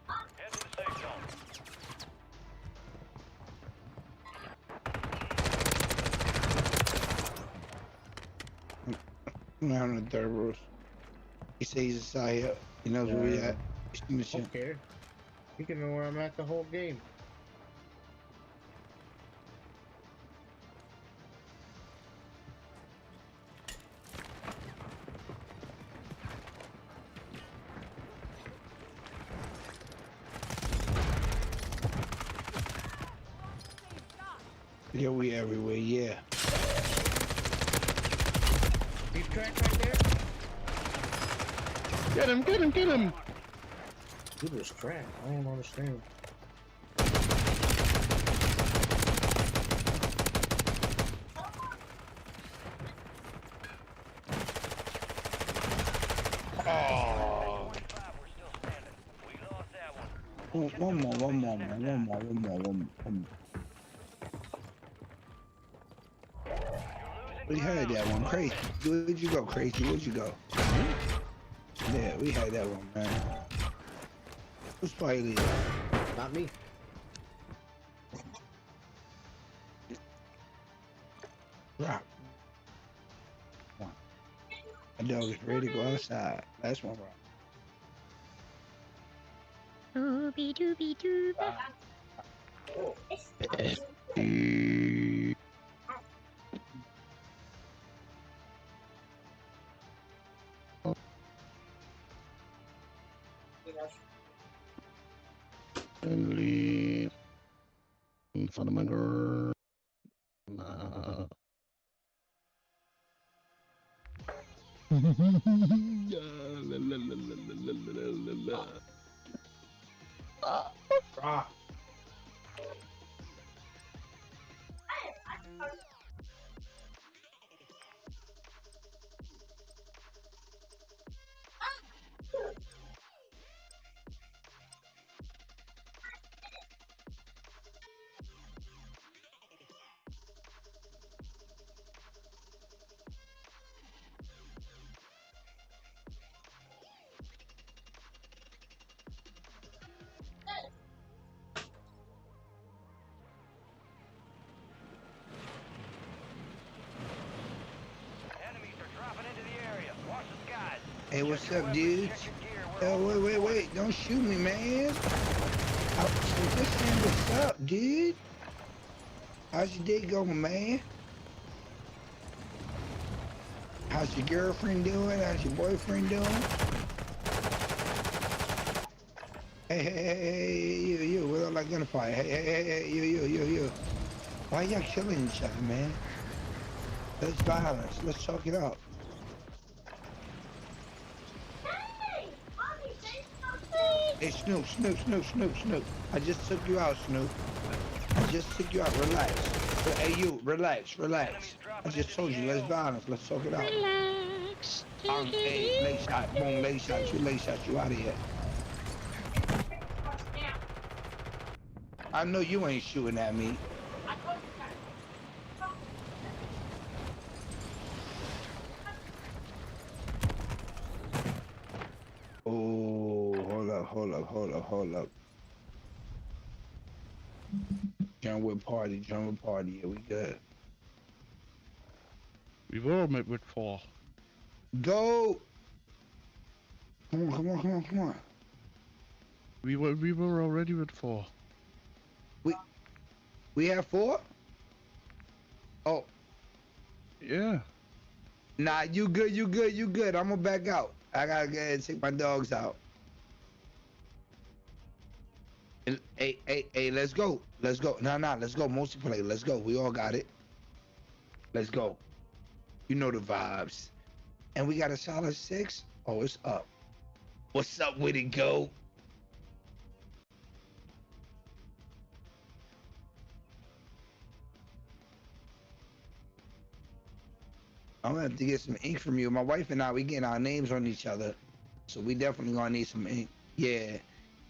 Head to the safe zone. I'm on the third roof. He says he's inside here. He knows where we at. I don't care. You can know where I'm at the whole game. Yeah, we everywhere, yeah. He's tracked right there? Get him, get him, get him! He was tracked. I don't understand. Oh. One more. We had that one, crazy. Where'd you go, crazy? Where'd you go? Yeah, we had that one, man. Who's probably leading? Not me. Rock. One. My dog is ready to go outside. That's one rock. Doobie doobie doobie. Leave in front of my girl. Rock. Hey, what's up, dudes? Wait. Don't shoot me, man. Just saying what's up, dude. How's your day going, man? How's your girlfriend doing? How's your boyfriend doing? Hey, you, without like gunfire. Hey, you. Why y'all killing each other, man? Let's violence. Let's talk it out. Hey, Snoop. I just took you out, Snoop. I just took you out. Relax. Hey, you, relax. I just told you, let's be honest. Let's talk it out. Relax. Hey, leg shot. Boom, leg shot. You out of here. I know you ain't shooting at me. Oh, hold up. John Wood party, yeah, we good. We were met with 4. Go! Come on. We were already with 4. We have 4? Oh. Yeah. Nah, you good. I'm gonna back out. I gotta go ahead and take my dogs out. Hey, let's go. Nah, let's go. Multiplayer, let's go. We all got it. Let's go. You know the vibes. And we got a solid 6. Oh, it's up. What's up with it, go? I'm gonna have to get some ink from you. My wife and I, we getting our names on each other. So we definitely gonna need some ink. Yeah.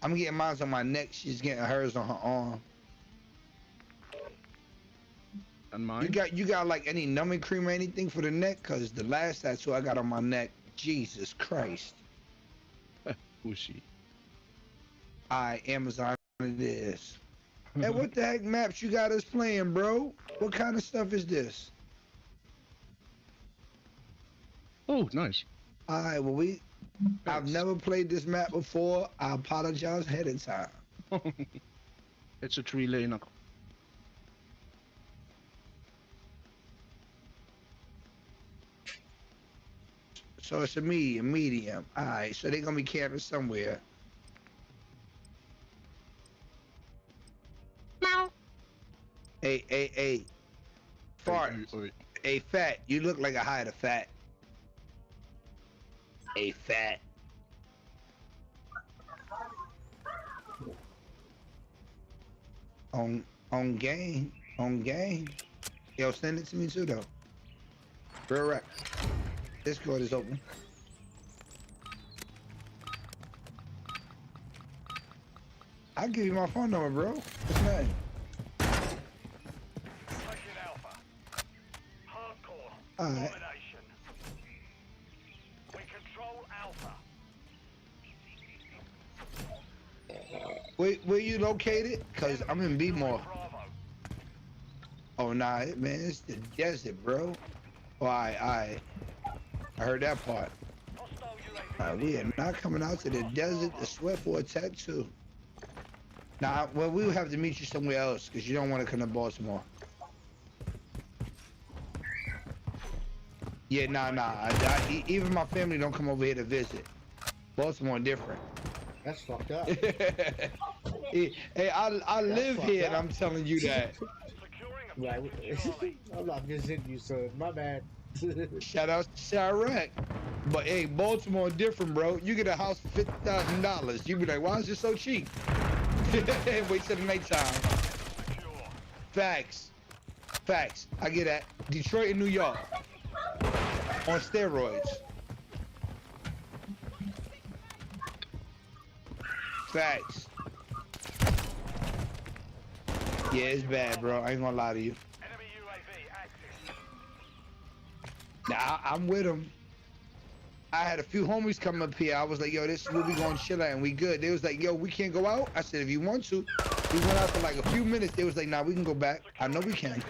I'm getting mine on my neck. She's getting hers on her arm. And mine? You got like any numbing cream or anything for the neck? Cause the last tattoo I got on my neck, Jesus Christ. Who's she? Amazon it is. Hey, what the heck maps you got us playing, bro? What kind of stuff is this? Oh, nice. Alright, well I've never played this map before. I apologize ahead of time. It's a 3-laner. So it's a medium. Alright, so they're gonna be camping somewhere. Hey. Fart. Hey, fat. You look like a hide of fat. Hey, fat. On game. Yo, send it to me too, though. Real rap. Discord is open. I'll give you my phone number, bro. What's your name? Alright. We control Alpha. Where you located? Cause I'm in B-More. Oh nah, man, it's the desert, bro. Oh, I heard that part. We are not coming out to the desert to sweat for a tattoo. Nah, well, we'll have to meet you somewhere else, cause you don't want to come to Baltimore. Yeah, nah. Even my family don't come over here to visit. Baltimore different. That's fucked up. Hey, I live here, and I'm telling you that. Right. I'm not visiting you, son. My bad. Shout out to Chirac. But hey, Baltimore different, bro. You get a house for $50,000. You be like, why is it so cheap? Wait till the nighttime. Facts. I get that. Detroit and New York. On steroids. Facts. Yeah, it's bad, bro. I ain't gonna lie to you. Nah, I'm with them. I had a few homies come up here. I was like, yo, this is where we gonna chill at and we good. They was like, yo, we can't go out. I said, if you want to. We went out for like a few minutes. They was like, nah, we can go back. I know we can.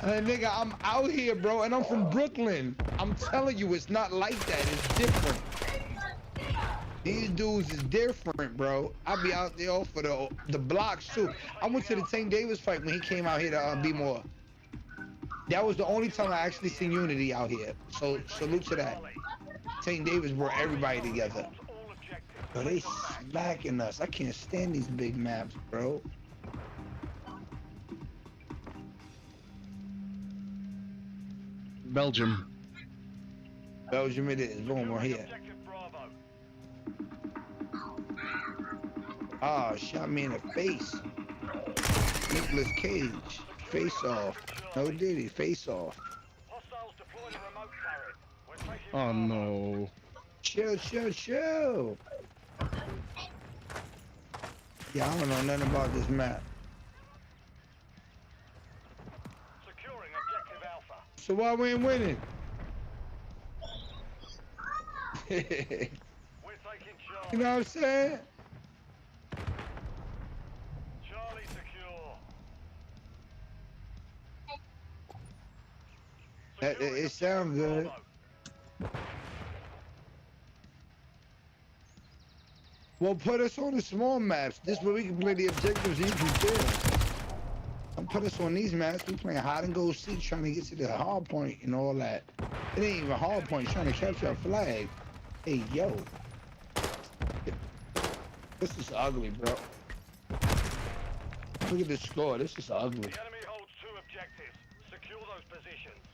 Nigga, I'm out here, bro, and I'm from Brooklyn. I'm telling you, it's not like that. It's different. These dudes is different, bro. I be out there for the blocks too. I went to the Tank Davis fight when he came out here to be more. That was the only time I actually seen unity out here. So salute to that. Tank Davis brought everybody together. Bro, they smacking us. I can't stand these big maps, bro. Belgium it is. Boom, we're here. Ah, shot me in the face. Nicolas Cage. Face off. No Diddy. Face off. Oh no. Chill. Yeah, I don't know nothing about this map. So why we ain't winning? You know what I'm saying? Charlie secure. It sounds good. Well, put us on the small maps. This way we can play the objectives and you can kill. Don't put us on these maps. We playing hide and go seek, trying to get to the hard point and all that. It ain't even hard point, trying to capture a flag. Hey, yo. This is ugly, bro. Look at this score. This is ugly. The enemy holds 2 objectives. Secure those positions.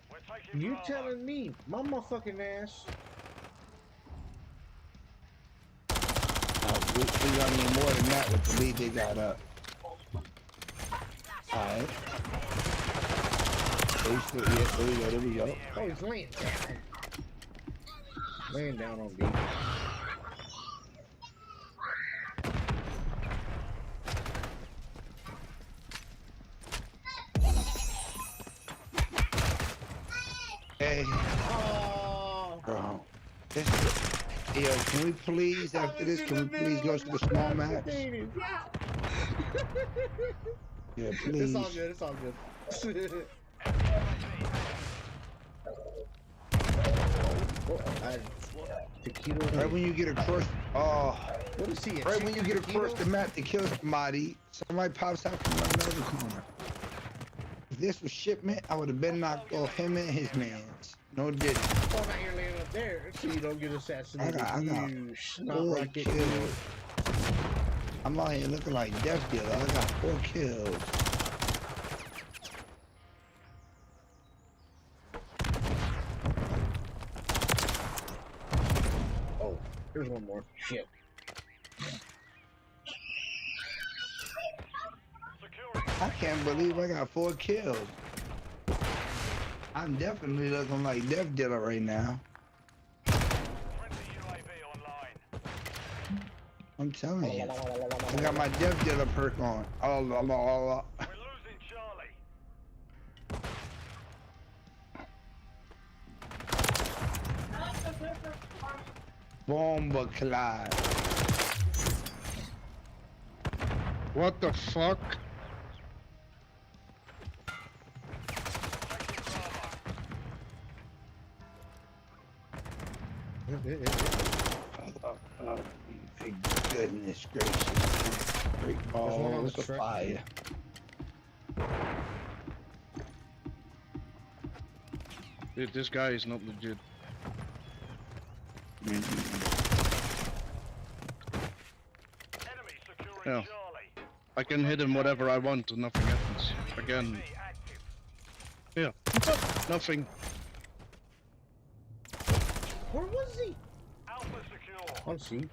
We're taking You Bravo. telling me, my motherfucking ass. We gonna need more than that with the lead they got up. Alright. There we go. Oh, he's laying down. Laying down on B. Hey. Bro. Yo, can we please, after this, can we please go to the small maps? Yeah, please. It's all good. Right when you get across, oh, what is he? Right when you get across the map to kill somebody pops out from another corner. If this was shipment, I would have been knocked off him and his mans. No didn't. I'm out here laying up there so you don't get assassinated. I got you snot 4 rocket. kills. I'm out here looking like Death Dealer. I got 4 kills. Oh, here's one more. Shit. I can't believe I got 4 kills. I'm definitely looking like Death Dealer right now. I'm telling you. I got my Death Dealer perk on. Oh, la, la, la, la. Bomba Clyde. What the fuck? Goodness gracious. Great balls of fire. Dude, this guy is not legit. Yeah. I can hit him whatever I want and nothing happens. Again. Yeah. Nothing. Where was he? On C.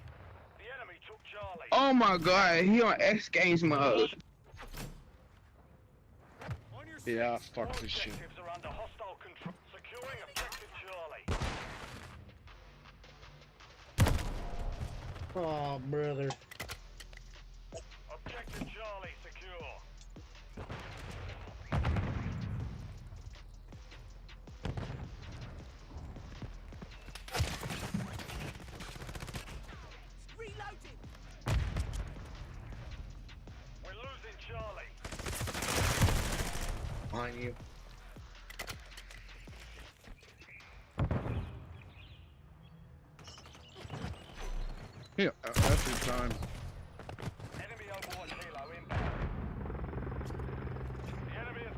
Oh my god, he on X Games mode. Yeah, fuck this shit. Oh, brother. Objective Charlie secure. Reloading. We're losing Charlie. Behind you. Yeah, every time. Enemy Overwatch helo inbound. The enemy has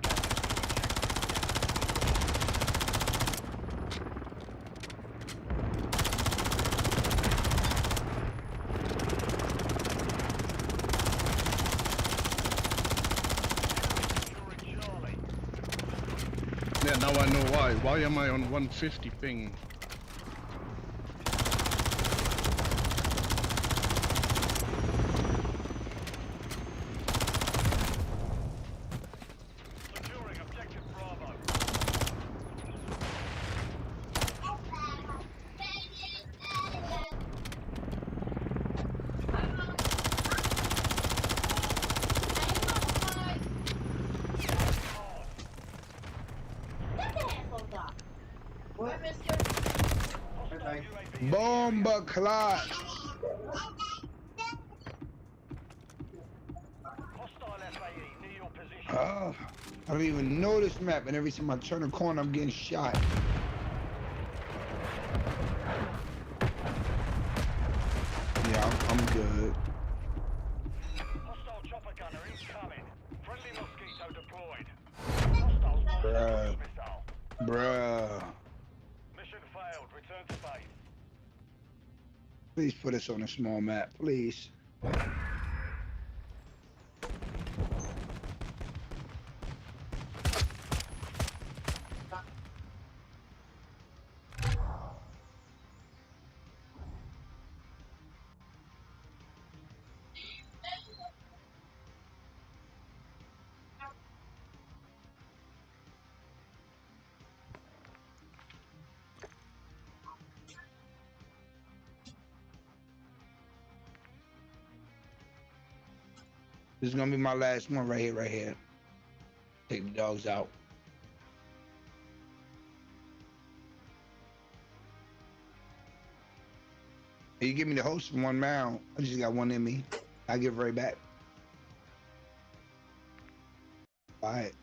Yeah, now I know why. Why am I on 150 ping? securing objective Bravo. Bomba Clyde. Hostile FAE near your position. Oh, I don't even know this map, and every time I turn a corner, I'm getting shot. Yeah, I'm good. Hostile chopper gunner incoming. Friendly mosquito deployed. Hostiles Bruh. missile. Bruh. Mission failed. Return to base. Please put us on a small map, please. This is gonna be my last one right here. Take the dogs out. Hey, you give me the host for 1 round. I just got 1 in me. I give right back. All right.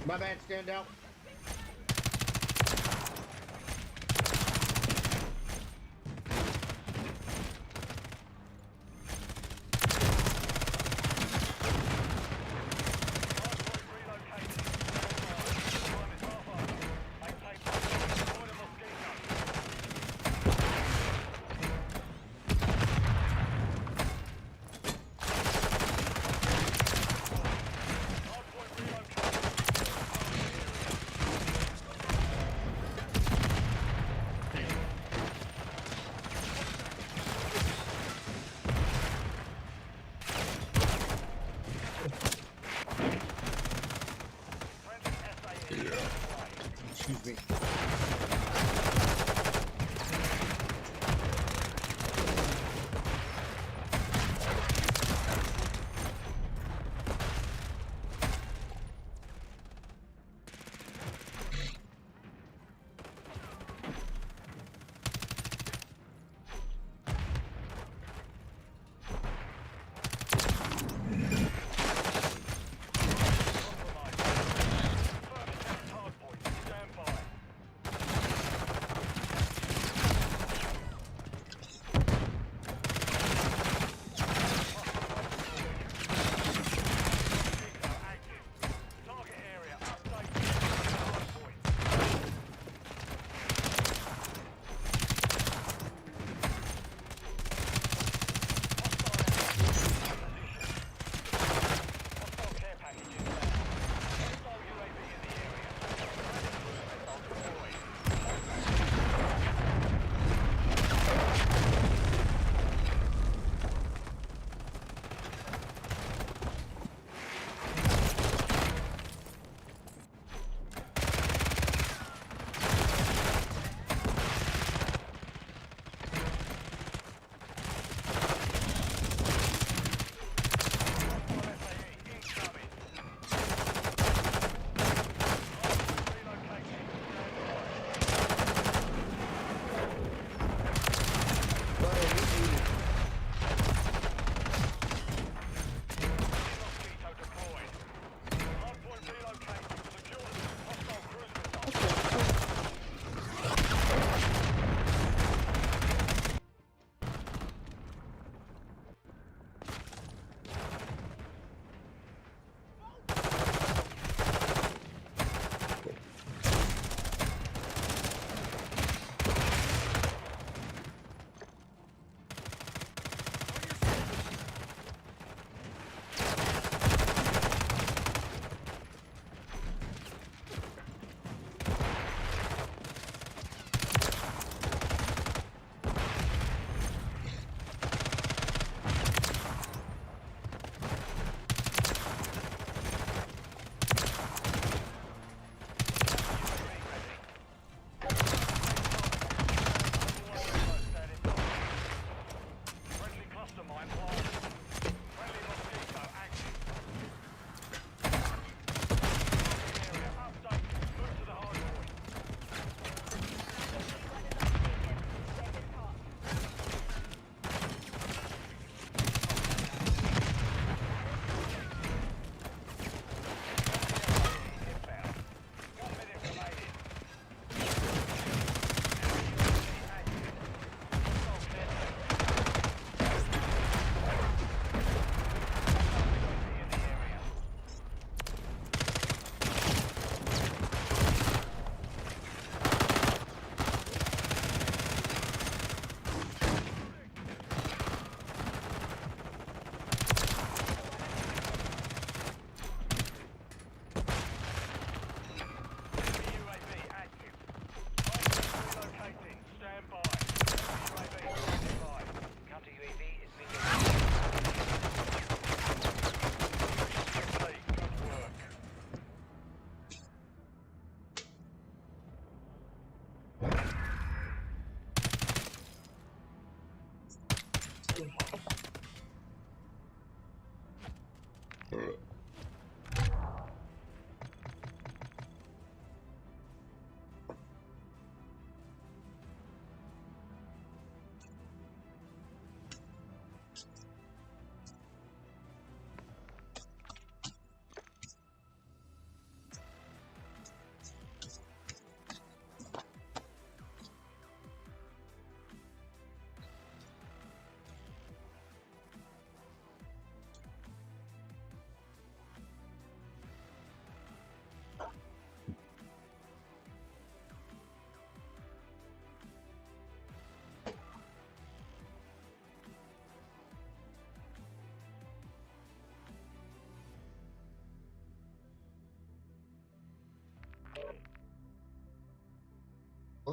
My bad, stand out. Excuse me.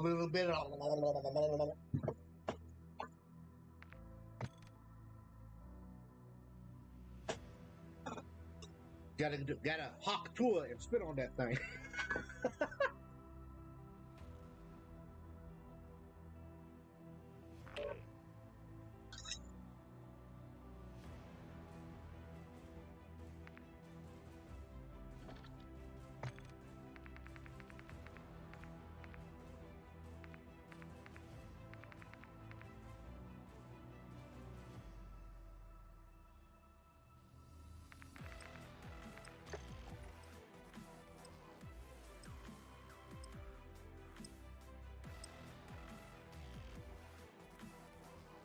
little bit of. Gotta hawk to it and spit on that thing.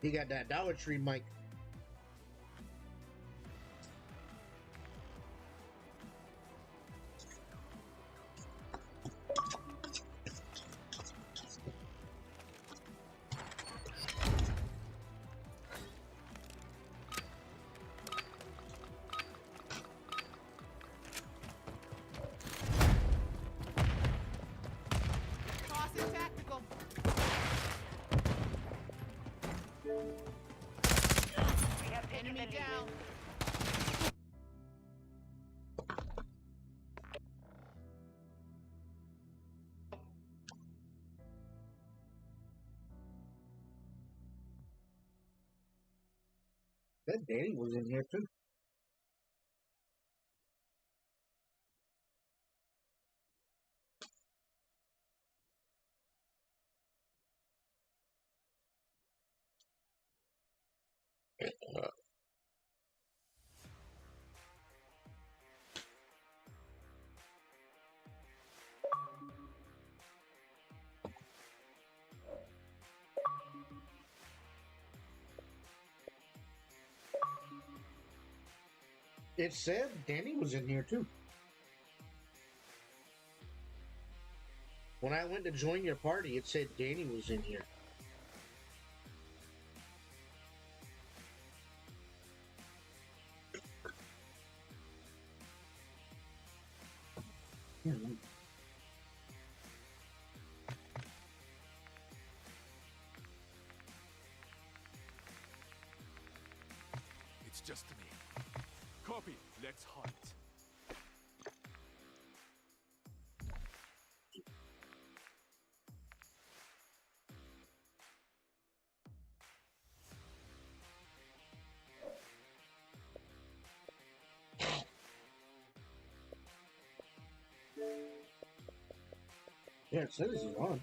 He got that Dollar Tree mic. Tossing tactical. We have enemy down. That Danny was in here too. It said Danny was in here too. When I went to join your party, it said Danny was in here. It's just me. Copy. Let's hunt. Yeah, it says he's on.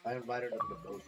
I invited him to both.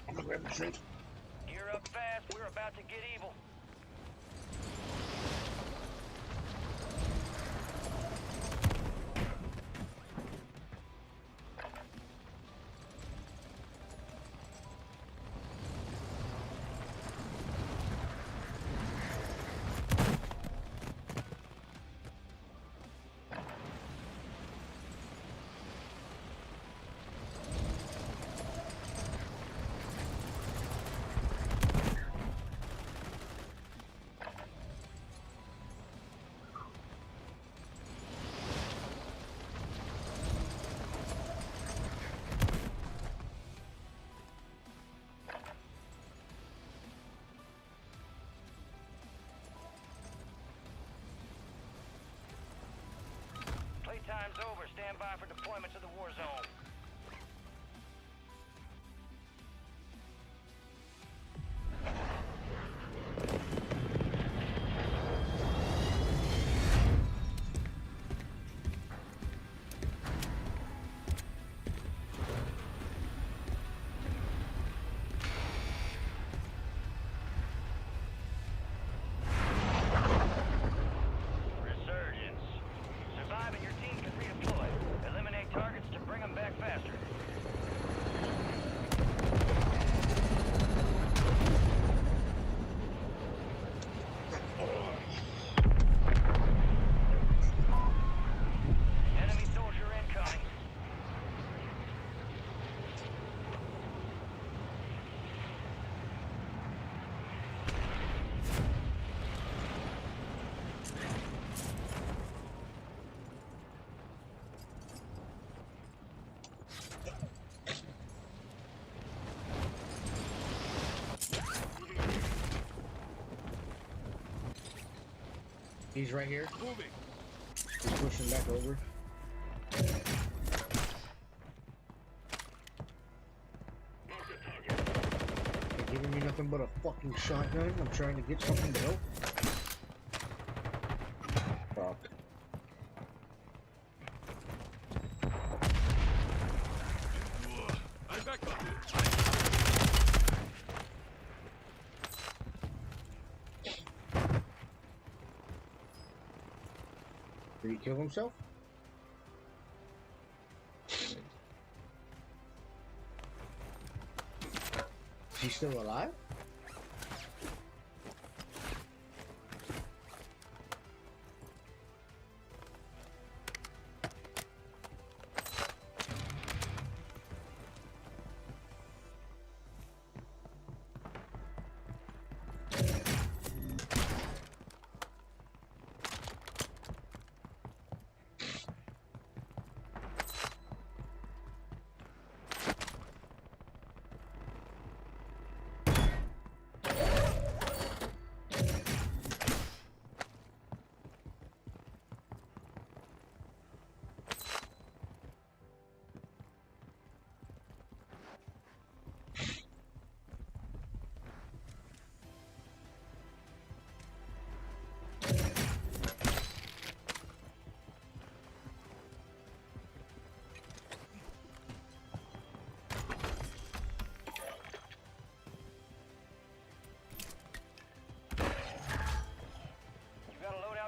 I'm gonna grab a drink. Gear up fast. We're about to get evil. time's over. Stand by for deployment to the war zone. He's right here. Moving. He's pushing back over. They're giving me nothing but a fucking shotgun. I'm trying to get something to help. Fuck. I'm back up. Did he kill himself? Is he still alive?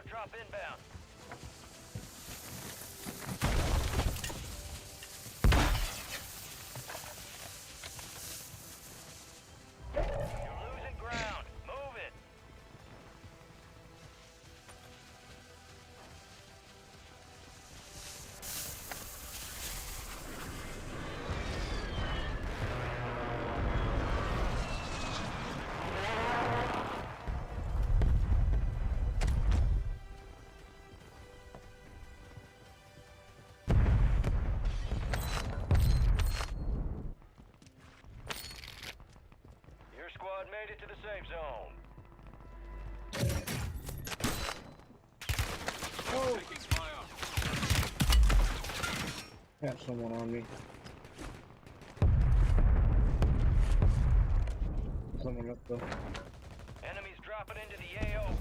Drop inbound. You're losing ground. Move it. Squad made it to the safe zone. Oh! Got someone on me. Someone up though. Enemies dropping into the AO.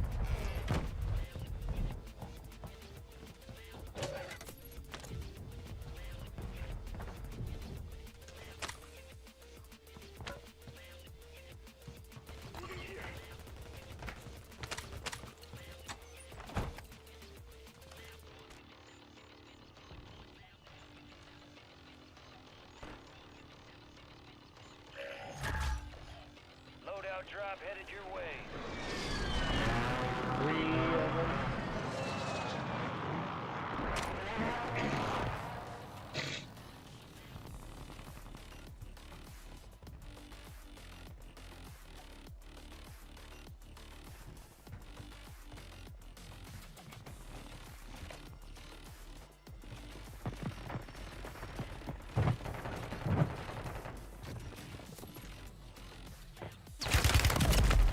Drop headed your way. 3 of them.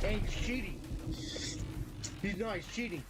Hey, he's cheating. He's cheating.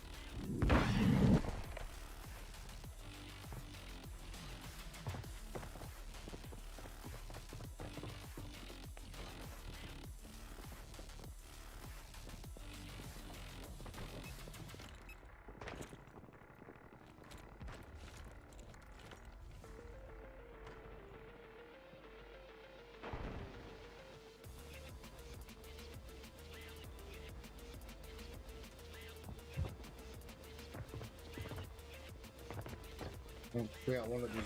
Yeah, one of these.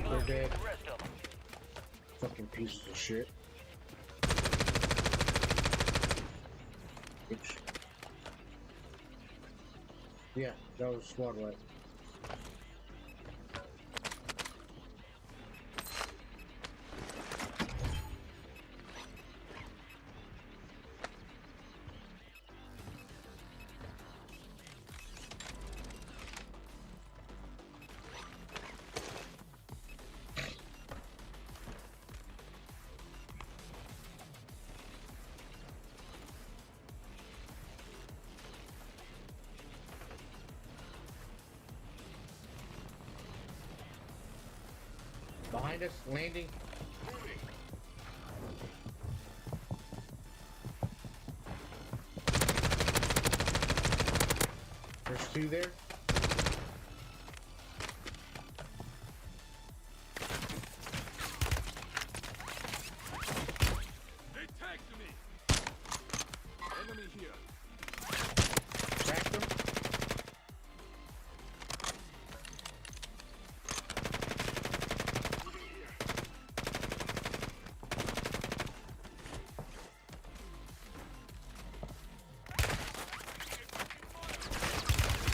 They're dead. Fucking pieces of shit. Oops. Yeah, that was squad wipe. Behind us, landing. There's two there. They tagged me. Enemy here. Cracked them.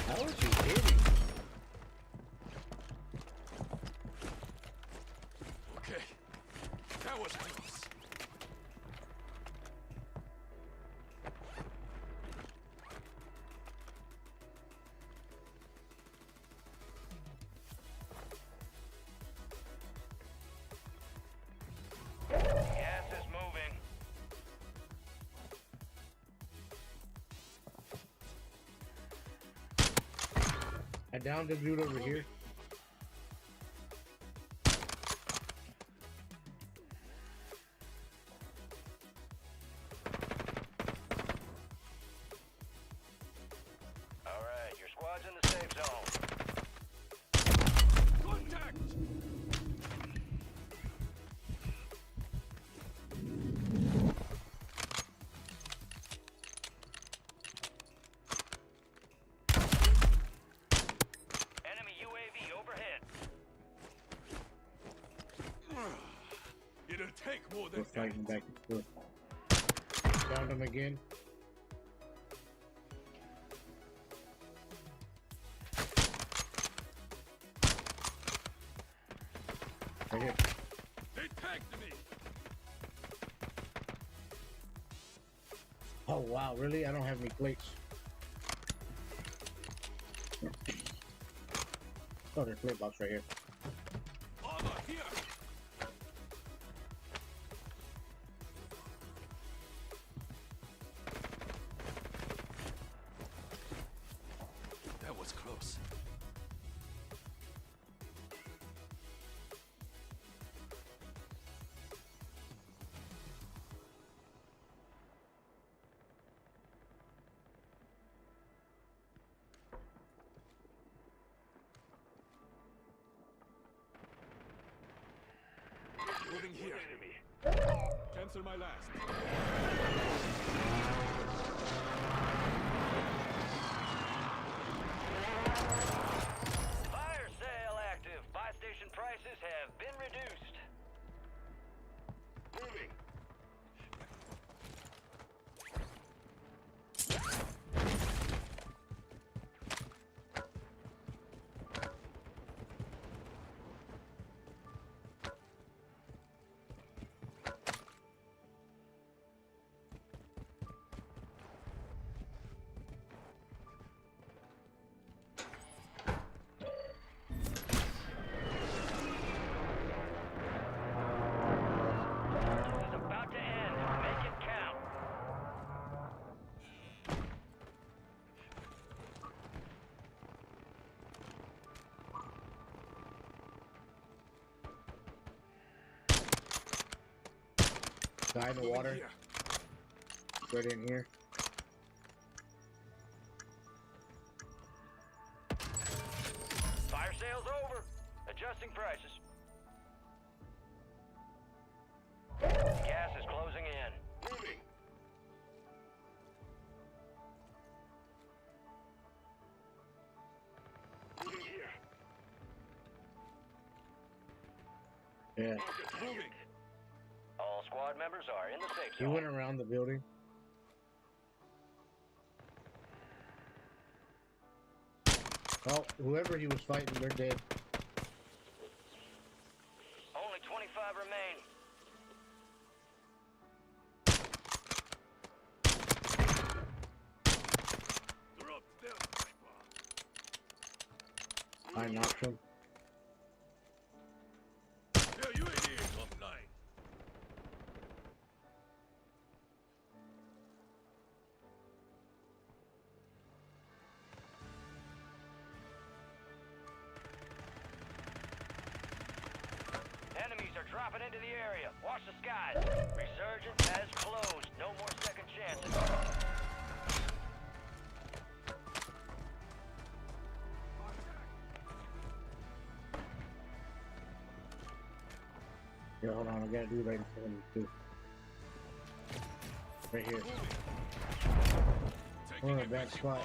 How is he hitting? Okay. That was close. Gas is moving. I downed the dude over here. All right, your squad's in the safe zone. Contact! Enemy UAV overhead. It'll take more than We're fighting back and forth. Found him again. Right here. They tagged me. Oh wow, really? I don't have any plates. Oh, there's a plate box right here. Armor here. That was close. Moving here. Cancel my last. Fire sale active. Buy station prices have been reduced. Moving. This is about to end. Make it count. Guy in the water. Right in here. Fire sale's over. Adjusting prices. Gas is closing in. Moving. Yeah. Moving. All squad members are in the safe He zone. went around the building. Well, whoever he was fighting, they're dead. Only 25 remain. I knocked him. Yeah, you ain't here. Top line. Enemies are dropping into the area. Watch the skies. Resurgence has closed. No more second chances. Yeah, hold on, I gotta do right in front of me too. Right here. We're in a bad spot.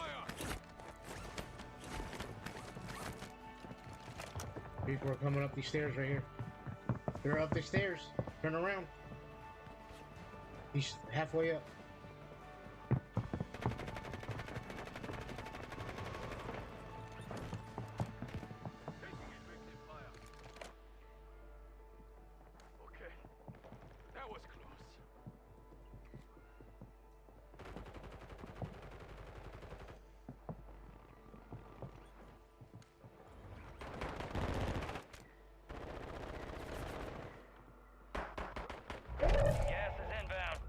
People are coming up these stairs right here. They're up the stairs. Turn around. He's halfway up. Okay. That was close. Gas is inbound.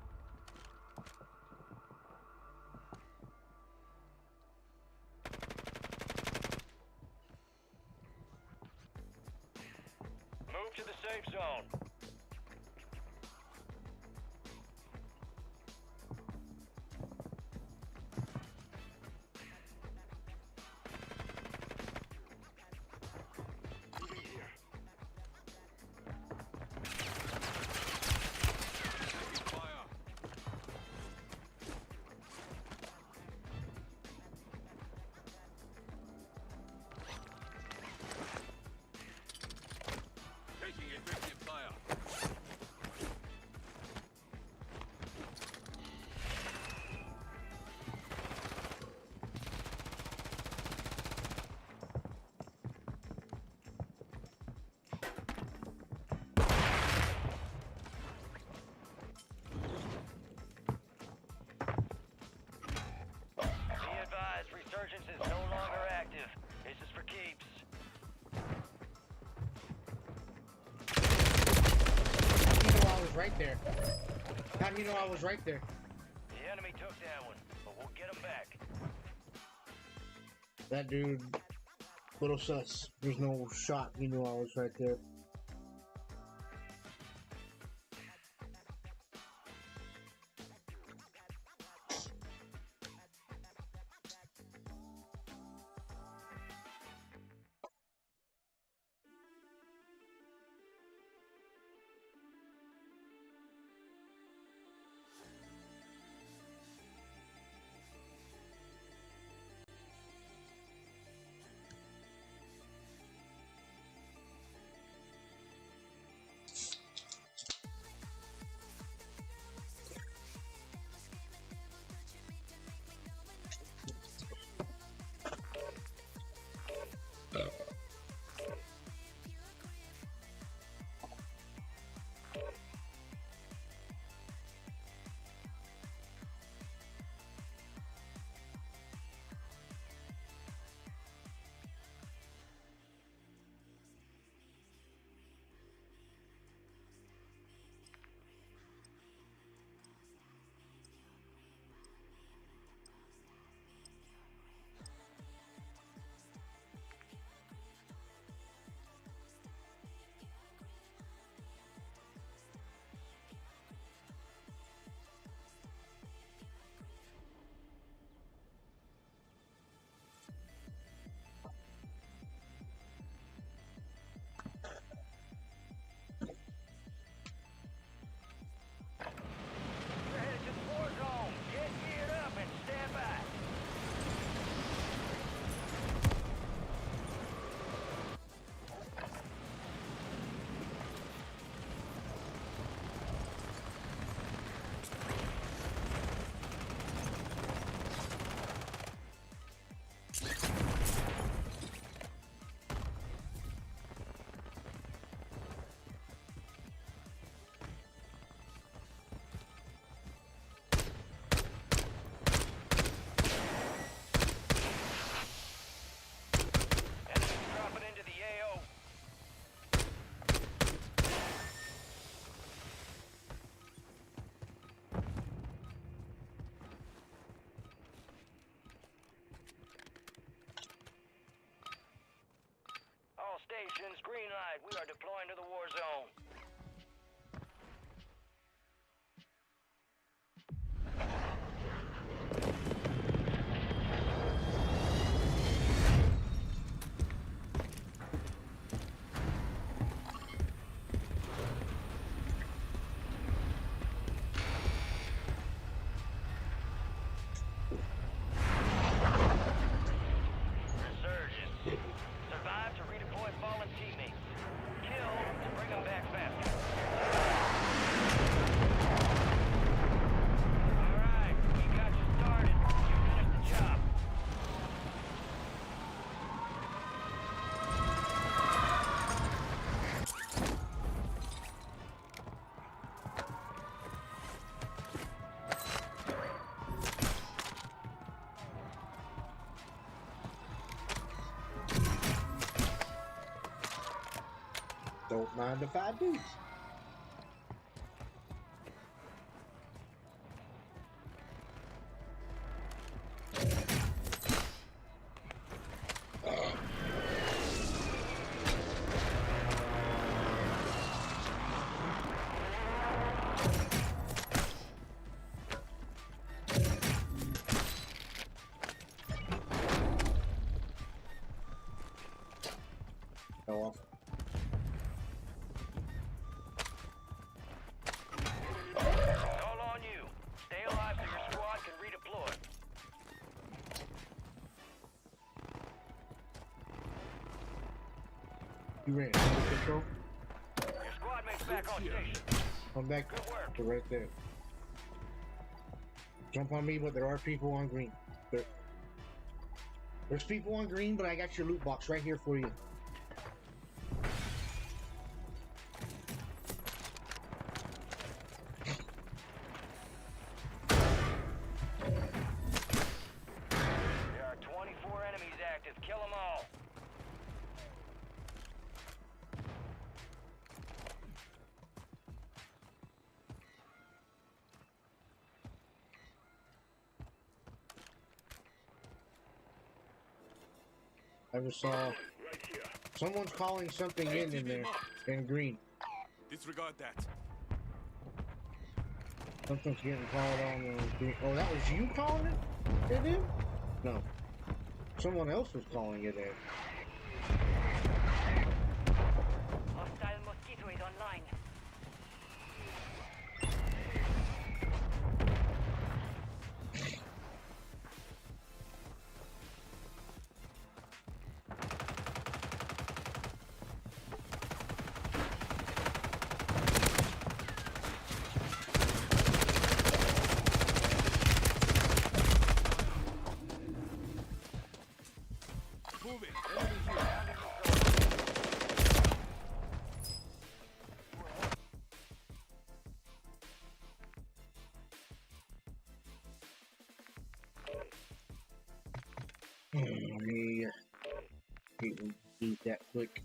Move to the safe zone. Taking effective fire. Be advised, resurgence is no longer active. This is for keeps. How do you know I was right there? How do you know I was right there? The enemy took that one, but we'll get him back. That dude, little sus. There's no shot. He knew I was right there. the 5 dudes. Off. It's all on you. Stay alive so your squad can redeploy. You ran under control. Your squad mate's back on station. I'm back. Good work. They're right there. Jump on me, but there are people on green. There's people on green, but I got your loot box right here for you. There are 24 enemies active. Kill them all. I just saw someone's calling something in there in green. Disregard that. Something's getting called on in green. Oh, that was you calling it in? No. Someone else was calling it in. Hostile mosquito is online. Moving. Enemy here. Me eat that quick.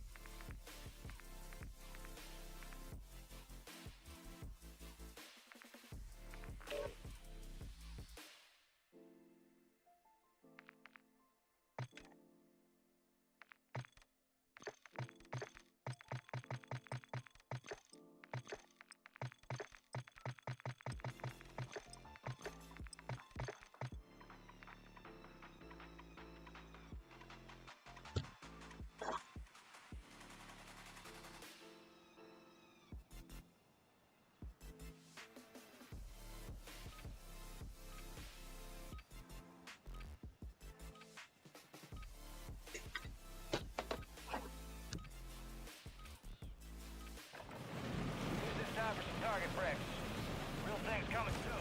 Time for some target practice. Real thing's coming soon.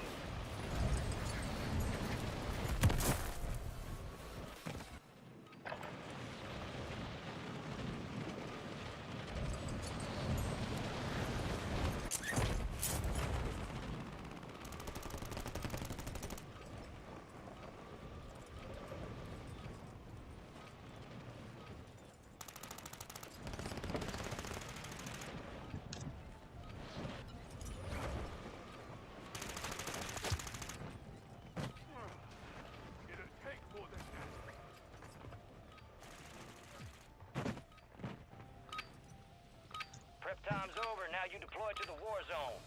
Prep time's over. Now you deploy to the war zone.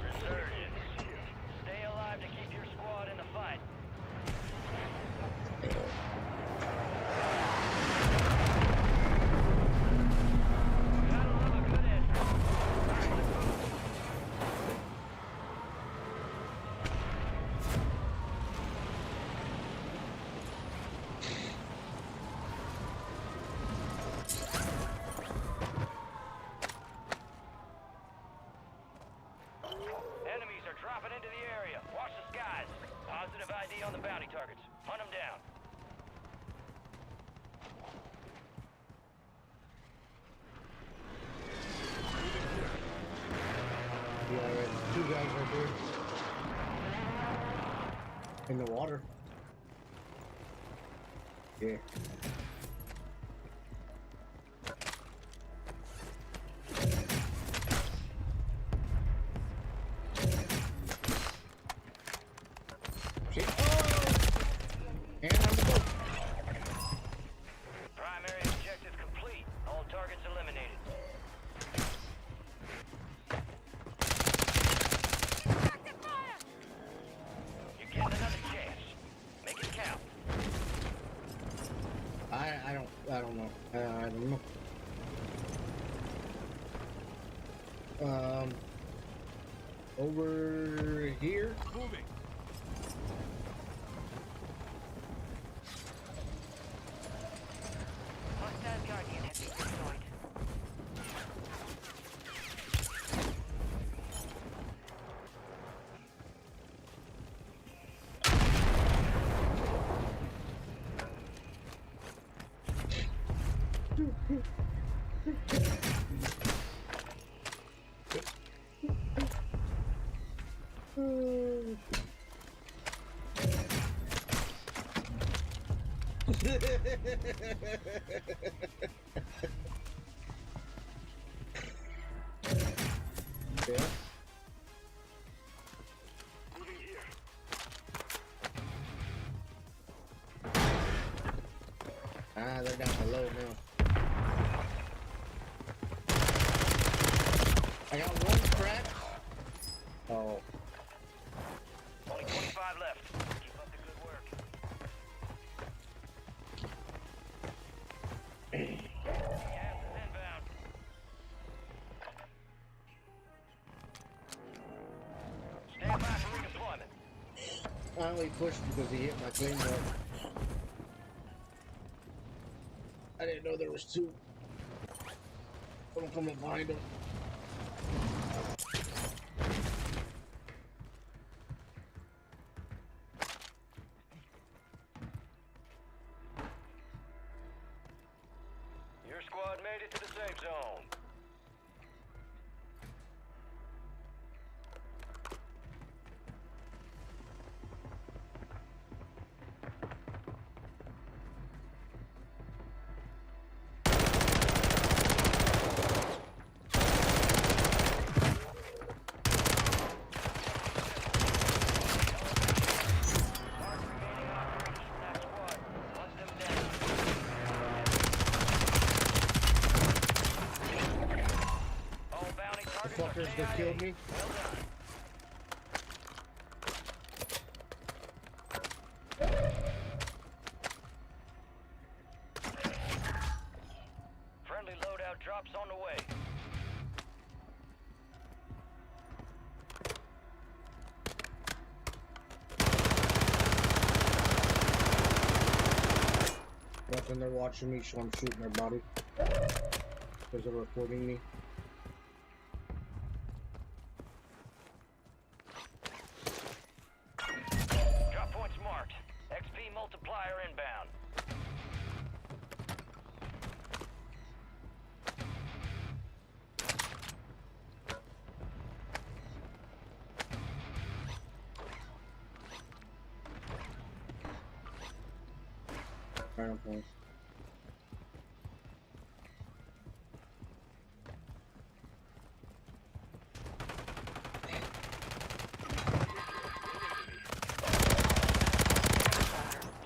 Resurgence. Stay alive to keep your squad in the fight. targets. Hunt them down. Yeah, right. 2 guys right there. In the water. Yeah. And on the boat. Primary objective complete. All targets eliminated. You're getting another chance. Make it count. I don't know. I don't know. Over here. Moving. Hostile Guardian has been destroyed. Yeah. Ah, they're down below now. I got one crack. Oh. Only 25 left. Keep up the good work. Gas is inbound. Stand by for redeployment. I only pushed because he hit my claymore. I didn't know there was 2. I'm coming behind him. Your squad made it to the safe zone. Fuckers that killed me. Friendly loadout drops on the way. Nothing, they're watching me, so I'm shooting their body. Because they're recording me. Drop points marked. XP multiplier inbound. Final point.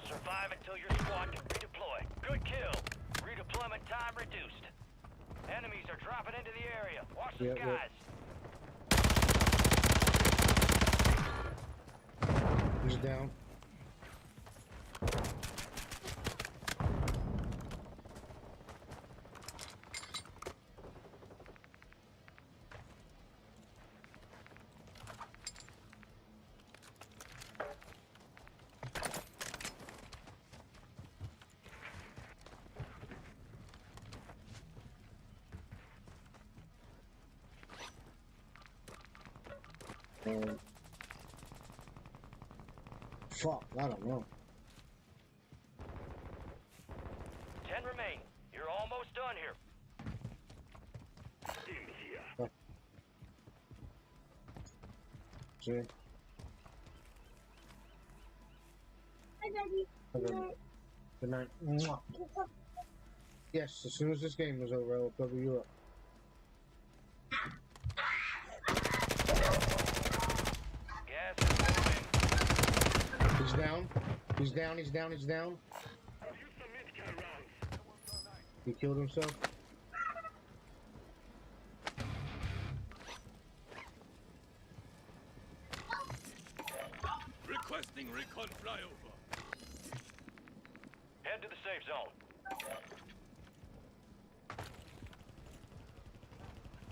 Survive until your squad can redeploy. Good kill. Redeployment time reduced. Enemies are dropping into the area. Watch the skies. He's down. Fuck, I don't know. done here. See? Good night. Mwah. Yes, as soon as this game is over, I'll cover you up. Gas is moving. He's down. He's down. He's down. He's down. He killed himself. Requesting recon flyover. Head to the safe zone.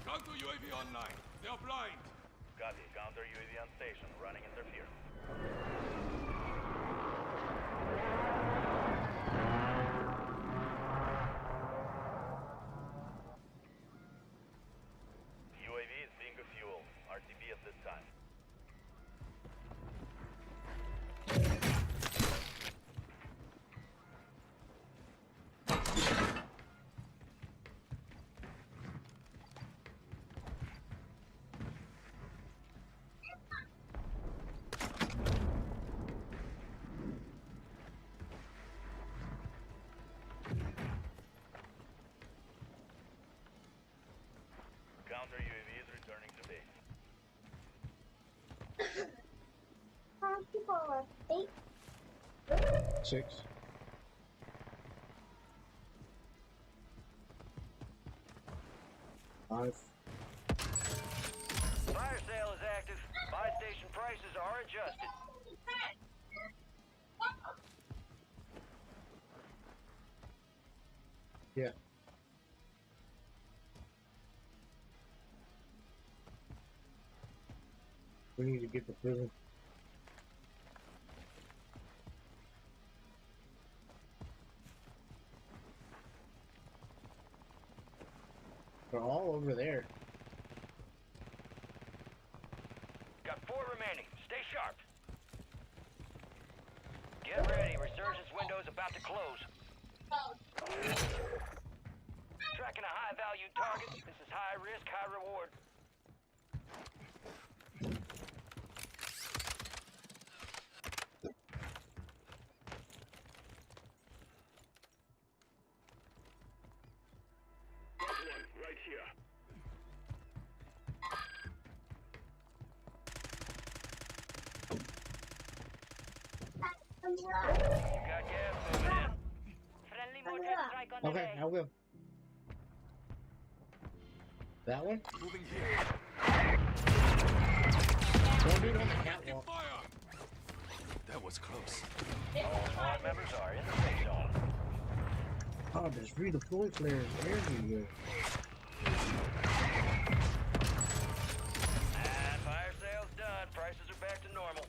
Counter UAV online. They are blind. Copy. Counter UAV on station. Running interfere. UAV is being refueled. RTB at this time. Counter UAV is returning to base. 6. Five. Fire sale is active. Buy station prices are adjusted. Yeah. We need to get the prison. They're all over there. Got 4 remaining. Stay sharp. Get ready. Resurgence window is about to close. Tracking a high-value target. This is high risk, high reward. Right here. You got gas moving in. Friendly mortar strike on the Okay, way. I will. That one? Moving here. Don't do it on the catwalk. That was close. All squad members are in the safe zone. Oh, there's redeploy flares everywhere. And fire sale's done. Prices are back to normal.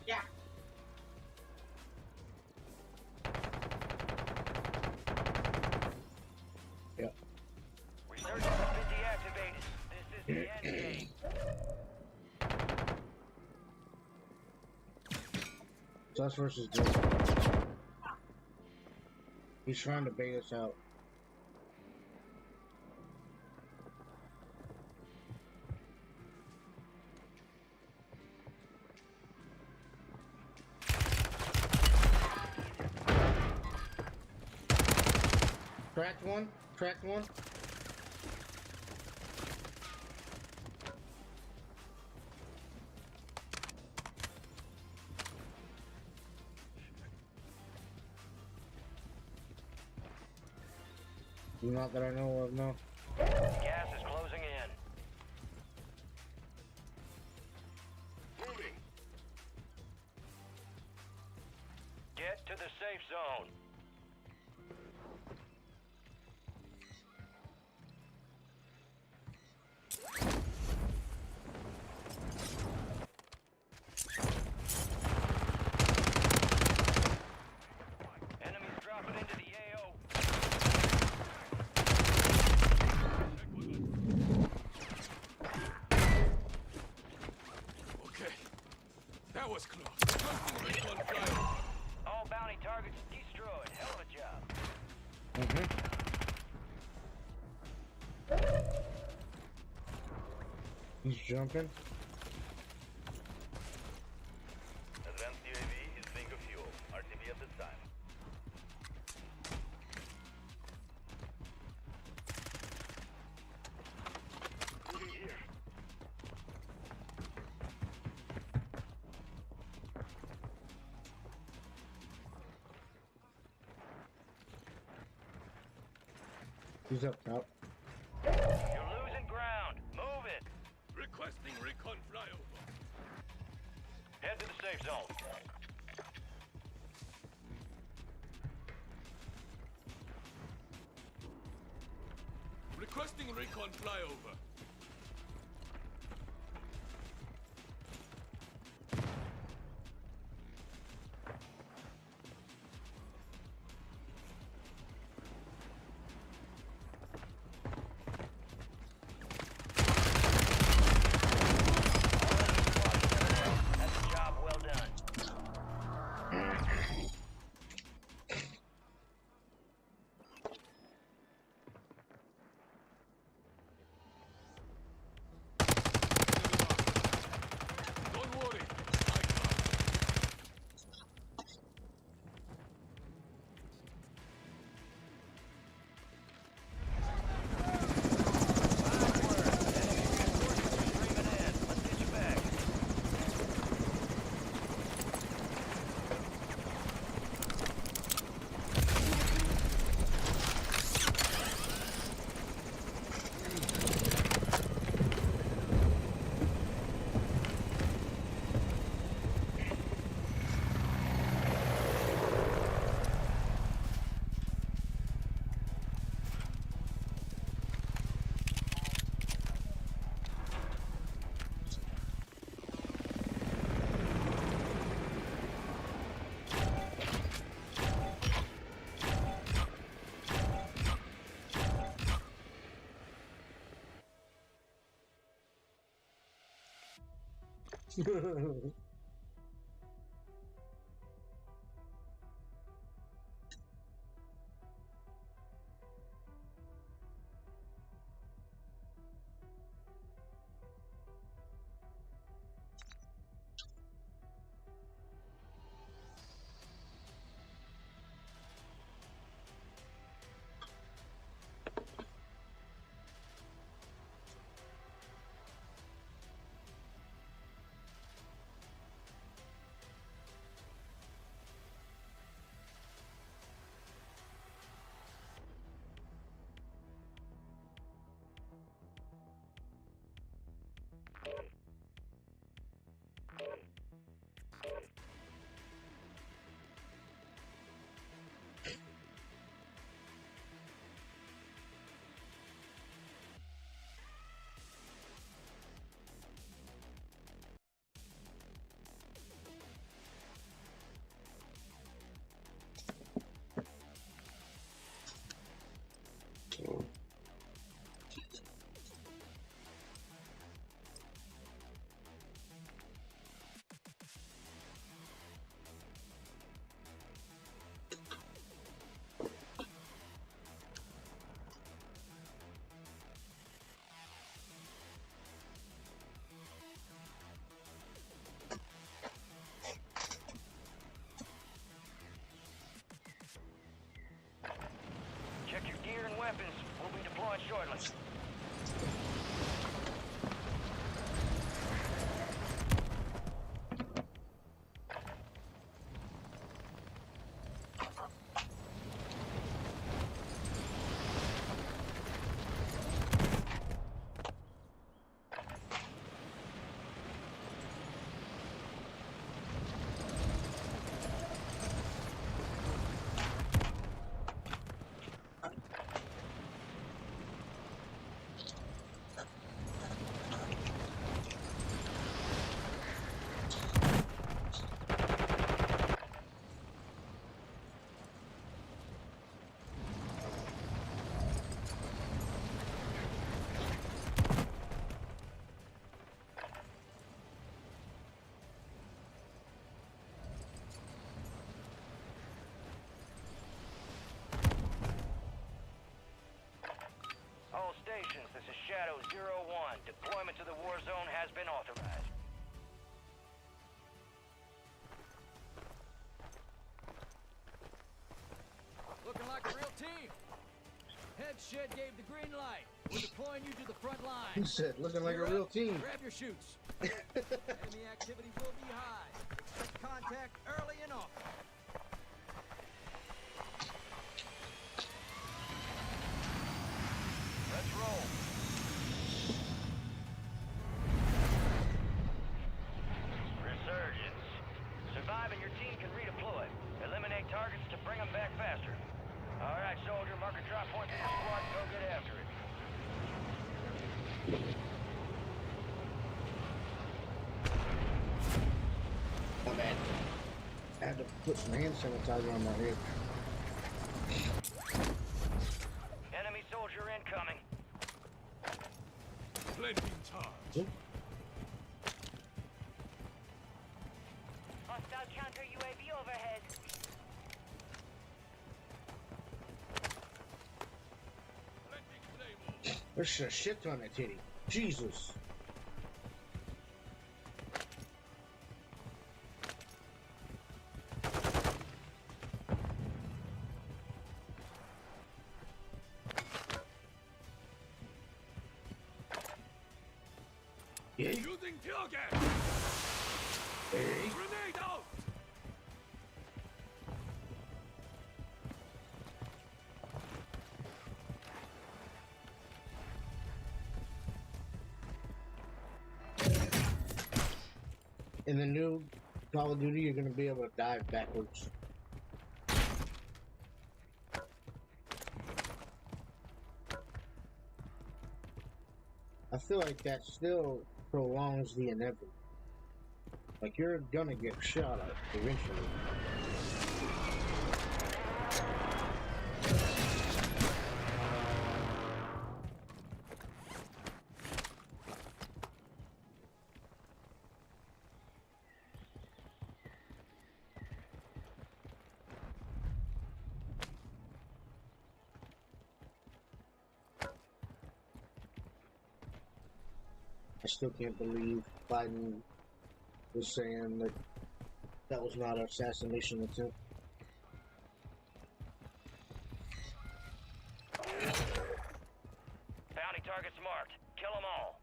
Yeah. Yep. Resurgence has been deactivated. This is the end game. So us versus Joe. He's trying to bait us out. Cracked one. Cracked one. Not that I know of, no. Gas is closing in. Moving. Get to the safe zone. was close. Requesting recon flyover. All bounty targets destroyed. Hell of a job. He's jumping. Advanced UAV is bingo fuel. RTB at this time. Moving here. He's up top. You're losing ground. Move it. Requesting recon flyover. Head to the safe zone. Requesting recon flyover. That's a job well done. Don't worry. Check your gear and weapons. We'll be deploying shortly. Shadow 01. Deployment to the war zone has been authorized. Looking like a real team. Head shed gave the green light. We're deploying you to the front line. He said, looking like a Clear real up. team. Grab your shoots. Enemy activity will be high. Expect contact early and often. Let's roll. Resurgence. Survive and your team can redeploy. Eliminate targets to bring them back faster. All right, soldier, mark a drop point for your squad and go get after it. My bad. I had to put some hand sanitizer on my head. Enemy soldier incoming. Blending charge. Hostile counter UAV overhead. There's a shit ton of titty. Jesus. Yeah. Using tear gas. Hey. Grenade out. In the new Call of Duty, you're gonna be able to dive backwards. I feel like that still prolongs the inevitable. Like, you're gonna get shot at eventually. I still can't believe Biden was saying that that was not an assassination attempt. Bounty targets marked. Kill them all.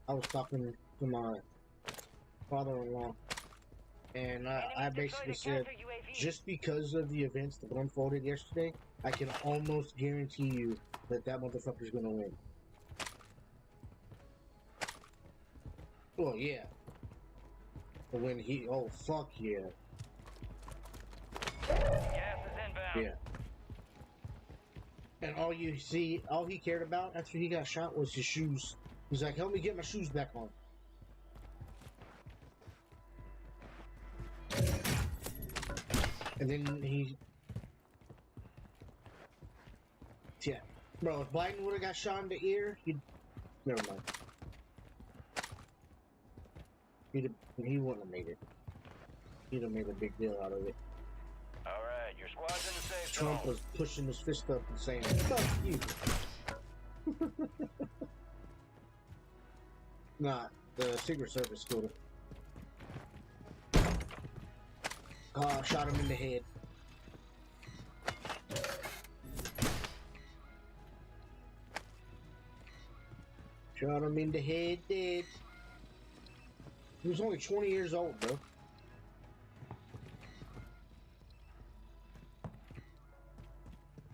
I was talking to my father-in-law, and I basically said, just because of the events that unfolded yesterday, I can almost guarantee you that that motherfucker's gonna win. Well, yeah. But when he, oh fuck yeah. Gas is inbound. Yeah. And all you see, all he cared about after he got shot was his shoes. He's like, help me get my shoes back on. And then he... Yeah. Bro, if Biden would have got shot in the ear, he'd... Never mind. He wouldn't have made it. He'd have made a big deal out of it. Alright, your squad's in the safe Trump zone. was pushing his fist up and saying, fuck you. Nah, the Secret Service killed him. Shot him in the head. Shot him in the head, dead. He was only 20 years old, bro.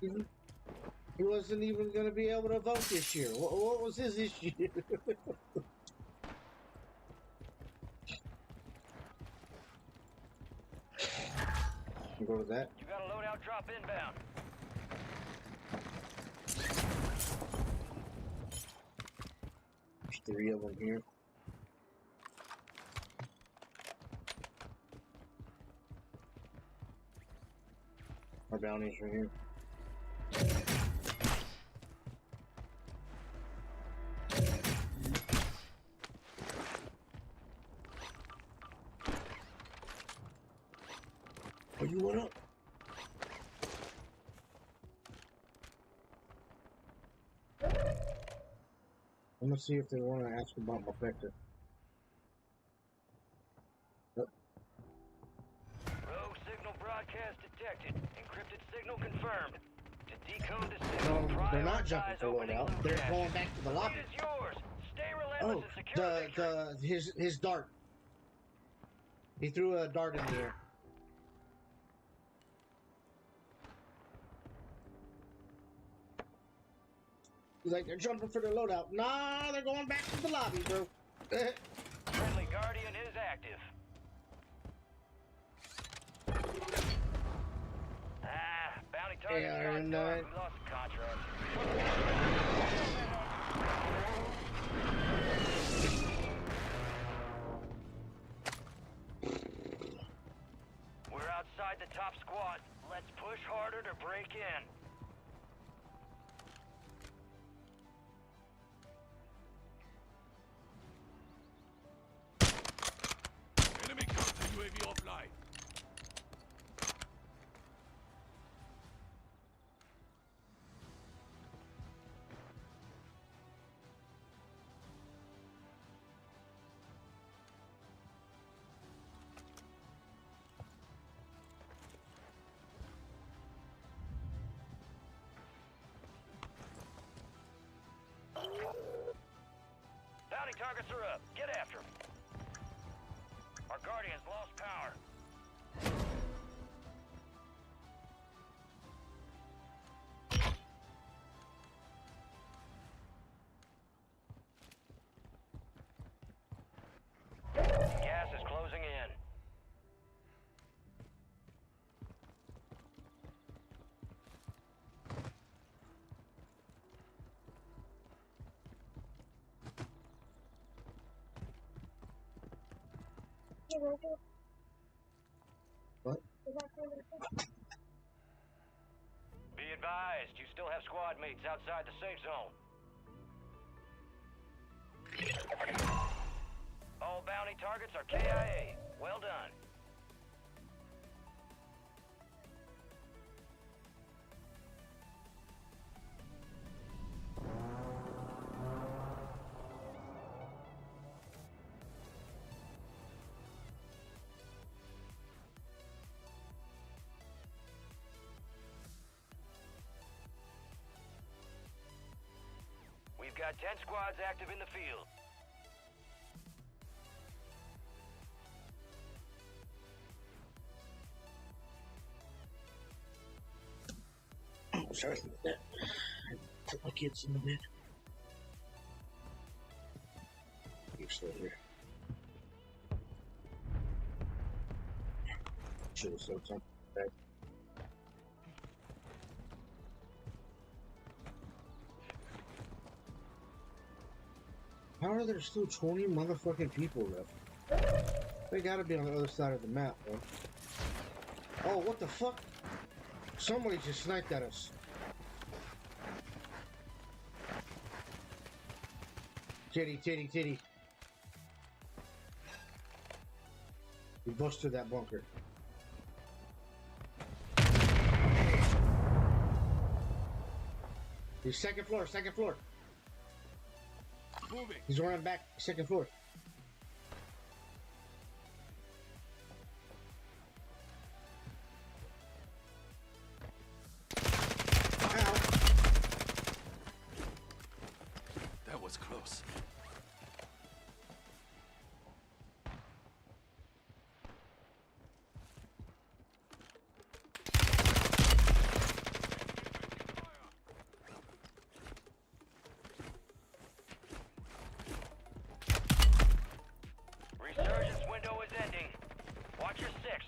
He wasn't even going to be able to vote this year. What was his issue? Go to that. You got a loadout drop inbound. There's 3 of them here. Our bounties right here. Oh, you went up? I'm gonna see if they want to ask about my vector. Rogue signal broadcast detected. Encrypted signal confirmed. To decode the signal, No, they're not jumping prioritize for opening loadout. loot They're cache. going back to the lobby. Loot is yours. Stay relentless and secure His dart. He threw a dart in the air. He's like, they're jumping for the loadout. Nah, they're going back to the lobby, bro. Friendly Guardian is active. Bounty target Yeah, shot and, dark. We lost the contract. We're outside the top squad. Let's push harder to break in. Enemy counter UAV offline. Bounty targets are up. Get after them. Our Guardians lost power. Gas is closing in. What? Be advised, you still have squad mates outside the safe zone. All bounty targets are KIA. Well done. We've got 10 squads active in the field. Oh, sorry about that. Put my kids in the bed. You're still here. Should have said something. Bad. How are there still 20 motherfucking people left? They gotta be on the other side of the map, bro. Oh, what the fuck? Somebody just sniped at us. Titty. We busted that bunker. He's second floor. Moving. He's running back, second floor. Ow. That was close. Resurgence window is ending. Watch your six.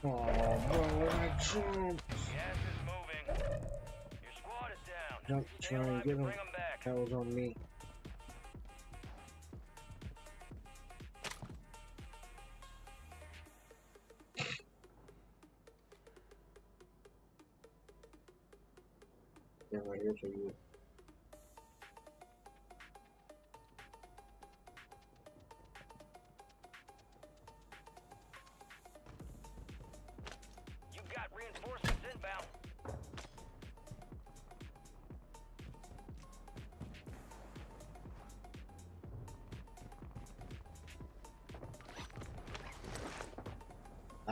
Oh, bro, I jumped. Gas is moving. Your squad is down. Jump, Stay try and alive get and him. bring them back. That was on me. Yeah, right here for you.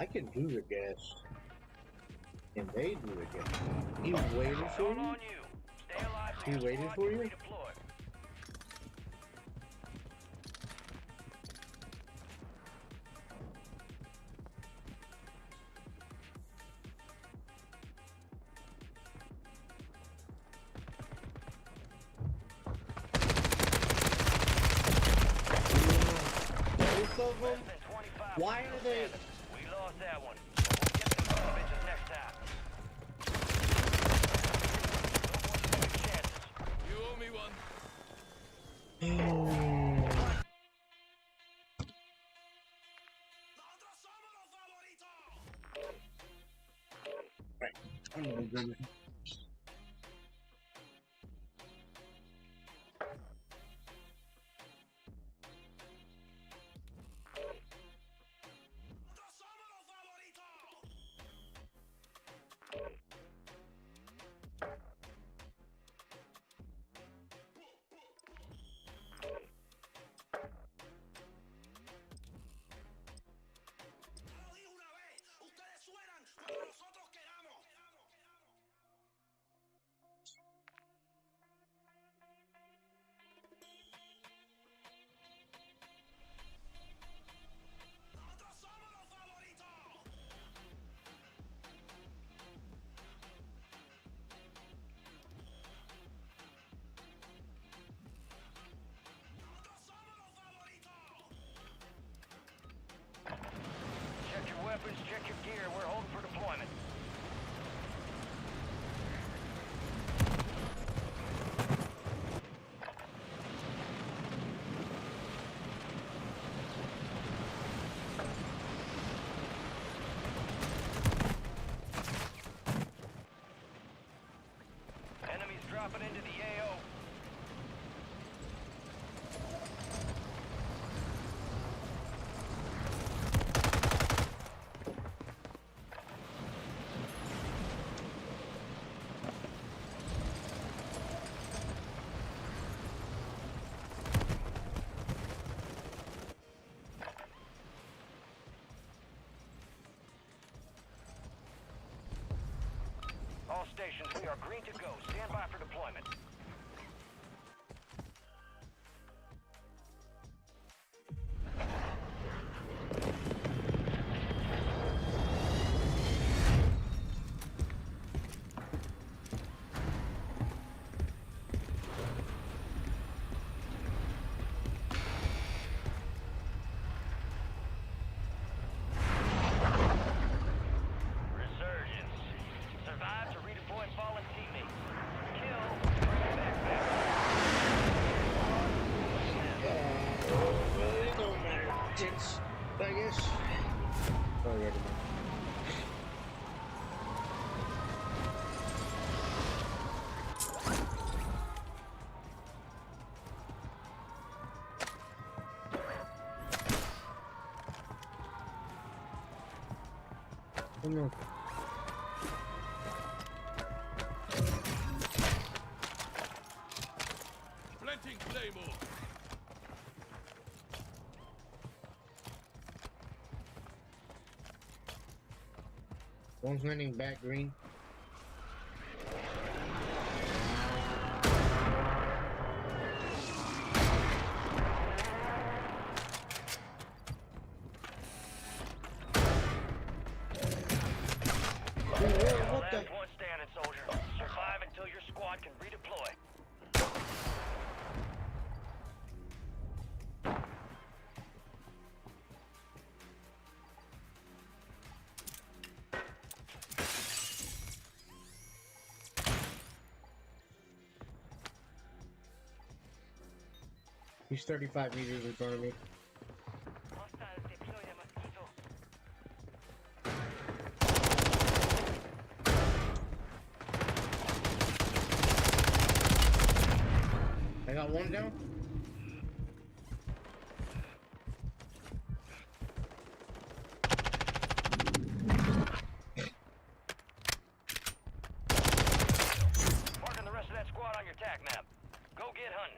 I can do the gas. And they do the gas. He waited for you? He waited for you? Both of them? Why are they? We lost that one. We'll get them bitches next time. You owe me one. I'm gonna go with Check your weapons, check your gear. We're holding for deployment. Enemies dropping into the AO. All stations, we are green to go. Stand by for deployment. Resurgence. Survive to redeploy fallen teammates. Kill. Bring back well, it don't matter. Tits, I guess. Oh, yeah, no. Planting Claymore. One's running back green. Last one standing, soldier. Survive until your squad can redeploy. He's 35 meters in front of me. I got one down. Marking the rest of that squad on your tac map. Go get hunting.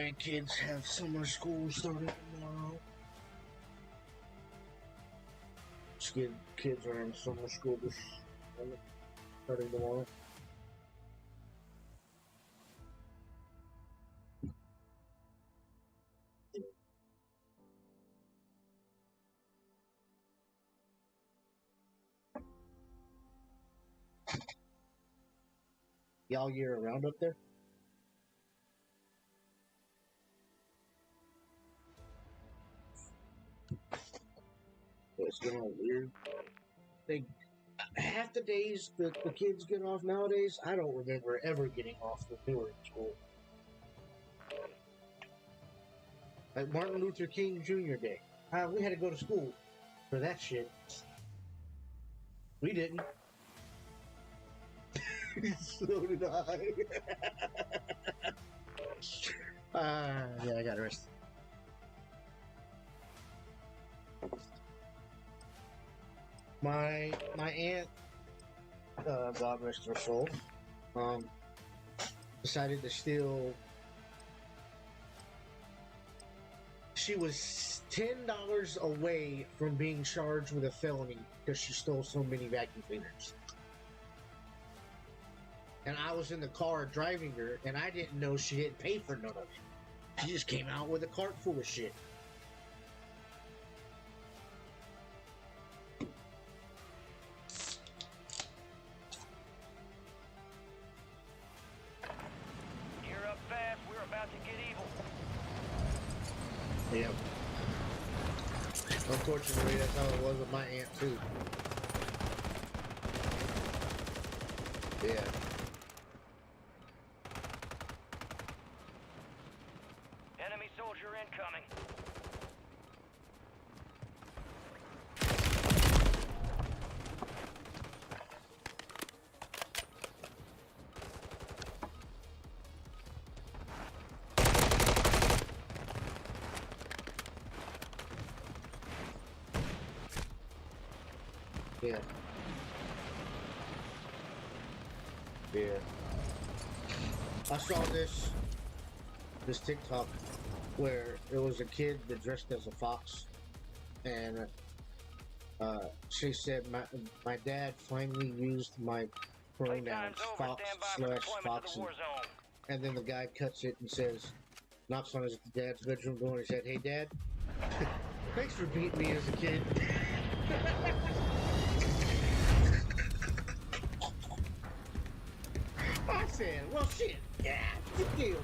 My kids have summer school starting tomorrow. Kids are in summer school starting tomorrow. Y'all year around up there? It's getting weird. Half the days that the kids get off nowadays, I don't remember ever getting off when they were in school. Like Martin Luther King Jr. Day. We had to go to school for that shit. We didn't. So did I. Yeah, I got arrested. My aunt, God rest her soul, decided to steal. She was $10 away from being charged with a felony because she stole so many vacuum cleaners. And I was in the car driving her, and I didn't know she didn't pay for none of it. She just came out with a cart full of shit. You're up fast. We're about to get evil. Yep. Unfortunately, that's how it was with my aunt, too. Yeah. Enemy soldier incoming. Yeah. Yeah. I saw this TikTok where it was a kid that dressed as a fox, and she said my dad finally used my pronouns fox / foxy, and then the guy cuts it and says, knocks on his dad's bedroom door and said, "Hey Dad, thanks for beating me as a kid." I said, well, shit, yeah, good deal.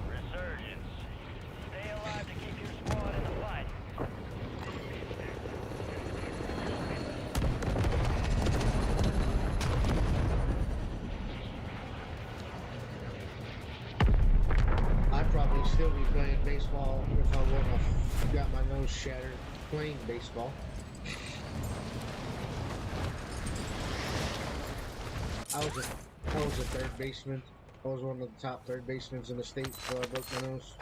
Resurgence. Stay alive to keep your squad in the fight. I'd probably still be playing baseball if I wouldn't have got my nose shattered playing baseball. I was a third baseman. I was one of the top third basemen in the state before I broke my nose.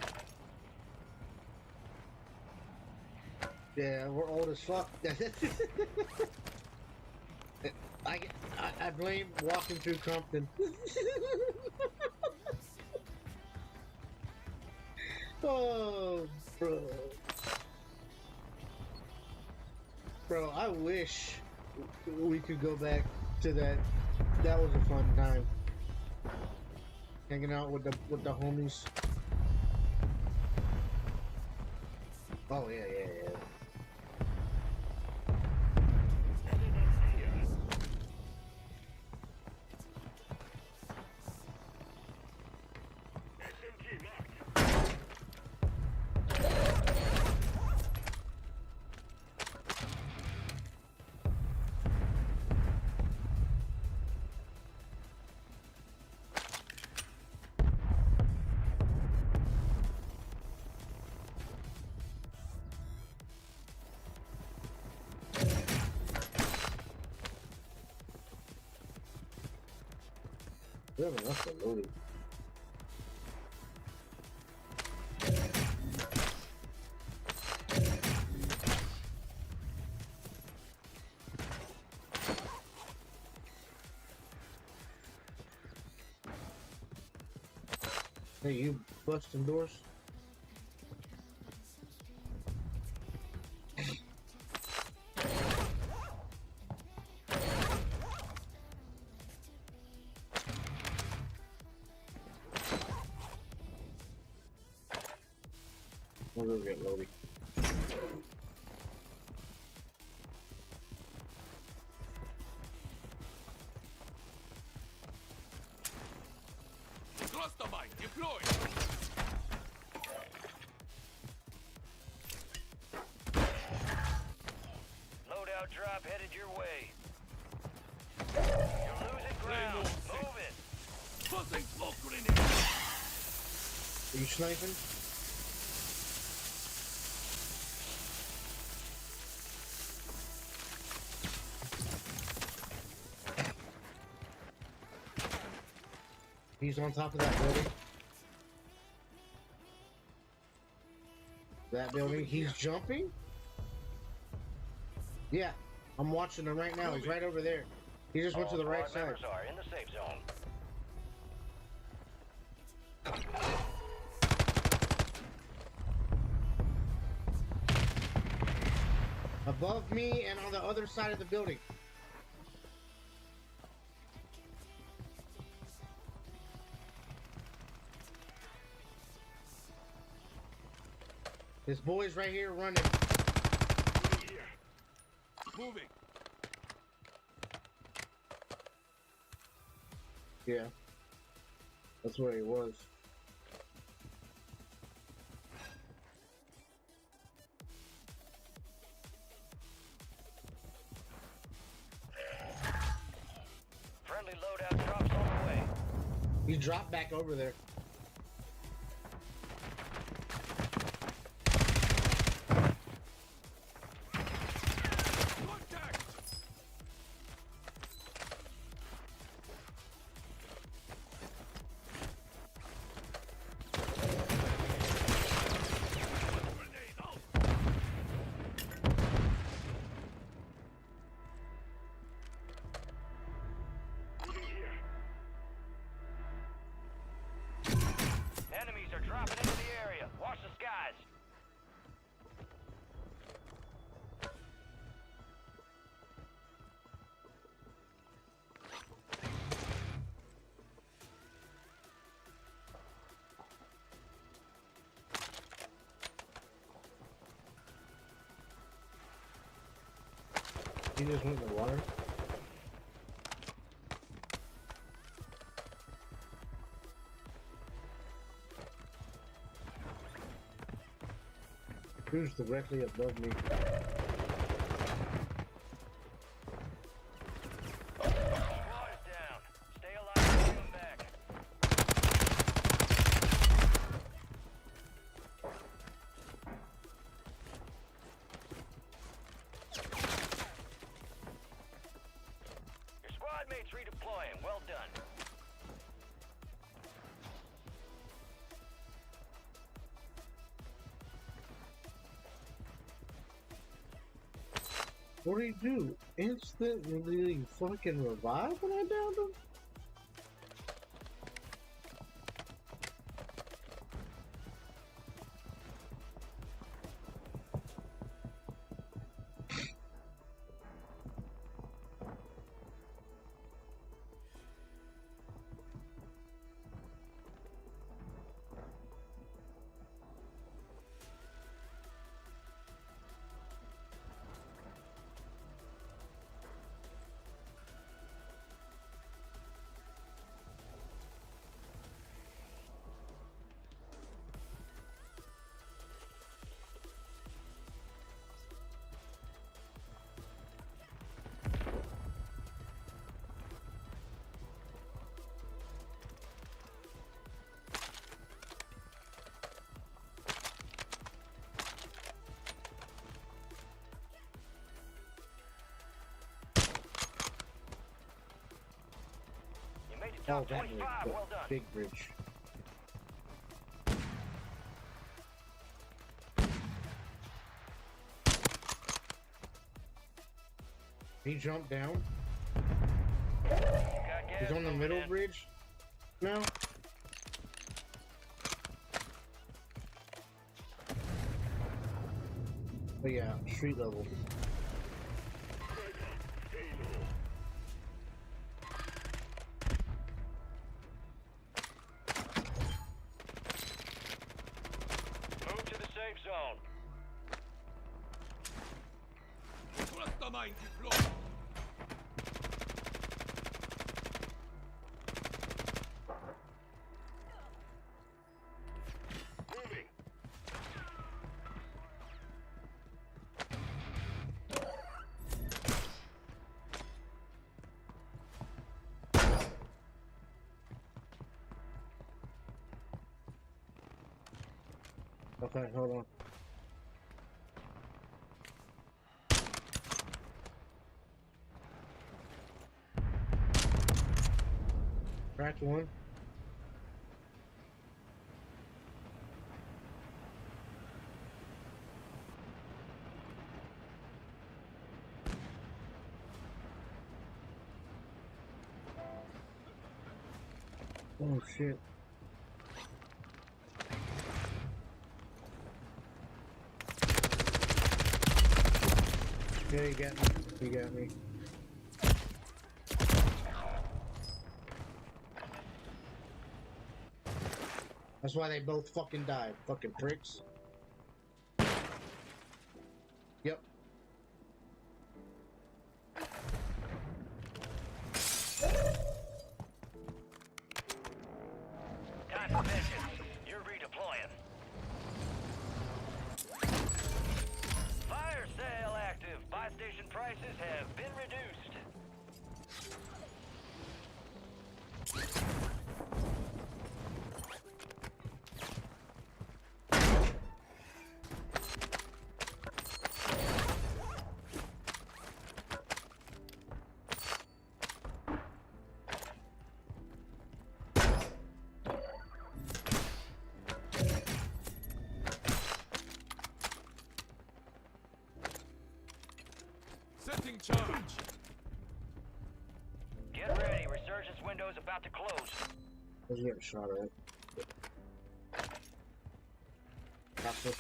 Yeah, we're old as fuck. I blame walking through Compton. Oh, bro. Bro, I wish we could go back to that. That was a fun time. Hanging out with the homies. Oh yeah. We have enough for loading. Hey, you busting doors? We'll go get Lodi. Cluster mine deployed. Loadout drop headed your way. You're losing ground. Move it. Tossing smoke grenade. Are you sniping? He's on top of that building. That building, he's jumping? Yeah, I'm watching him right now. He's right over there. He just went to the right side. Members are in the safe zone. Above me and on the other side of the building. This boy's right here running. Moving. Yeah. That's where he was. Friendly loadout drops on the way. He dropped back over there. Enemies are dropping into the area. Watch the skies. He just went in the water. Who's directly above me? Squad is down. Stay alive and bring them back. Your squad mates redeploying. Well done. What do you do? Instantly fucking revive when I downed him? Oh, that bridge. Well done. Big bridge. He jumped down. He's on the middle bridge now. Oh yeah, street level. Move to the safe zone. Okay, hold on. Cracked one. Oh shit. Yeah, you got me. You got me. That's why they both fucking died. Fucking pricks. Yep. Time for vengeance. You're redeploying. Fire sale active. Buy station prices have been reduced. Setting charge. Get ready. Resurgence window's about to close. I was getting shot at. Gotcha.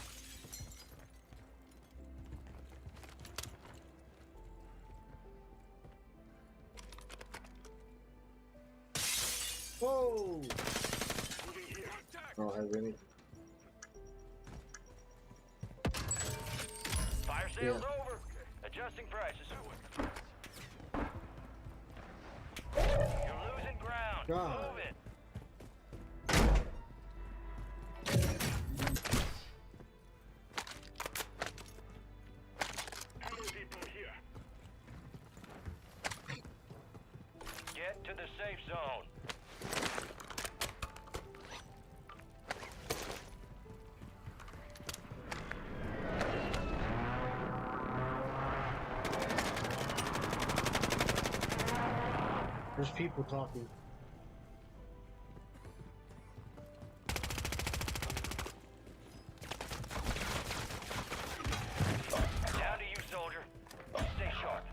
Whoa! I don't have any. Fire sale's over. Adjusting prices. You're losing ground. God. Move it. Get to the safe zone. There's people talking. Down to you, soldier. Stay sharp.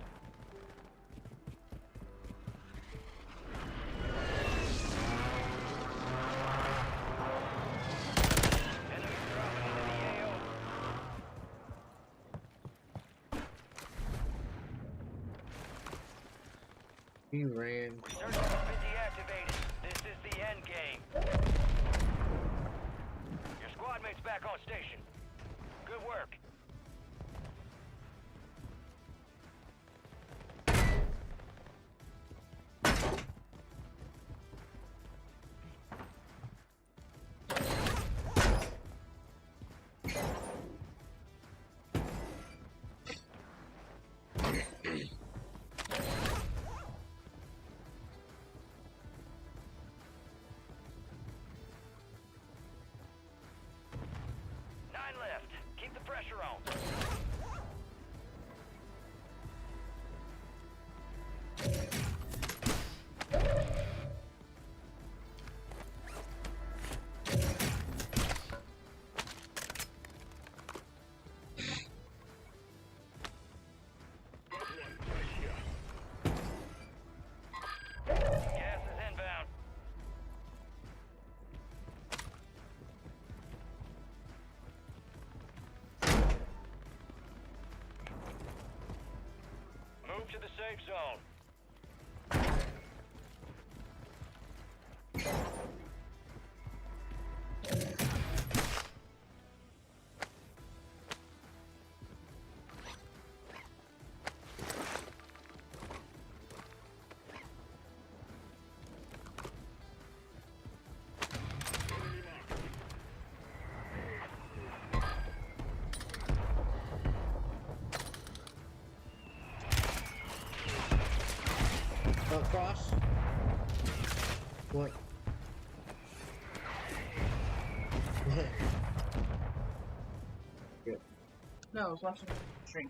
Enemies dropping into the AO. He ran. Resurgence has been deactivated. This is the end game. Your squad mate's back on station. Good work. Left. Keep the pressure on. Move to the safe zone. Cross. What? Good. No, I was watching shrink.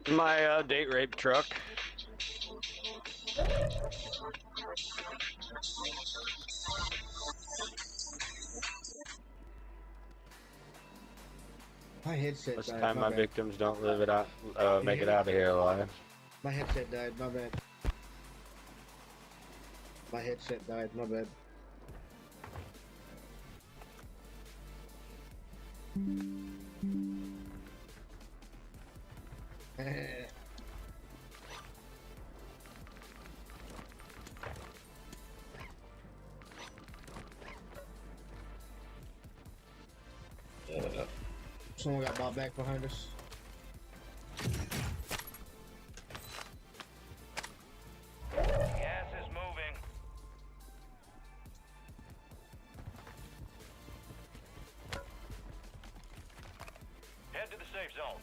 My date rape truck. My headset This died. time my bad. victims don't live it out, make it out of here alive. My headset died. My bad. My headset died. My bad. Someone got bought back behind us. Gas is moving. Head to the safe zone.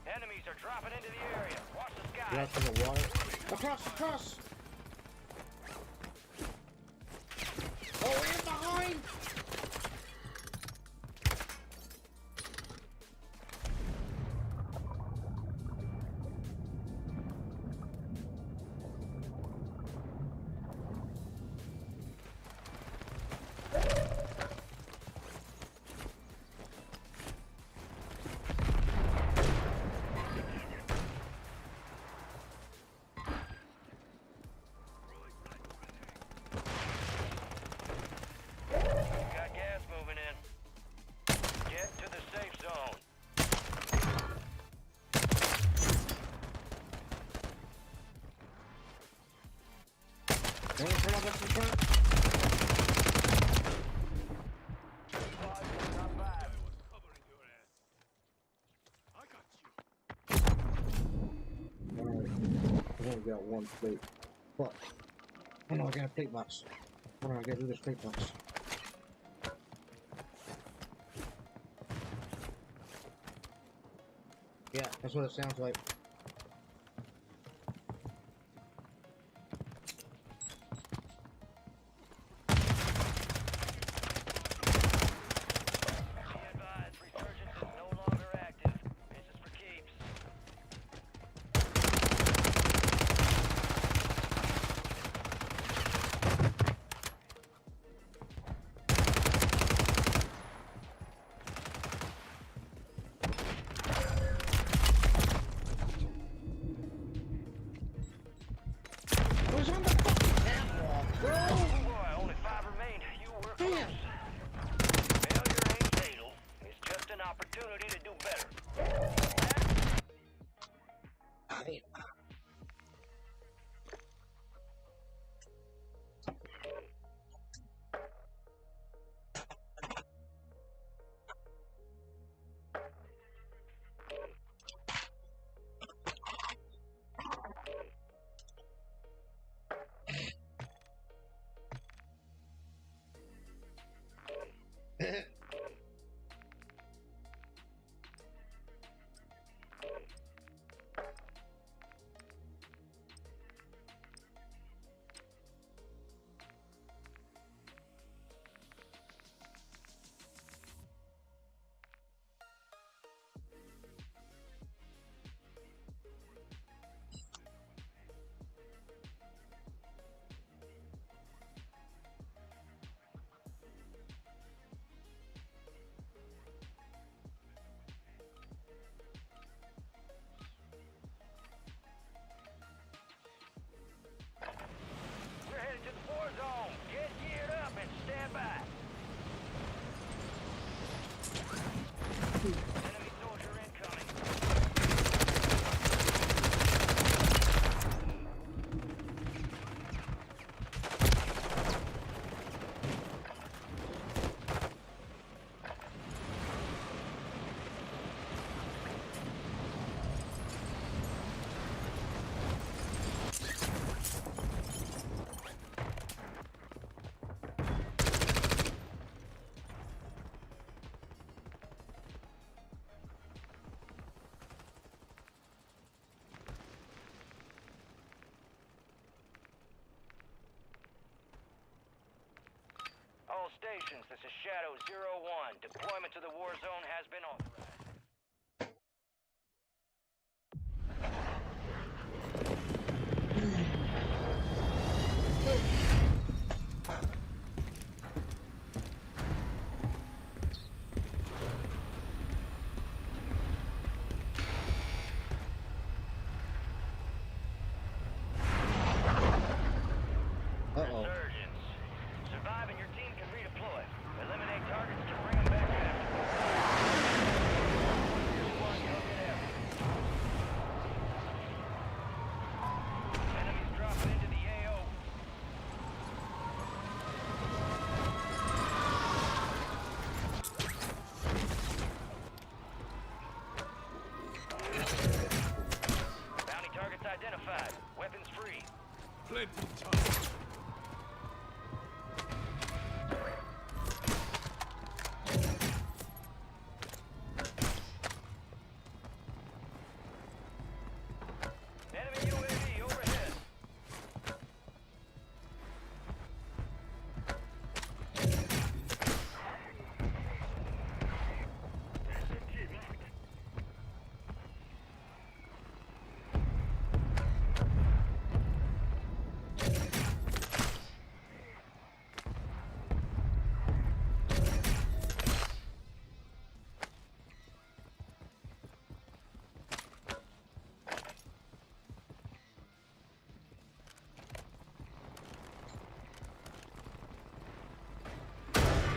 Enemies are dropping into the area. Watch the sky. Drop in the water. Across, across! Oh, and behind! Got gas moving in. Get to the safe zone. One in front of us in front. Alright. I've only got one plate. Fuck. Oh no, I got a plate box. Oh no, I gotta do this plate box. Yeah, that's what it sounds like. Resurgence is no longer active. This is for keeps. Who's on the fucking catwalk, bro? Boy, only 5 remain. You were close. Failure ain't fatal. It's just an opportunity to do better. stations, this is Shadow 01. Deployment to the war zone has been authorized. Resurgence. Survive and your team can redeploy. Eliminate targets to bring them back after. Enemies dropping into the AO. Bounty targets identified. Weapons free. Plenty time. Enemy UAV overhead.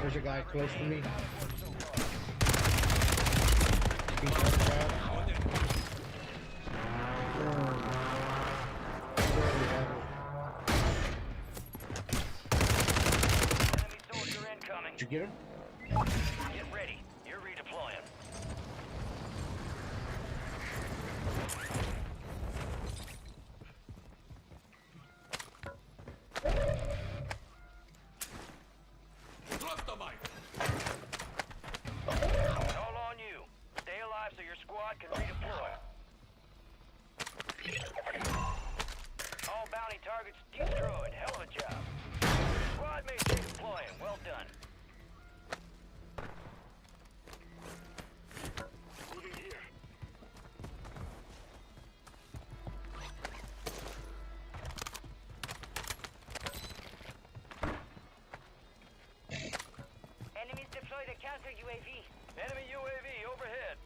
There's a guy close to me. Enemy soldier incoming. Did you get him? Get ready. You're redeploying. Cluster mine. All on you. Stay alive so your squad can redeploy. All bounty targets destroyed. Hell of a job. Squad mates redeploying. Well done. Moving here. Enemies deployed a counter UAV. Enemy UAV overhead.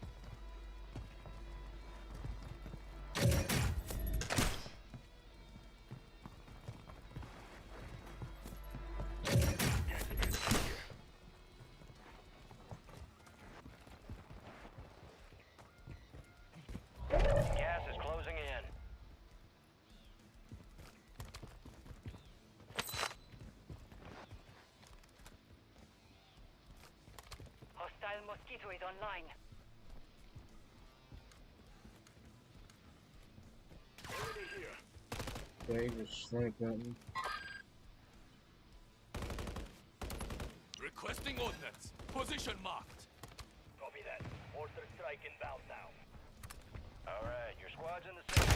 Gas is closing in. Hostile Mosquito is online. Enemy here. Yeah, he just sniped at me. Requesting ordnance. Position marked. Copy that. Mortar strike inbound now. All right, your squad's in the center.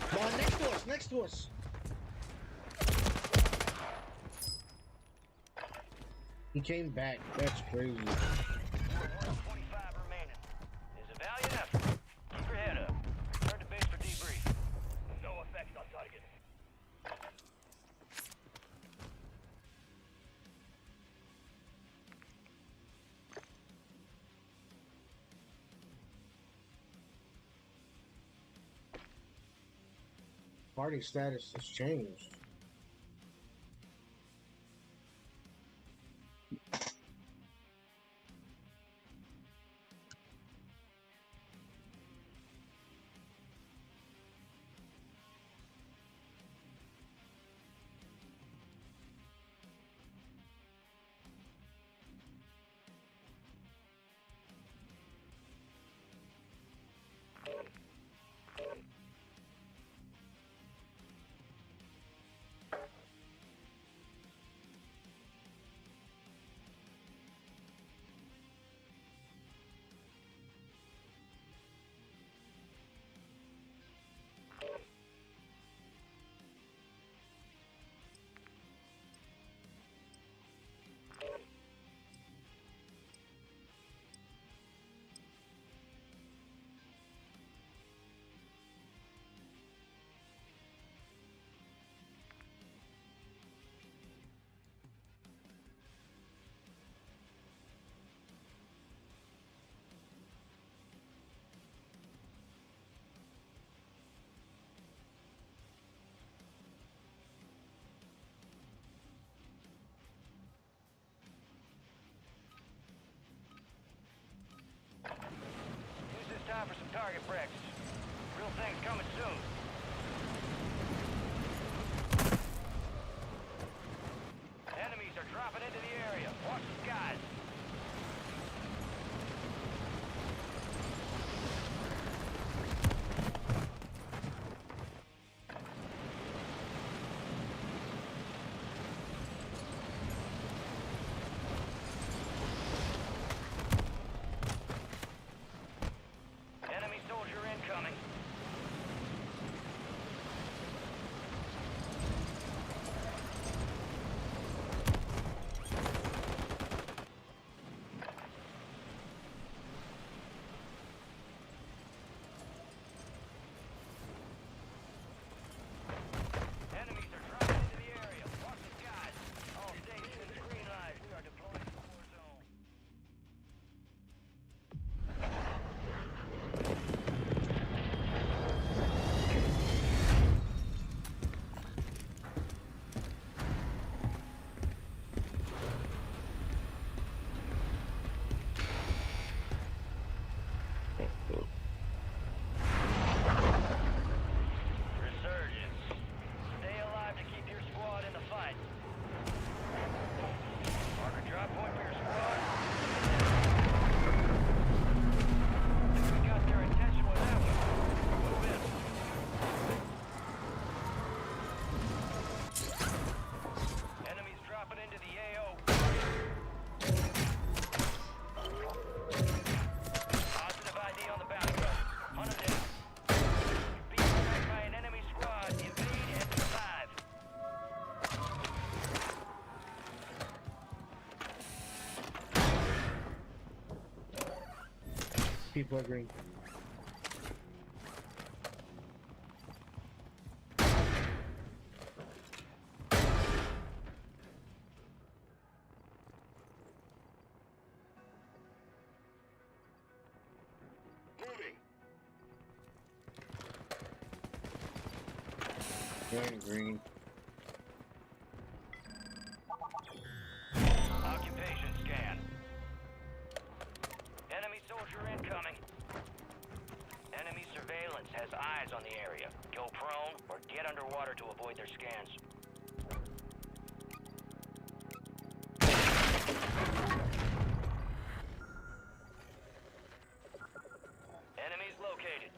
Come on, next to us, next to us. He came back. That's crazy. 125 remaining. It's a valiant effort. Keep your head up. Turn to base for debrief. No effect on target. Party status has changed. people are green. They're in green. Occupation scan. Enemy soldier incoming. Enemy surveillance has eyes on the area. Go prone or get underwater to avoid their scans. Enemies located.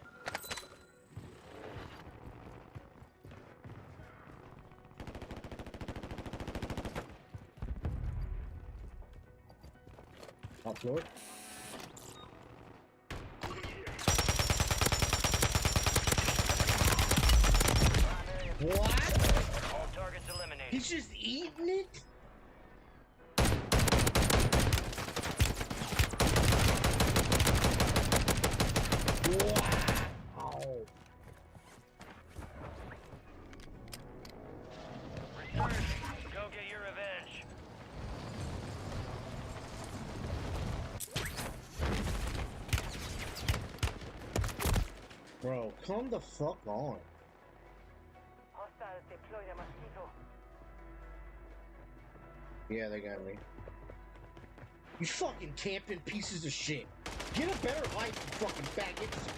Top floor. What? All targets eliminated. He's just eating it? Wow. Go get your revenge. Bro, come the fuck on. Hostiles deploy the mosquito. Yeah, they got me. You fucking camping pieces of shit. Get a better life, you fucking faggots.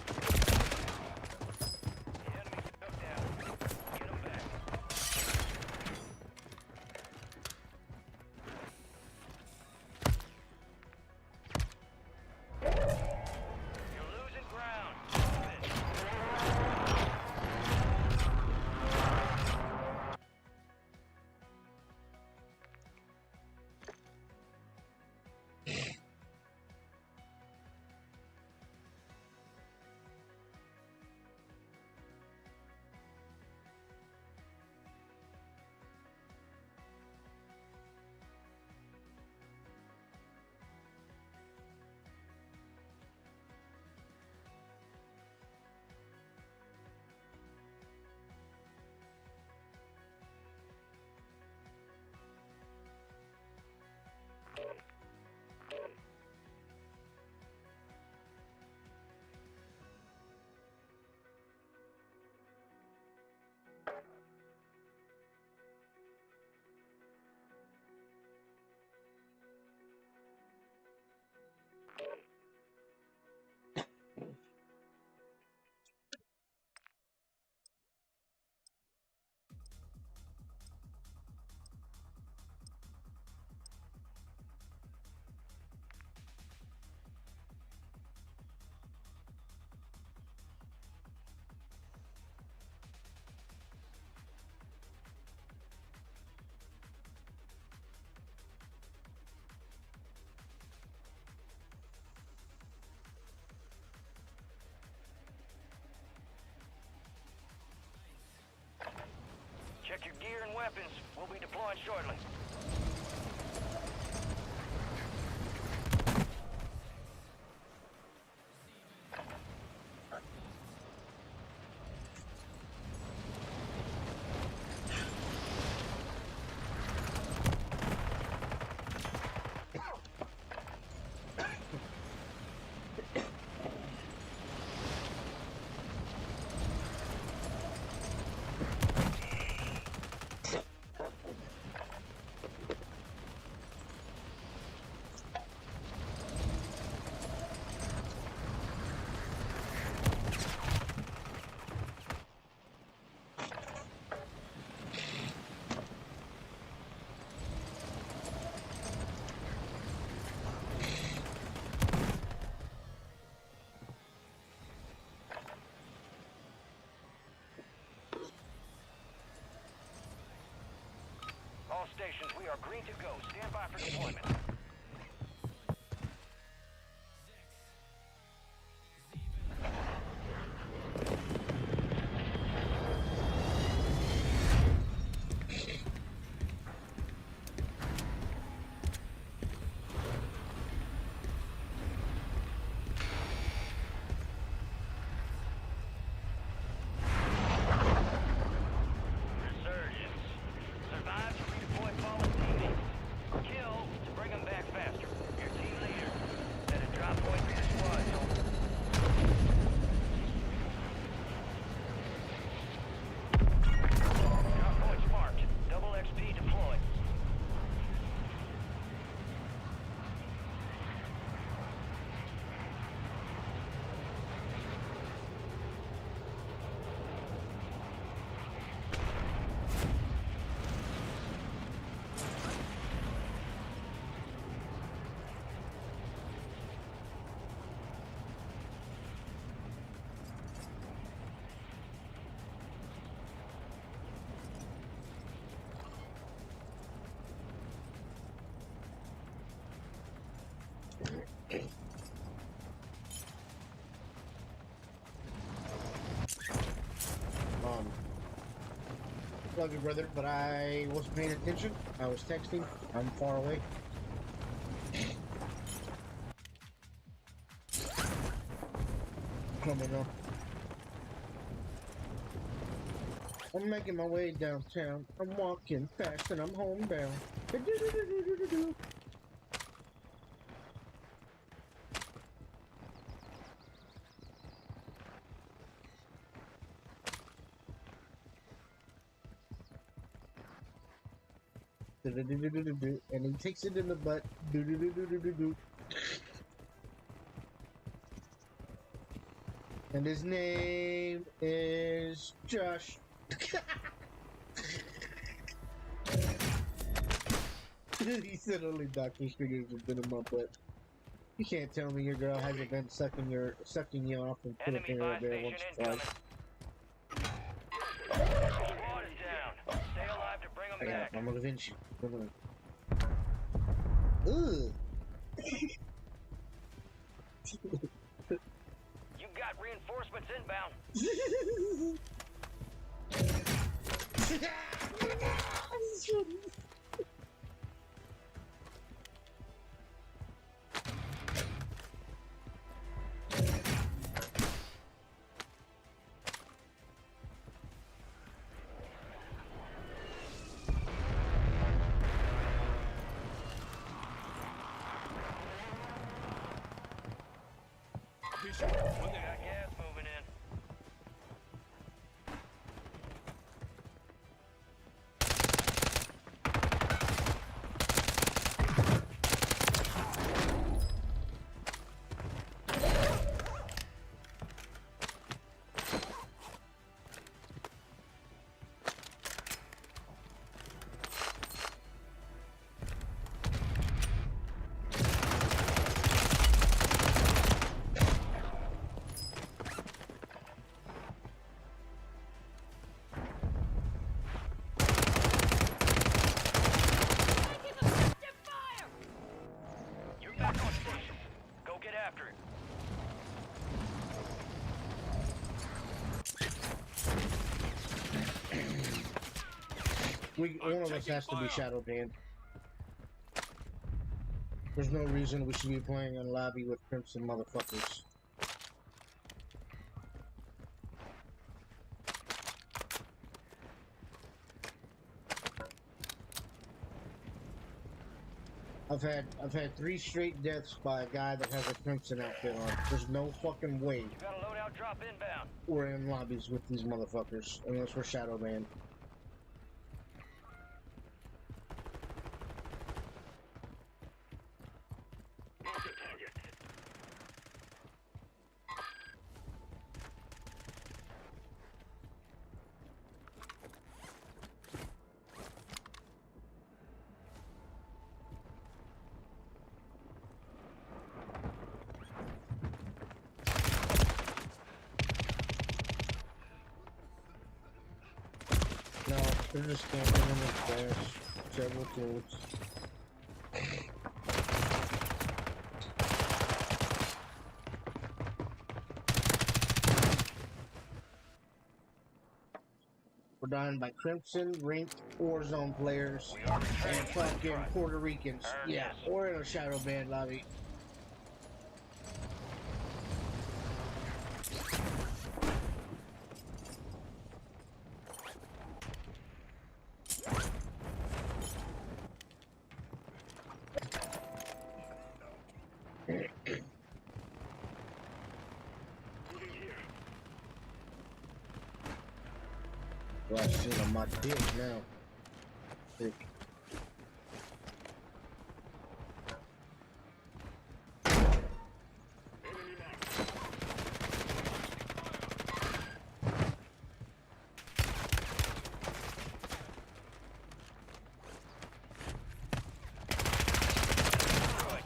Check your gear and weapons. We'll be deploying shortly. All stations, we are green to go. Stand by for deployment. Love you, brother, but I wasn't paying attention. I was texting. I'm far away. Coming up. I'm making my way downtown. I'm walking fast and I'm homebound. And he takes it in the butt. And his name is Josh. He said only doctor's fingers have been in my butt. You can't tell me your girl hasn't been sucking you off and put a finger up there once or twice. Squad is down. Stay alive to bring them back. I'm gonna avenge you. Ugh. You got reinforcements inbound. Got gas moving in. You're back on station. Go get after it. One of us has to be shadow banned. There's no reason we should be playing in lobby with crimson motherfuckers. I've had 3 straight deaths by a guy that has a crimson outfit on. There's no fucking way You got a loadout drop inbound. we're in lobbies with these motherfuckers unless we're shadow banned. No, they're just camping in the grass. Several teams. We're dying by Crimson, ranked Warzone players, and fucking Puerto Ricans. Yeah, we're in a shadow band lobby. Well, I shit on my dick now. Dick.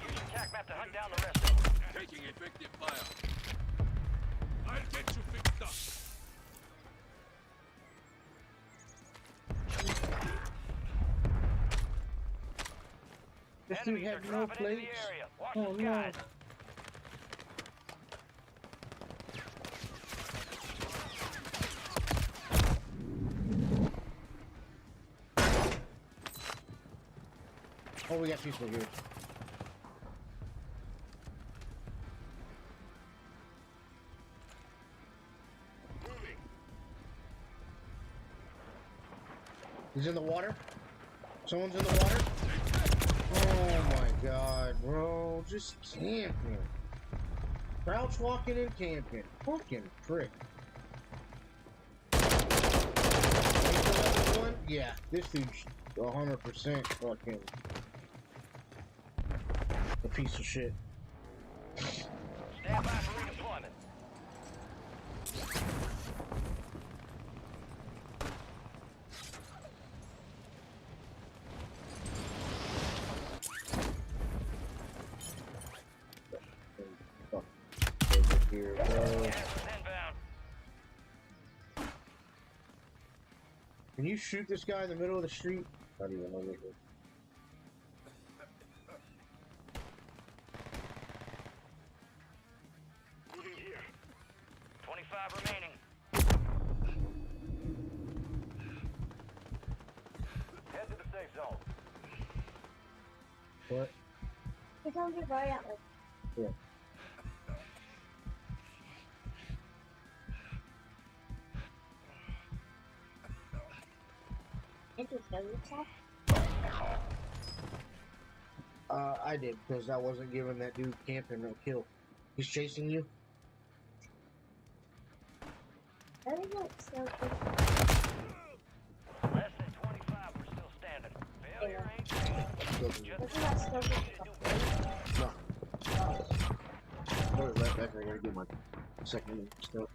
Use your tac map to hunt down the rest of them. Taking effective fire. I'll get you fixed up. This dude had no plates. Oh no. Oh, we got people here. He's in the water. Someone's in the water. Oh my god, bro. Just camping. Crouch walking and camping. Fucking prick. One? Yeah, this dude's 100% fucking a piece of shit. Stand by for redeployment. Here, can you shoot this guy in the middle of the street? Not even over here. Moving here. 25 remaining. Head to the safe zone. What? It's on your right outlet. Yeah. I did, because I wasn't giving that dude camping no kill. He's chasing you. That is not so good. Less than 25, we're still standing. Failure ain't That's not so good. No. I'll be right back. I gotta get my second stuff.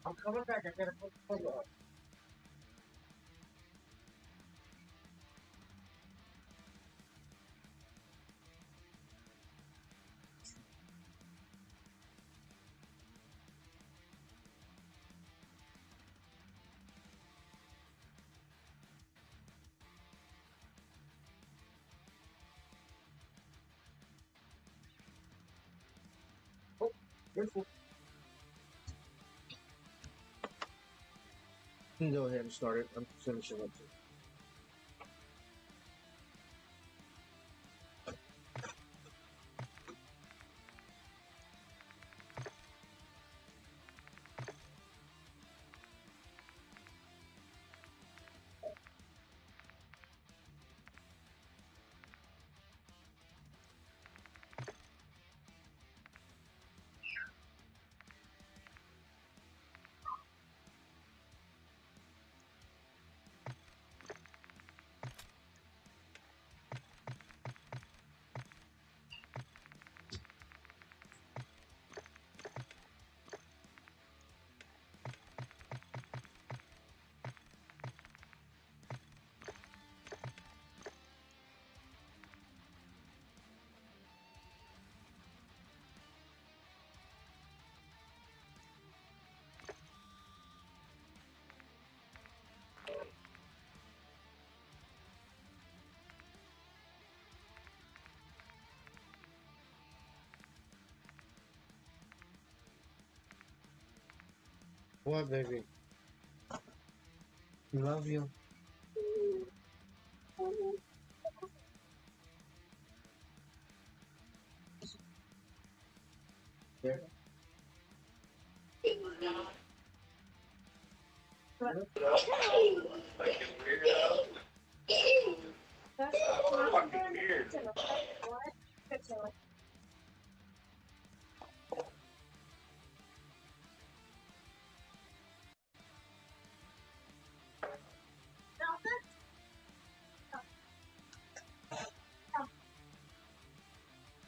I'm coming back. I gotta put up. Oh, careful. You can go ahead and start it. I'm finishing up. What, baby? Love you. There.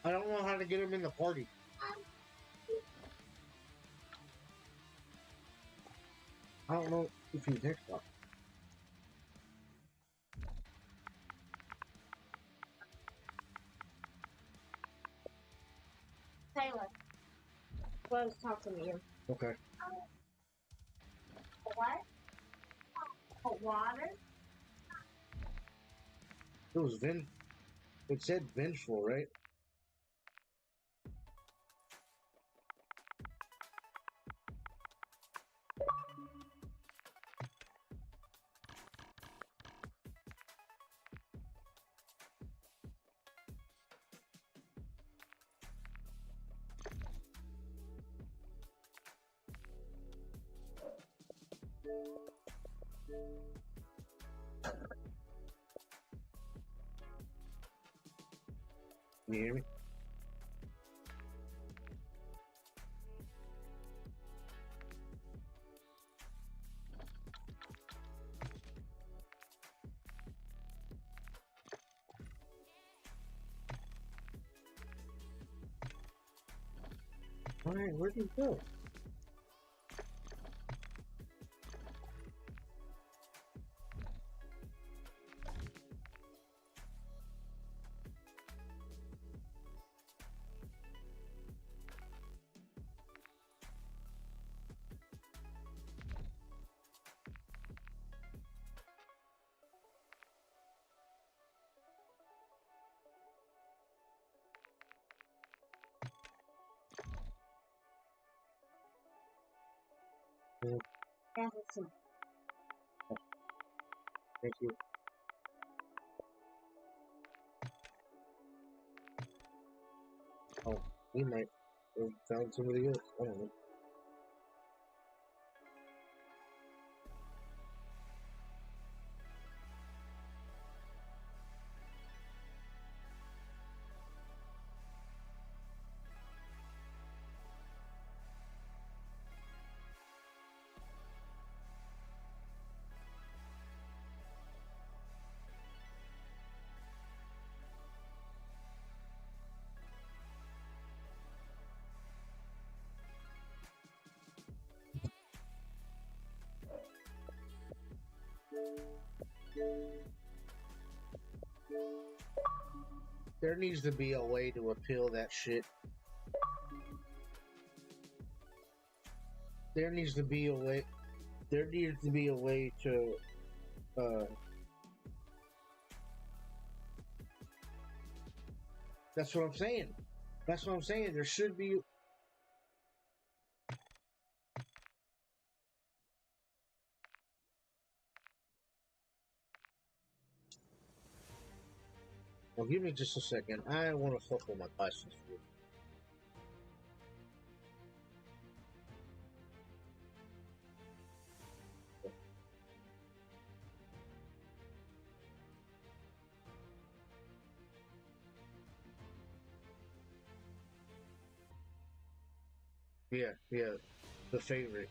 I don't know how to get him in the party. I don't know if he's Xbox. Taylor, Rose talking to you. Okay. What? Hot water? It was It said vengeful, right? Can you hear me? Alright, where'd you go? Thank you. Oh, he might have found somebody else. I don't know. There needs to be a way to appeal that shit. There needs to be a way. There needs to be a way to. That's what I'm saying. That's what I'm saying. There should be. Well, give me just a second. I want to fuck with my license. Yeah, yeah, the favorite.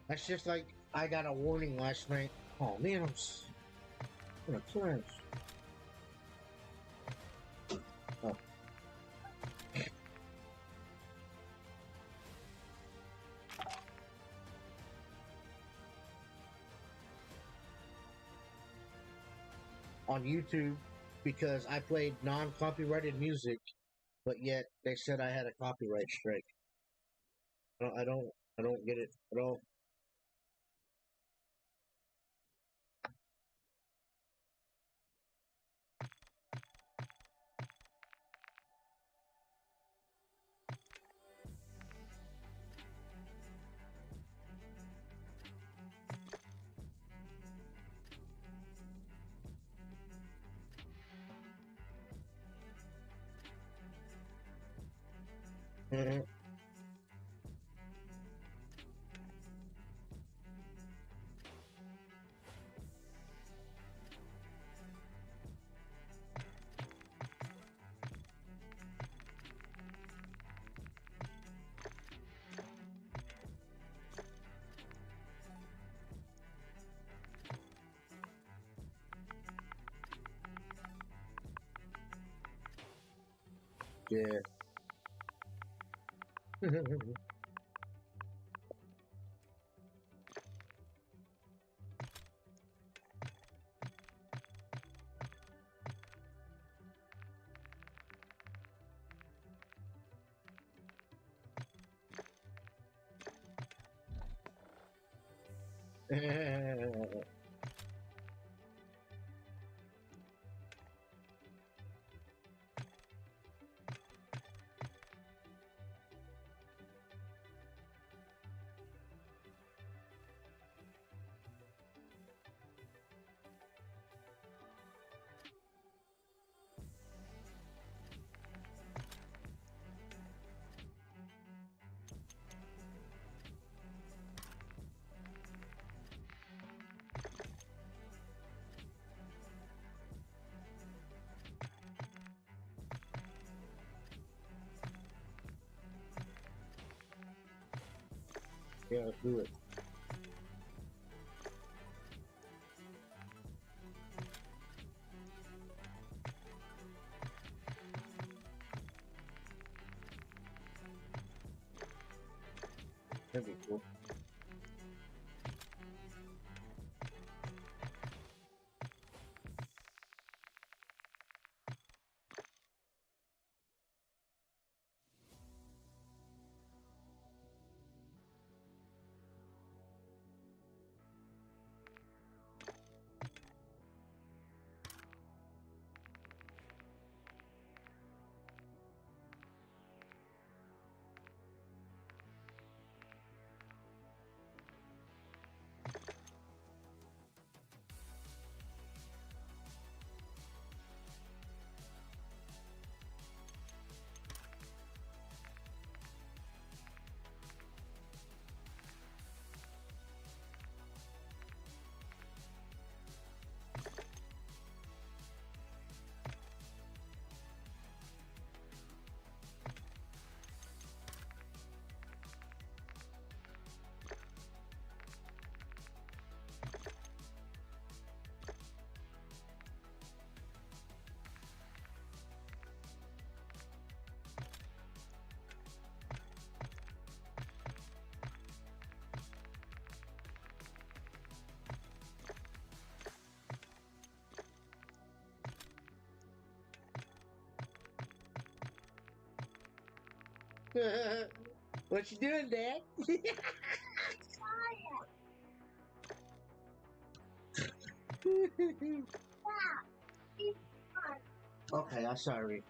That's just like I got a warning last night. Oh man, I'm gonna crash. Oh. On YouTube because I played non-copyrighted music, but yet they said I had a copyright strike. I don't get it at all. Mm-hmm. Yeah. Yeah, let's do it. That'd be cool. What you doing, Dad? Okay, I'm sorry.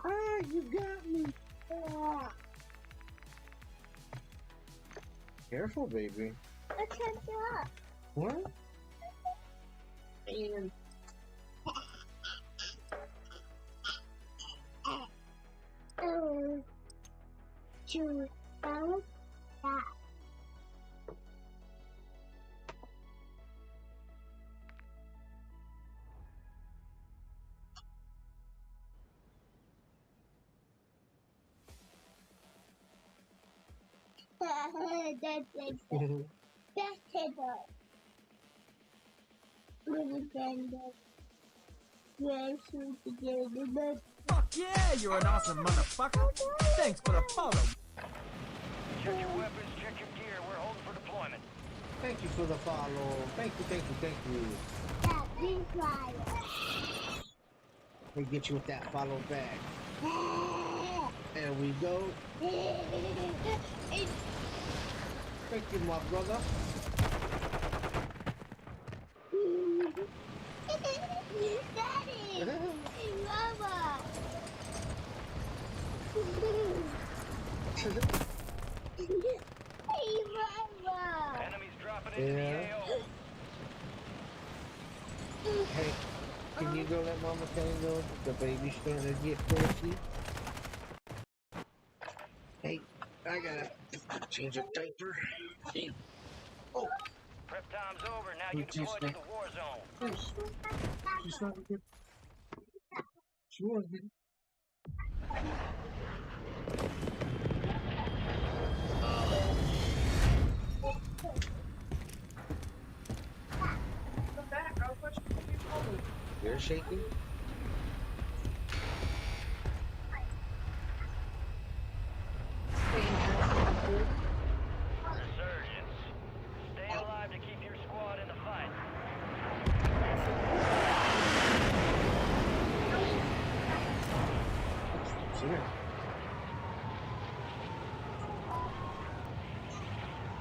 Ah, you got me. Careful, baby. I can't get up. What? And to balance that. That's it. That's it. Little panda. Yeah, shoot to get it, but Fuck yeah, you're an awesome motherfucker. Thanks for the follow. Check your weapons, check your gear. We're holding for deployment. Thank you for the follow. Thank you, thank you, thank you. that big fire. We get you with that follow back. There we go. Thank you, my brother. Daddy! Mama! Hey, Mama! Enemies dropping into the AO. Hey, can you go let Mama Tango? The baby's starting to get thirsty. Hey, I gotta change a diaper. Oh. Prep time's over. Now you deploy to the war zone. She's not good. She was good. You're shaking? Resurgence. Stay alive to keep your squad in the fight. Sure.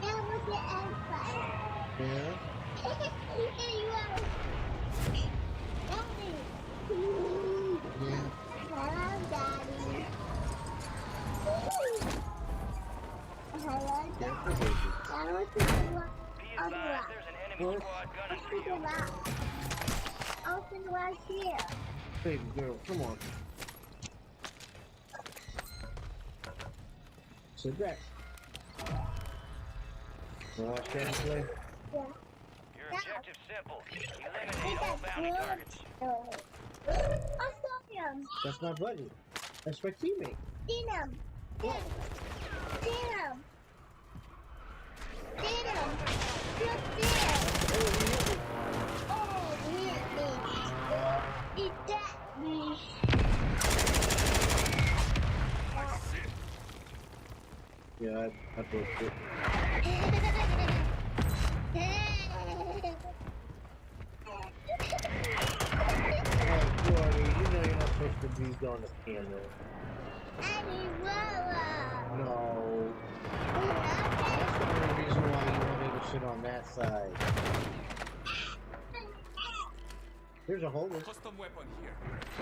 That was the end fight. Yeah? You are. Daddy! Yeah. Hello, Daddy. Hello, Careful, baby. That was the one. Be advised, there's an enemy squad gunning for you. Open right here. Baby girl, come on. Sit back. You want to stand and play? Yeah. Your objective's simple. Eliminate all bounty targets. I saw him. That's my buddy. That's my teammate. Seen him. Seen him. Seen him. Just there. Oh, he hit me. He got me. Yeah, I broke it. Oh, Glory, you know you're not supposed to be on the camera. No. That's the only reason why you wanted to sit on that side. There's a holder. Custom weapon here.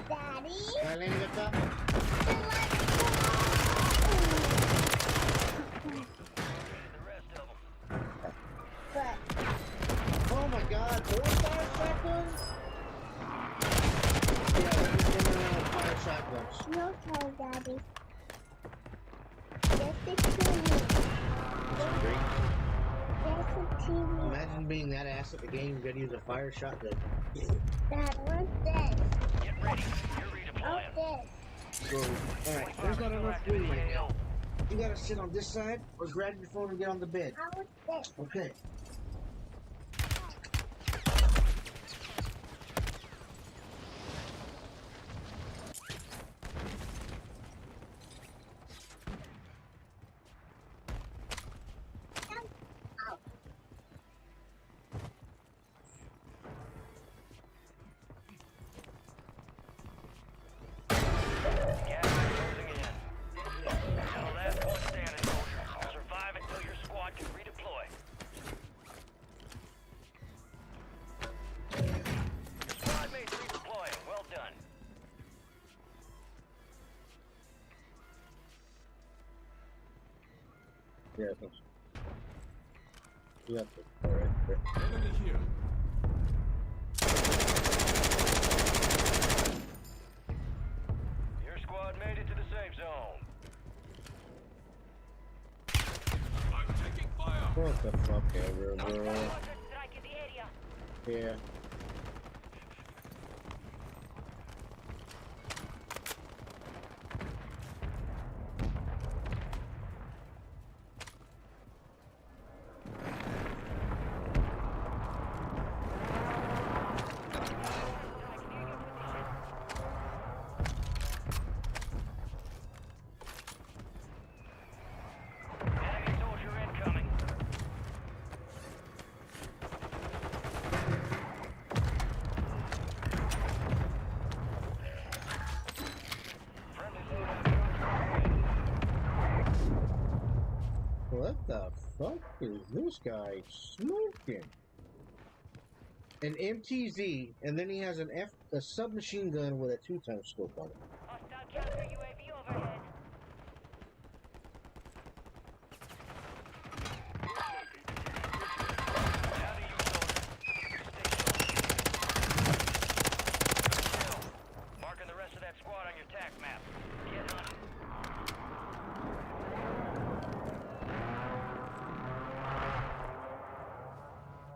Daddy? Can I land it up? Oh my god, 4 fire shotguns? Yeah, we're fire shotguns. No time, Daddy. Just a team. Just a team. Imagine being that ass at the game, you gotta use a fire shotgun. Dad, what's this? Get ready. You're redeploying. What's this? So, alright, there's not enough room right now. You gotta sit on this side, or grab your phone and get on the bed. How was this? Okay. Yeah, I think so. Yeah, alright. Enemy here. Your squad made it to the safe zone. I'm taking fire. What the fuck ever, bro? Yeah. Enemy soldier incoming. What the fuck is this guy smoking? An MTZ, and then he has a submachine gun with a 2-time scope on it. Hostile counter UAV overhead. Marking the rest of that squad on your tac map. Get hunting.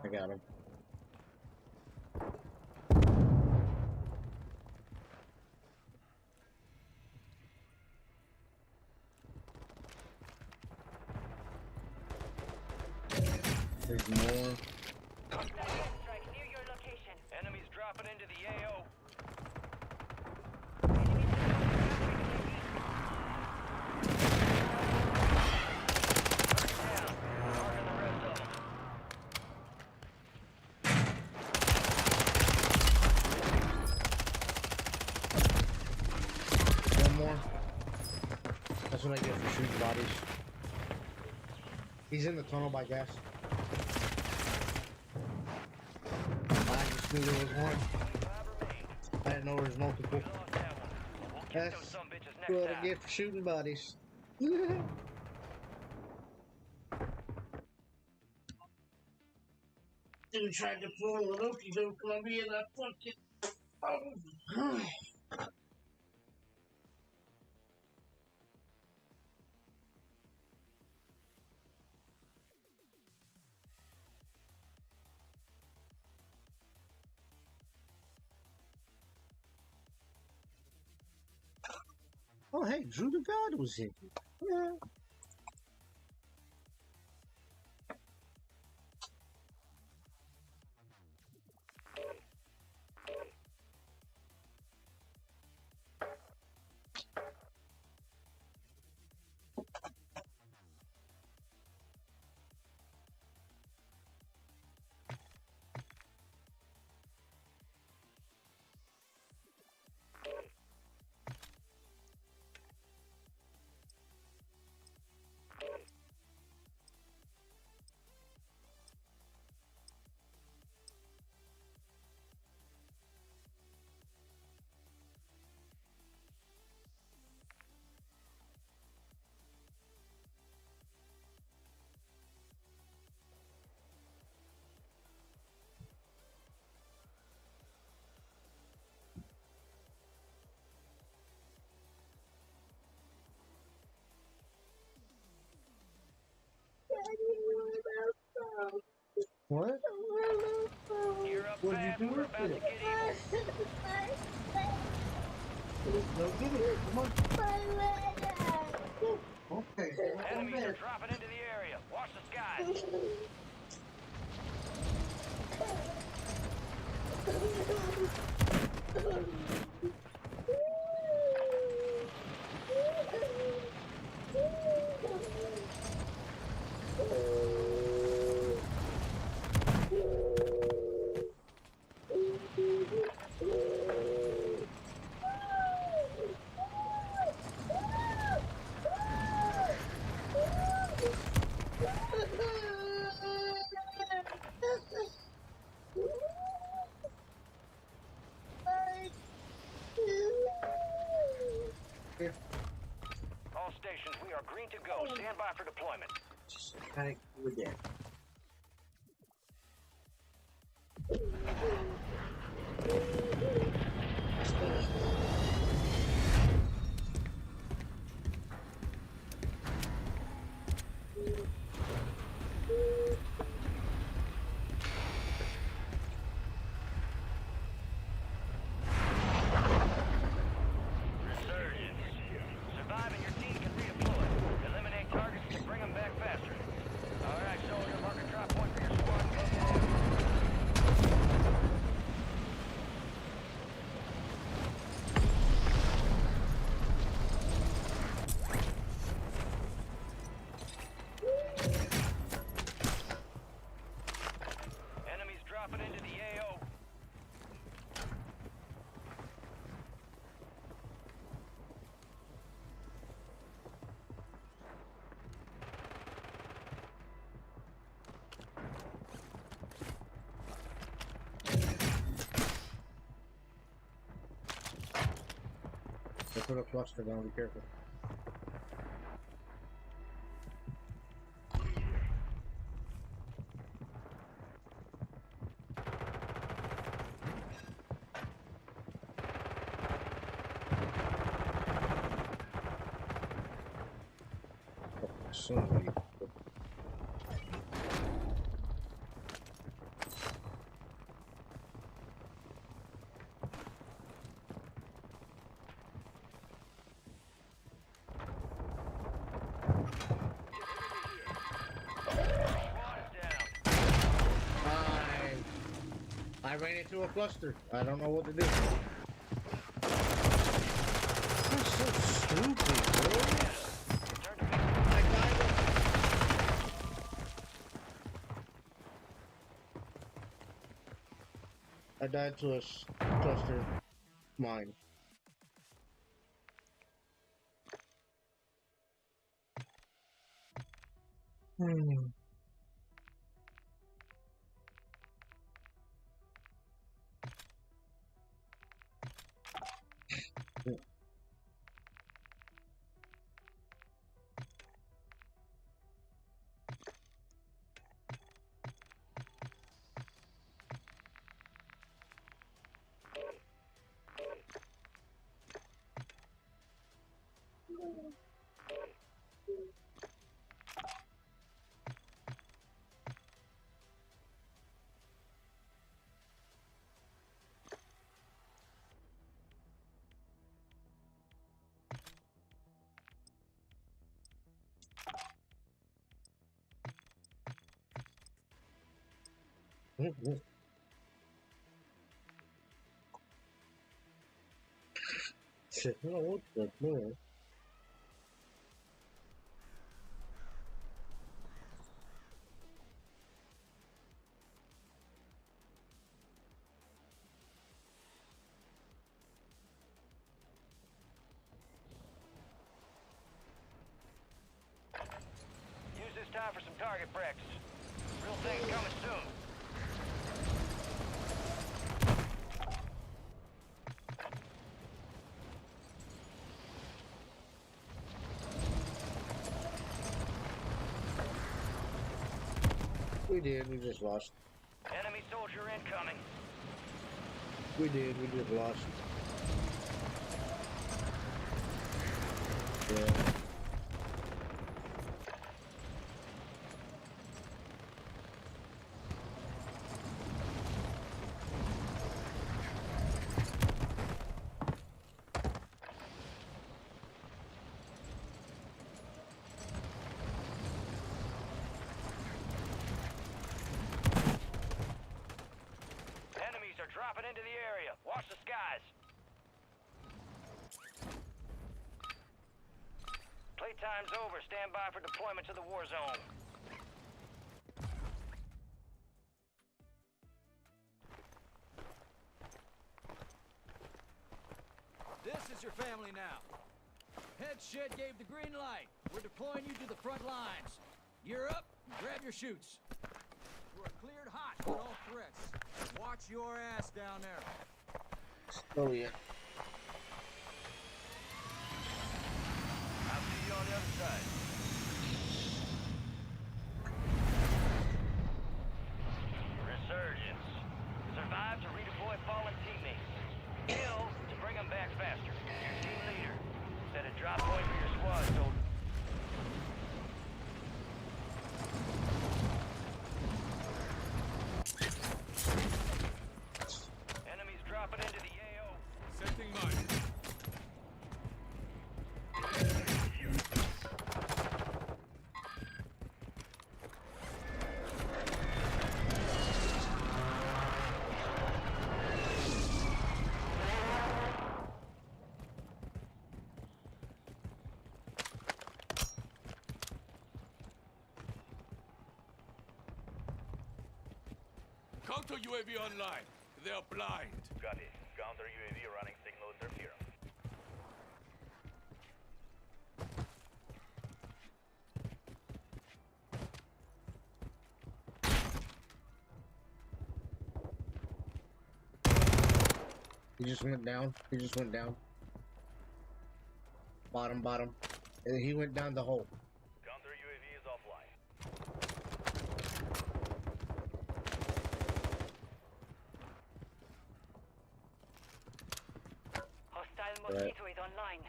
I got him. There's more. Strike near your location. Enemies dropping into the AO. One more. That's what I get for shooting bodies. He's in the tunnel by gas. I just knew there was one. I didn't know there was multiple. That's what I get for shooting bodies. Dude tried to pull an okey doke on me and I fucking. Oh, hey, Drew the God was here. Yeah. What? Gear up What'd you fast. do We're with about to it? get evil. No, get it. Come on. Okay. Enemies are dropping into the area. Watch the skies. All stations, we are green to go. Stand by for deployment. Just panic with that. Surviving your team can redeploy. Eliminate targets to bring them back faster. Alright, soldier, mark a drop point for your squad and close it in. Enemies dropping into the AO. They put a cluster down, be careful. Somebody. I ran into a cluster. I don't know what to do. That's so stupid, bro. I died to a cluster mine. Shit, no, what the hell? Use this time for some target practice. Real thing's coming soon. We did, we just lost. Enemy soldier incoming. We did, we just lost. Yeah. Enemies are dropping into the area. Watch the skies. Playtime's over. Stand by for deployment to the war zone. This is your family now. Head shed gave the green light. We're deploying you to the front lines. You're up. Grab your chutes. You are cleared hot on all threats. Watch your ass down there. Oh yeah. I'll see you on the other side. Counter UAV online. They're blind. Copy. Counter UAV running signal interference. He just went down. He just went down. Bottom, bottom. And he went down the hole. Counter UAV is offline. Hostile mosquito is online.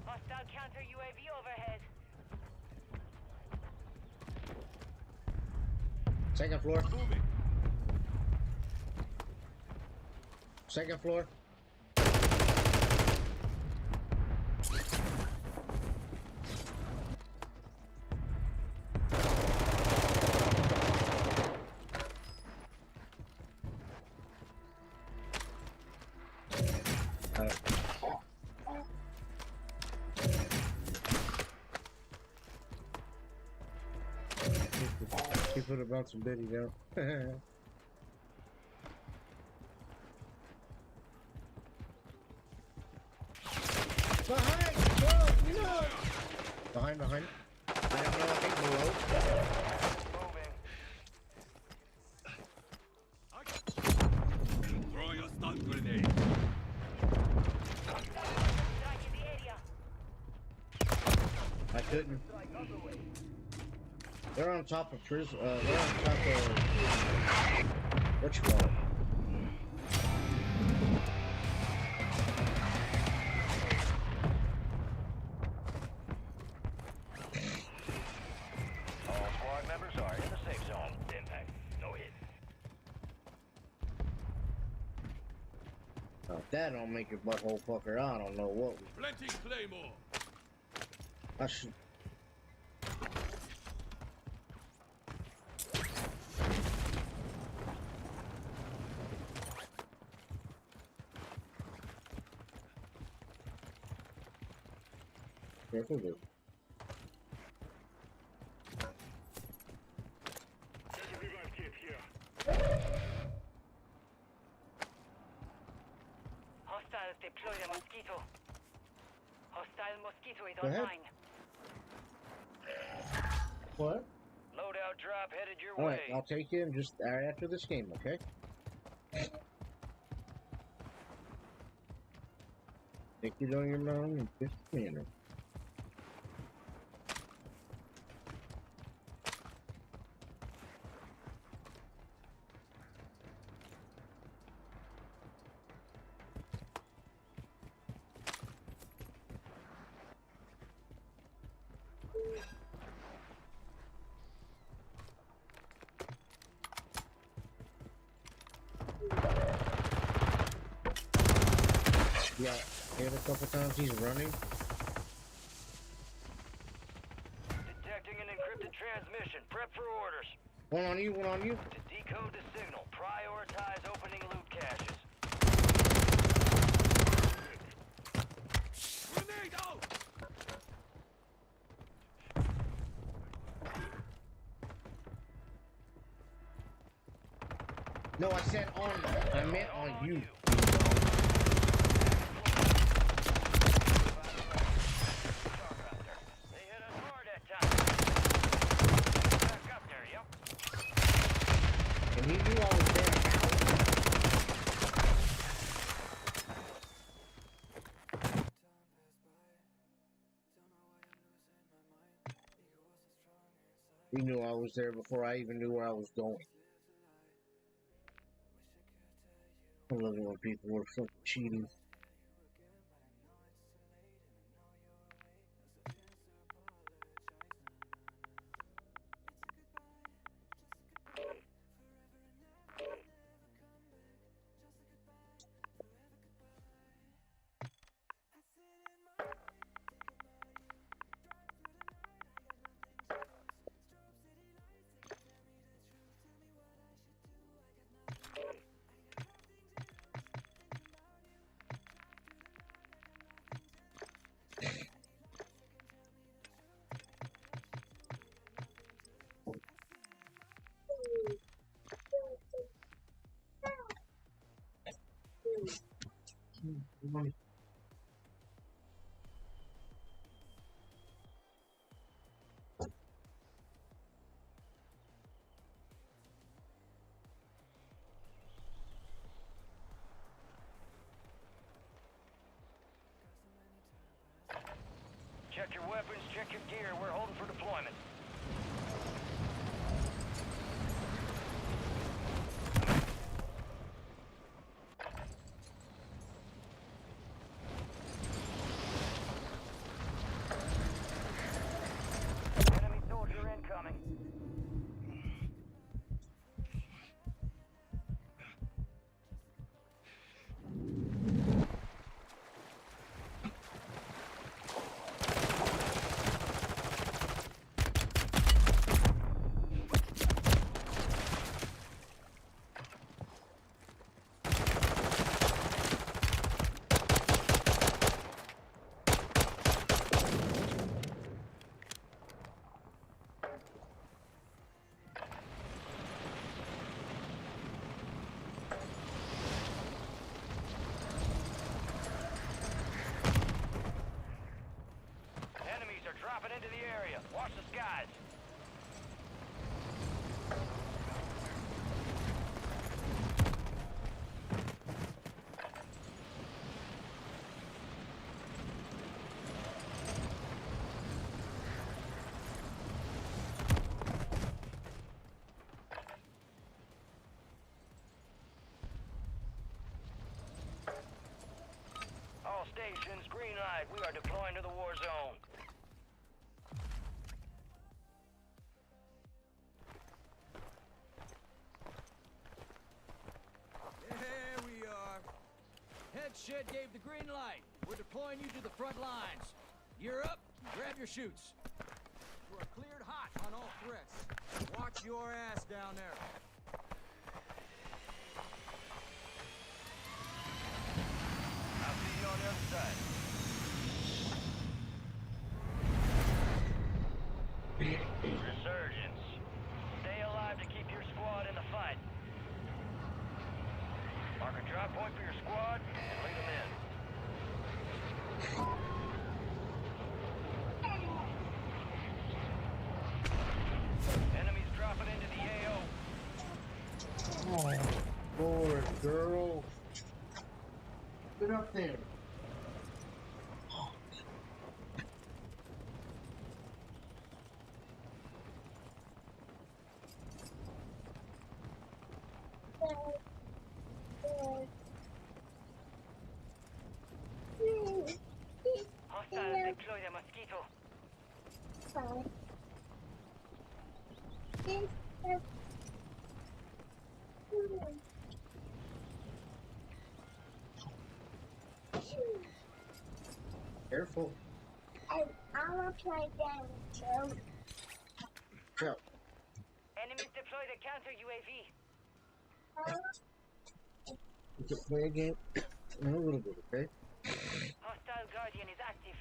Hostile counter UAV overhead. Second floor. Second floor. He put a bounce and Betty down. Behind! Whoa! You know! Behind, behind. I don't know, I think below. Throw your stun grenade. I couldn't. They're on top of they're on top of what you call it? All squad members are in the safe zone. Impact. No hit. If that don't make your butthole fucker, I don't know what. Plenty Claymore. I should. Careful, dude. Hostiles deploy the mosquito. Hostile mosquito is Go ahead. online. What? Loadout drop headed your Alright, way. I'll take you just right after this game, okay? Take it on your own and just manner. Yeah, hit a couple times, he's running. Detecting an encrypted transmission. Prep for orders. One on you, one on you. To decode the signal, prioritize opening loot caches. Grenade out! No, I said on, I meant on you. They hit us hard that time. Back up there, yep. And he knew I was there. He knew I was there before I even knew where I was going. I love it when people were fucking cheating. Check your weapons, check your gear. We're holding for deployment. Enemy soldier incoming. Enemies are dropping into the area. Watch the skies. All stations, green light. We are deploying to the war zone. There we are. Head shed gave the green light. We're deploying you to the front lines. You're up. Grab your chutes. We're cleared hot on all threats. Watch your ass down there. I'll see you on the other side. Resurgence. Stay alive to keep your squad in the fight. Mark a drop point for your squad and lead them in. Enemies dropping into the AO. Oh, Lord, girl. Get up there. Hostiles deploy the mosquito. Careful. I wanna play that too. Go. Enemies deploy the counter UAV. You can play a game in a little bit, okay? Hostile Guardian is active.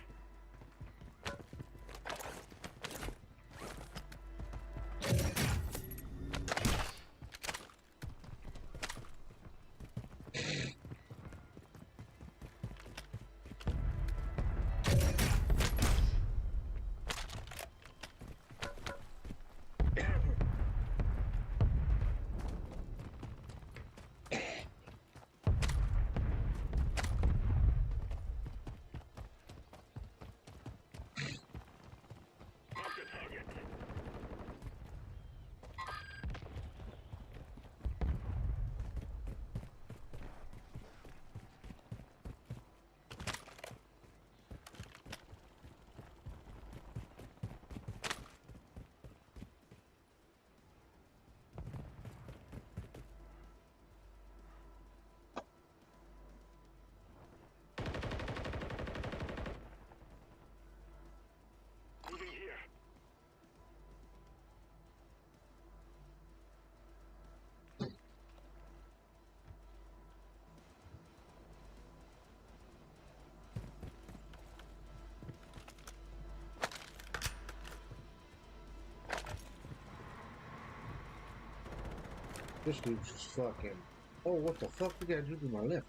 This dude's just fucking. Oh, what the fuck? We gotta do to my left.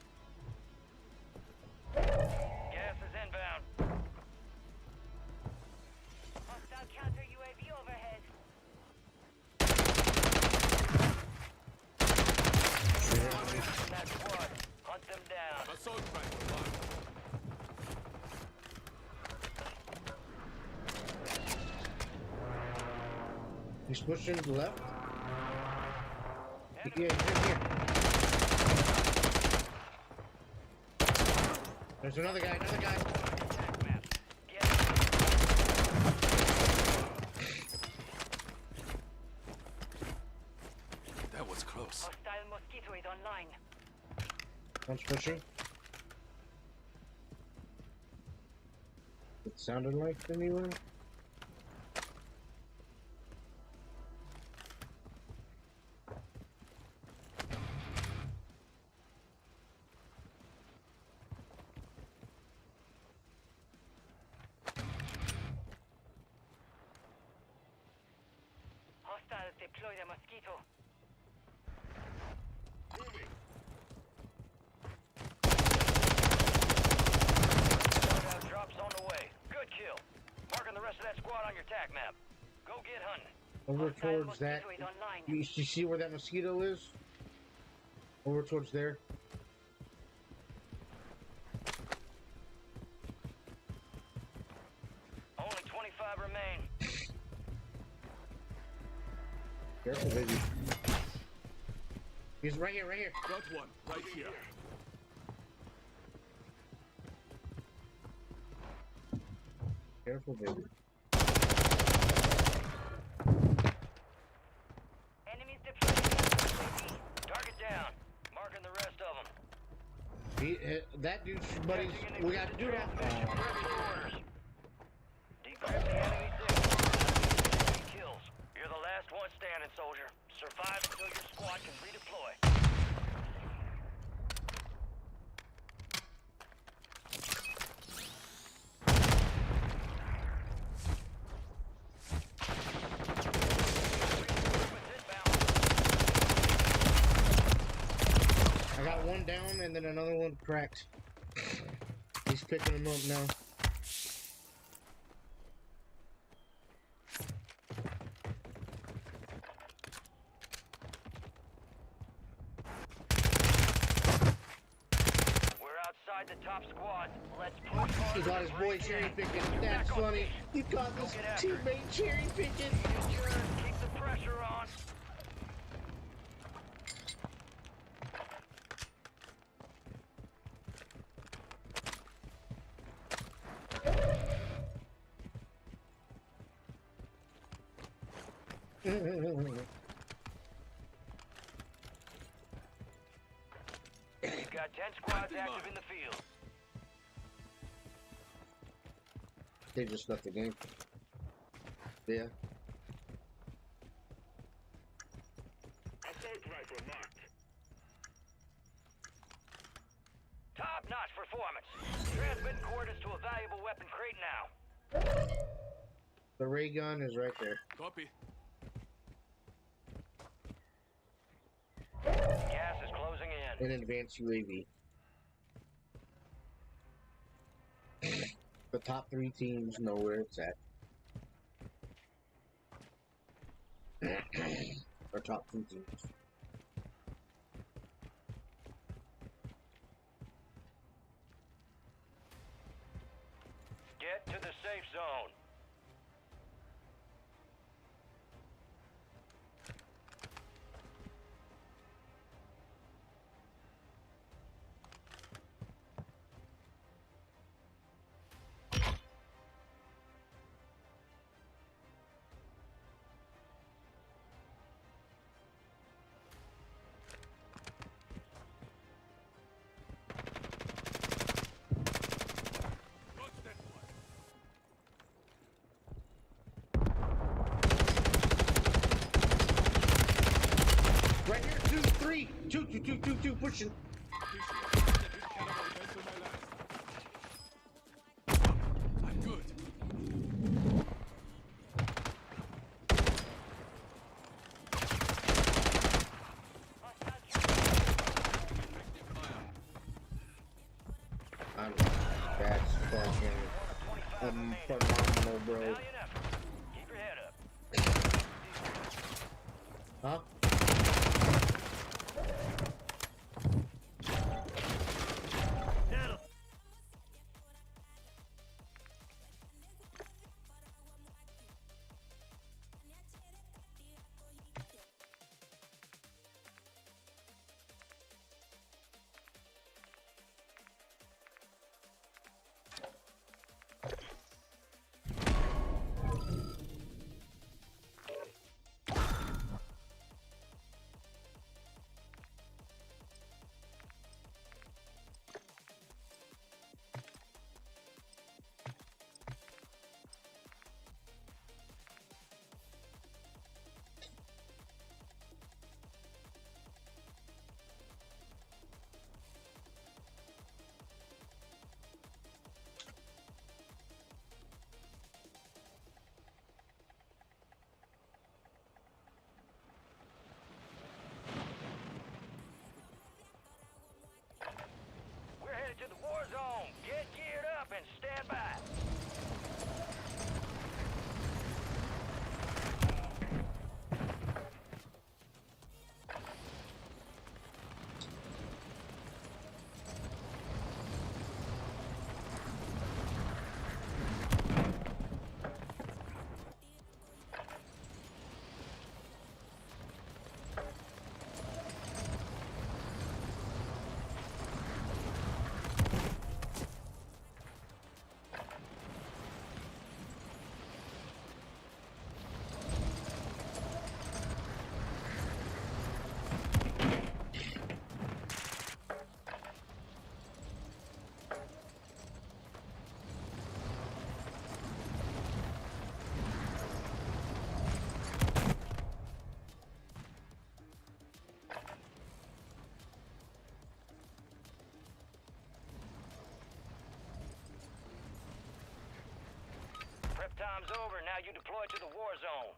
He's pushing to the left. Here. There's another guy. That was close. Hostile mosquito is online. One's pushing. It sounded like anywhere. Hostiles deploy the mosquito. Drops on the way. Good kill. Marking the rest of that squad on your tac map. Go get hunting. Over towards that. You see where that mosquito is? Over towards there. Only 25 remain. Careful, baby. He's right here. Got one, right here. Careful, baby. Enemies deploying. Target down. Marking the rest of them. That dude's buddies. We got to do that. Decrypt the enemy signal. Kills. You're the last one standing, soldier. Survive until your squad can redeploy. I got one down and then another one cracked. He's picking them up now. The top squad. Let's push hard. He got his boy cherry picking. That's funny. He got his teammate cherry picking. Keep the pressure on. You've got 10 squads active in the field. They just left the game. Yeah. Assault rifle marked. Top-notch performance. Transmitting coordinates to a valuable weapon crate now. The ray gun is right there. Copy. Gas is closing in. An advanced UAV. The top 3 teams know where it's at. Our top 2 teams. Get to the safe zone. Right here, 2, 3, 2, pushing. I'm good. That's fucking phenomenal, bro. Keep your head up. Huh? stand by. Prep time's over. Now you deploy to the war zone.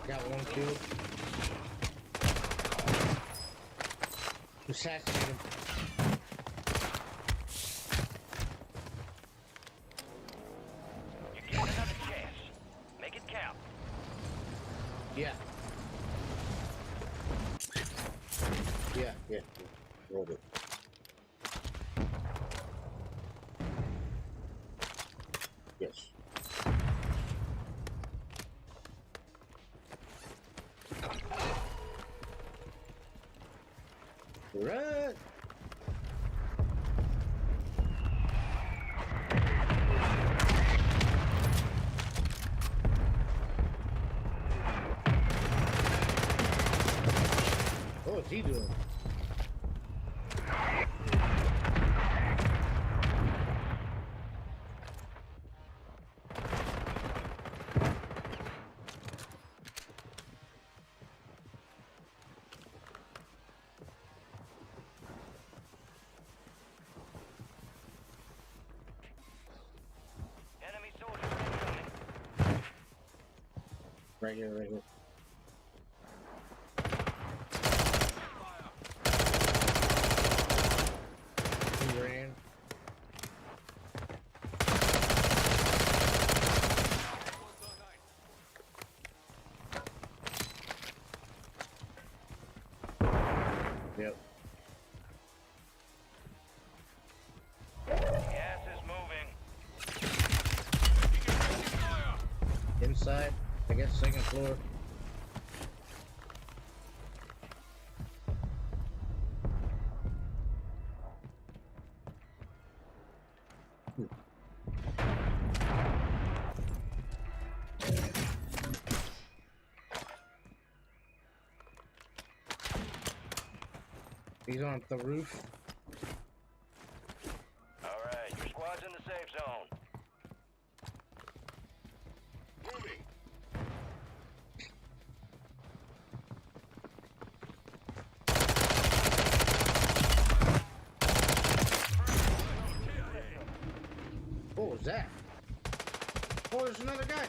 Got one killed. Assassinate him. You get another chance. Make it count. Yeah. Yeah. Rolled it. Yes. Right. What's he doing? Enemy soldiers incoming. Right here. He ran. Yep. Gas is moving. Inside, I guess second floor. He's on the roof. Alright, your squad's in the safe zone. What was that? Oh, there's another guy.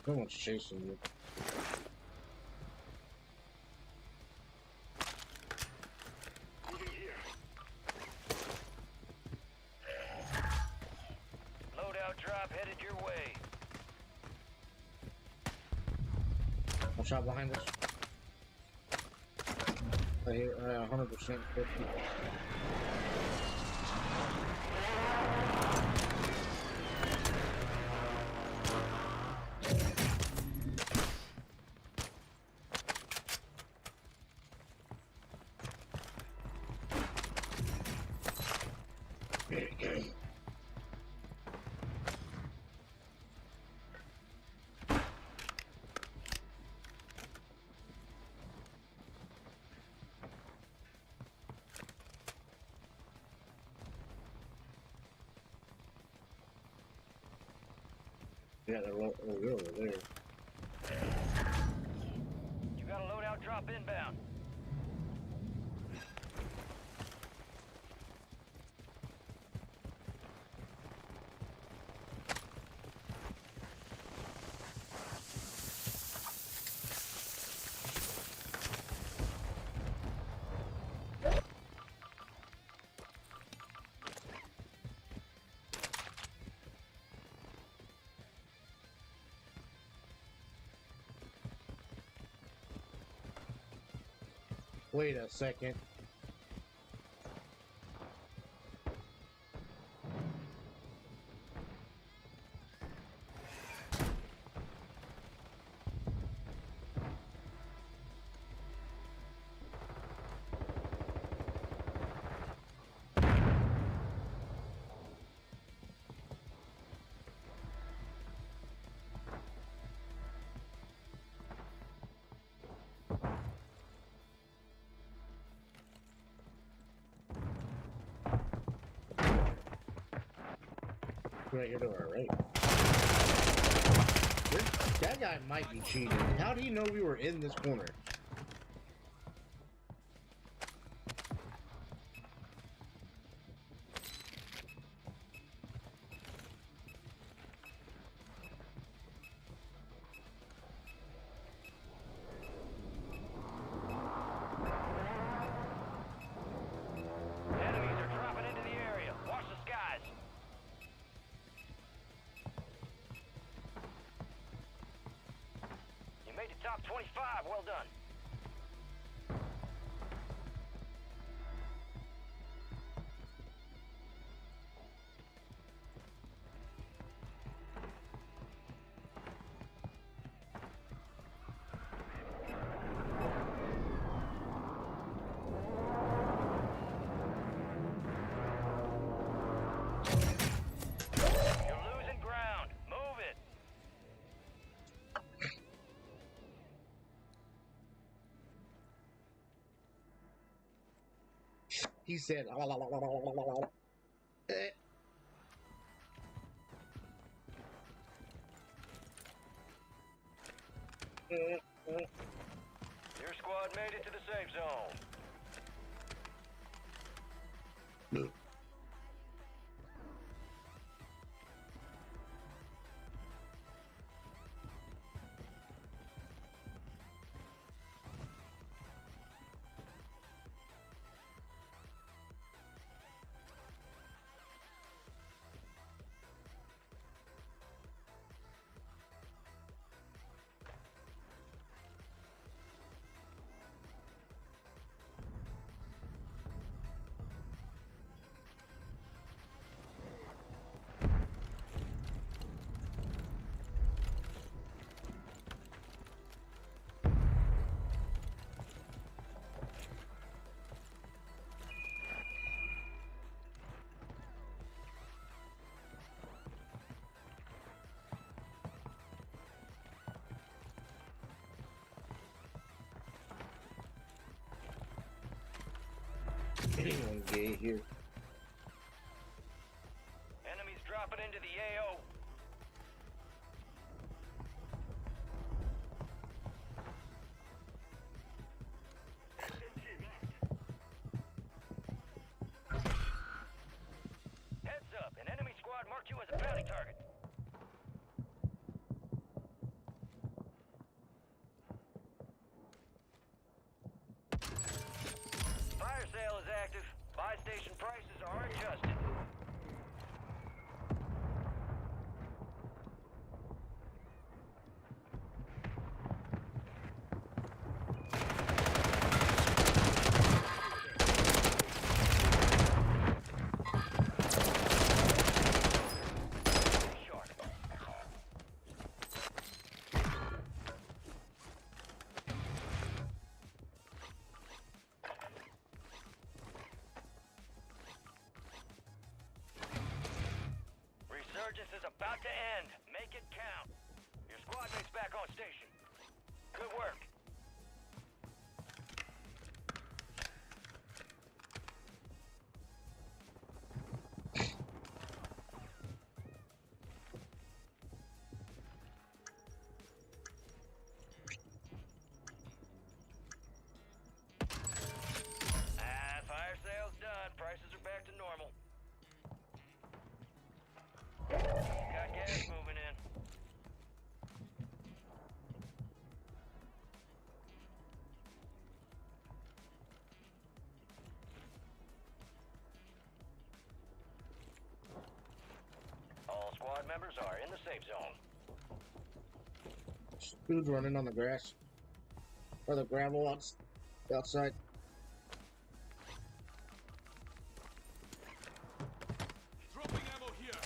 Someone's chasing you. Loadout drop headed your way. Watch out behind us. I hear 100%. Yeah, they're over there. You got a loadout drop inbound. Wait a second. Right here to our right. That guy might be cheating. How do you know we were in this corner? Enemies are dropping into the area. Watch the skies. You made the top 25. Well done. You're losing ground. Move it. He said, Your squad made it to the safe zone. anyone gay here? Enemies dropping into the AO. Heads up, an enemy squad marked you as a bounty target. active. Buy station prices are adjusted. Resurgence is about to end. Make it count. Your squad mate's back on station. Good work. Fire sale's done. Prices are back to normal. Got gas moving in. All squad members are in the safe zone. Dude's running on the grass. Or the gravel outside. Dropping ammo here.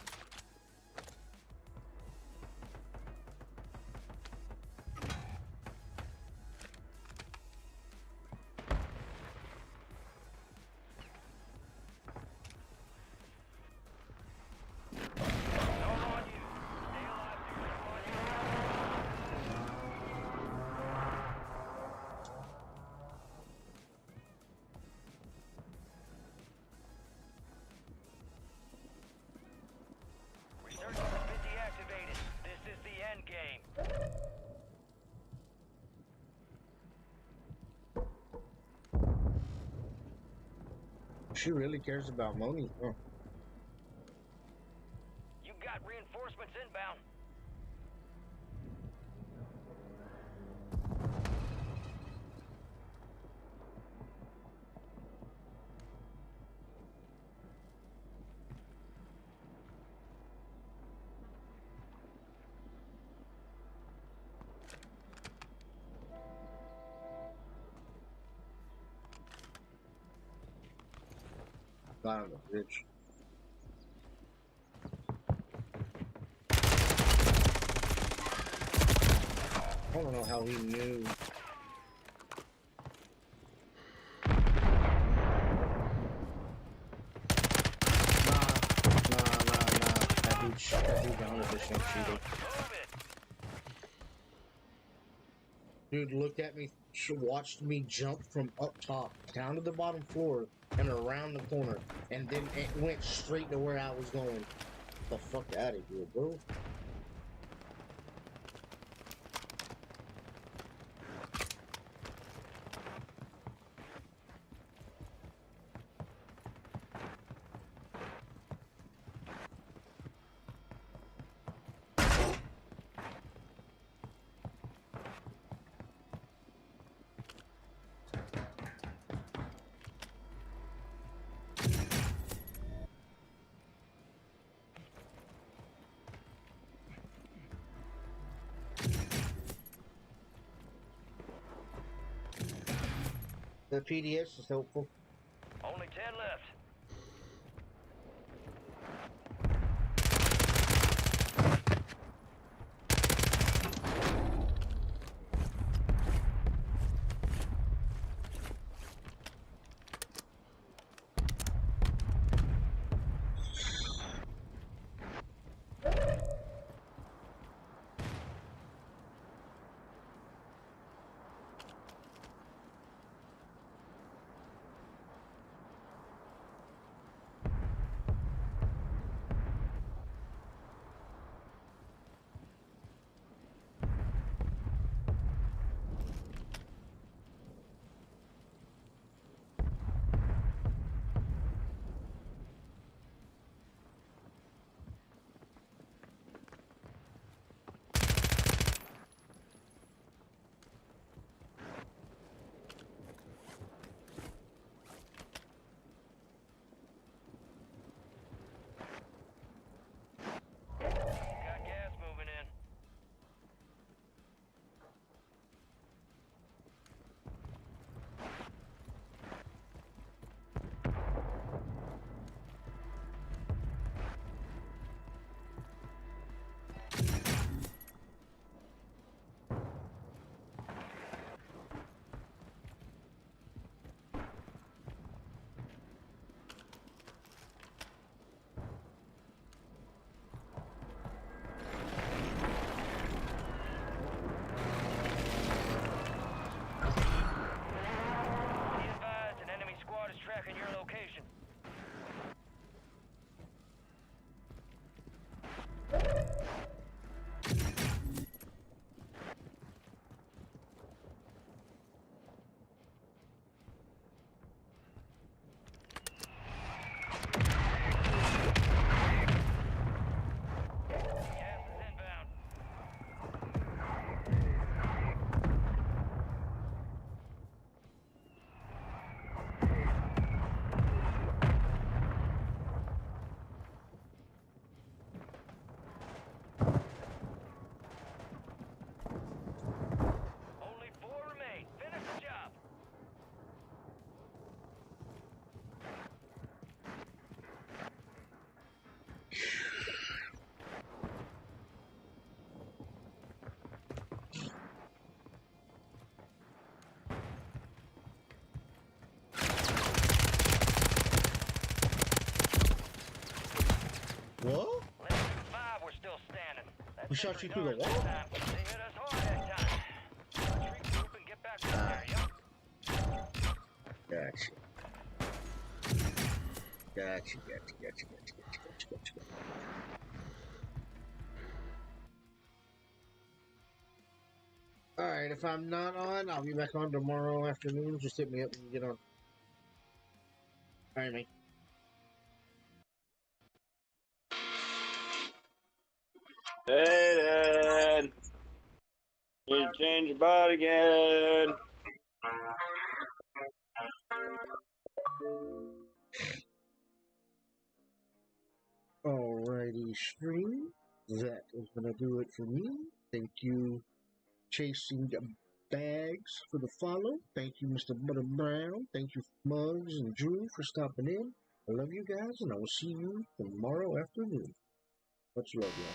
Resurgence has been deactivated. This is the end game. She really cares about Moni. Oh. You got reinforcements inbound. Bottom of the bridge. I don't know how he knew. Nah. That dude 100% cheated. Dude looked at me, watched me jump from up top down to the bottom floor and around the corner, and then it went straight to where I was going. Get the fuck out of here, bro. The PDS is helpful. Only 10 left. He shot you through the wall? They hit us hard that time. Regroup and get back out there, yup. Gotcha. Gotcha. Alright, if I'm not on, I'll be back on tomorrow afternoon. Just hit me up and get on. Alright, mate. Hey, Dad. You change your body again. Alrighty, stream. That is gonna do it for me. Thank you, Chasing Bags, for the follow. Thank you, Mr. Butter Brown. Thank you, Muggs and Drew, for stopping in. I love you guys, and I will see you tomorrow afternoon. Much love, y'all.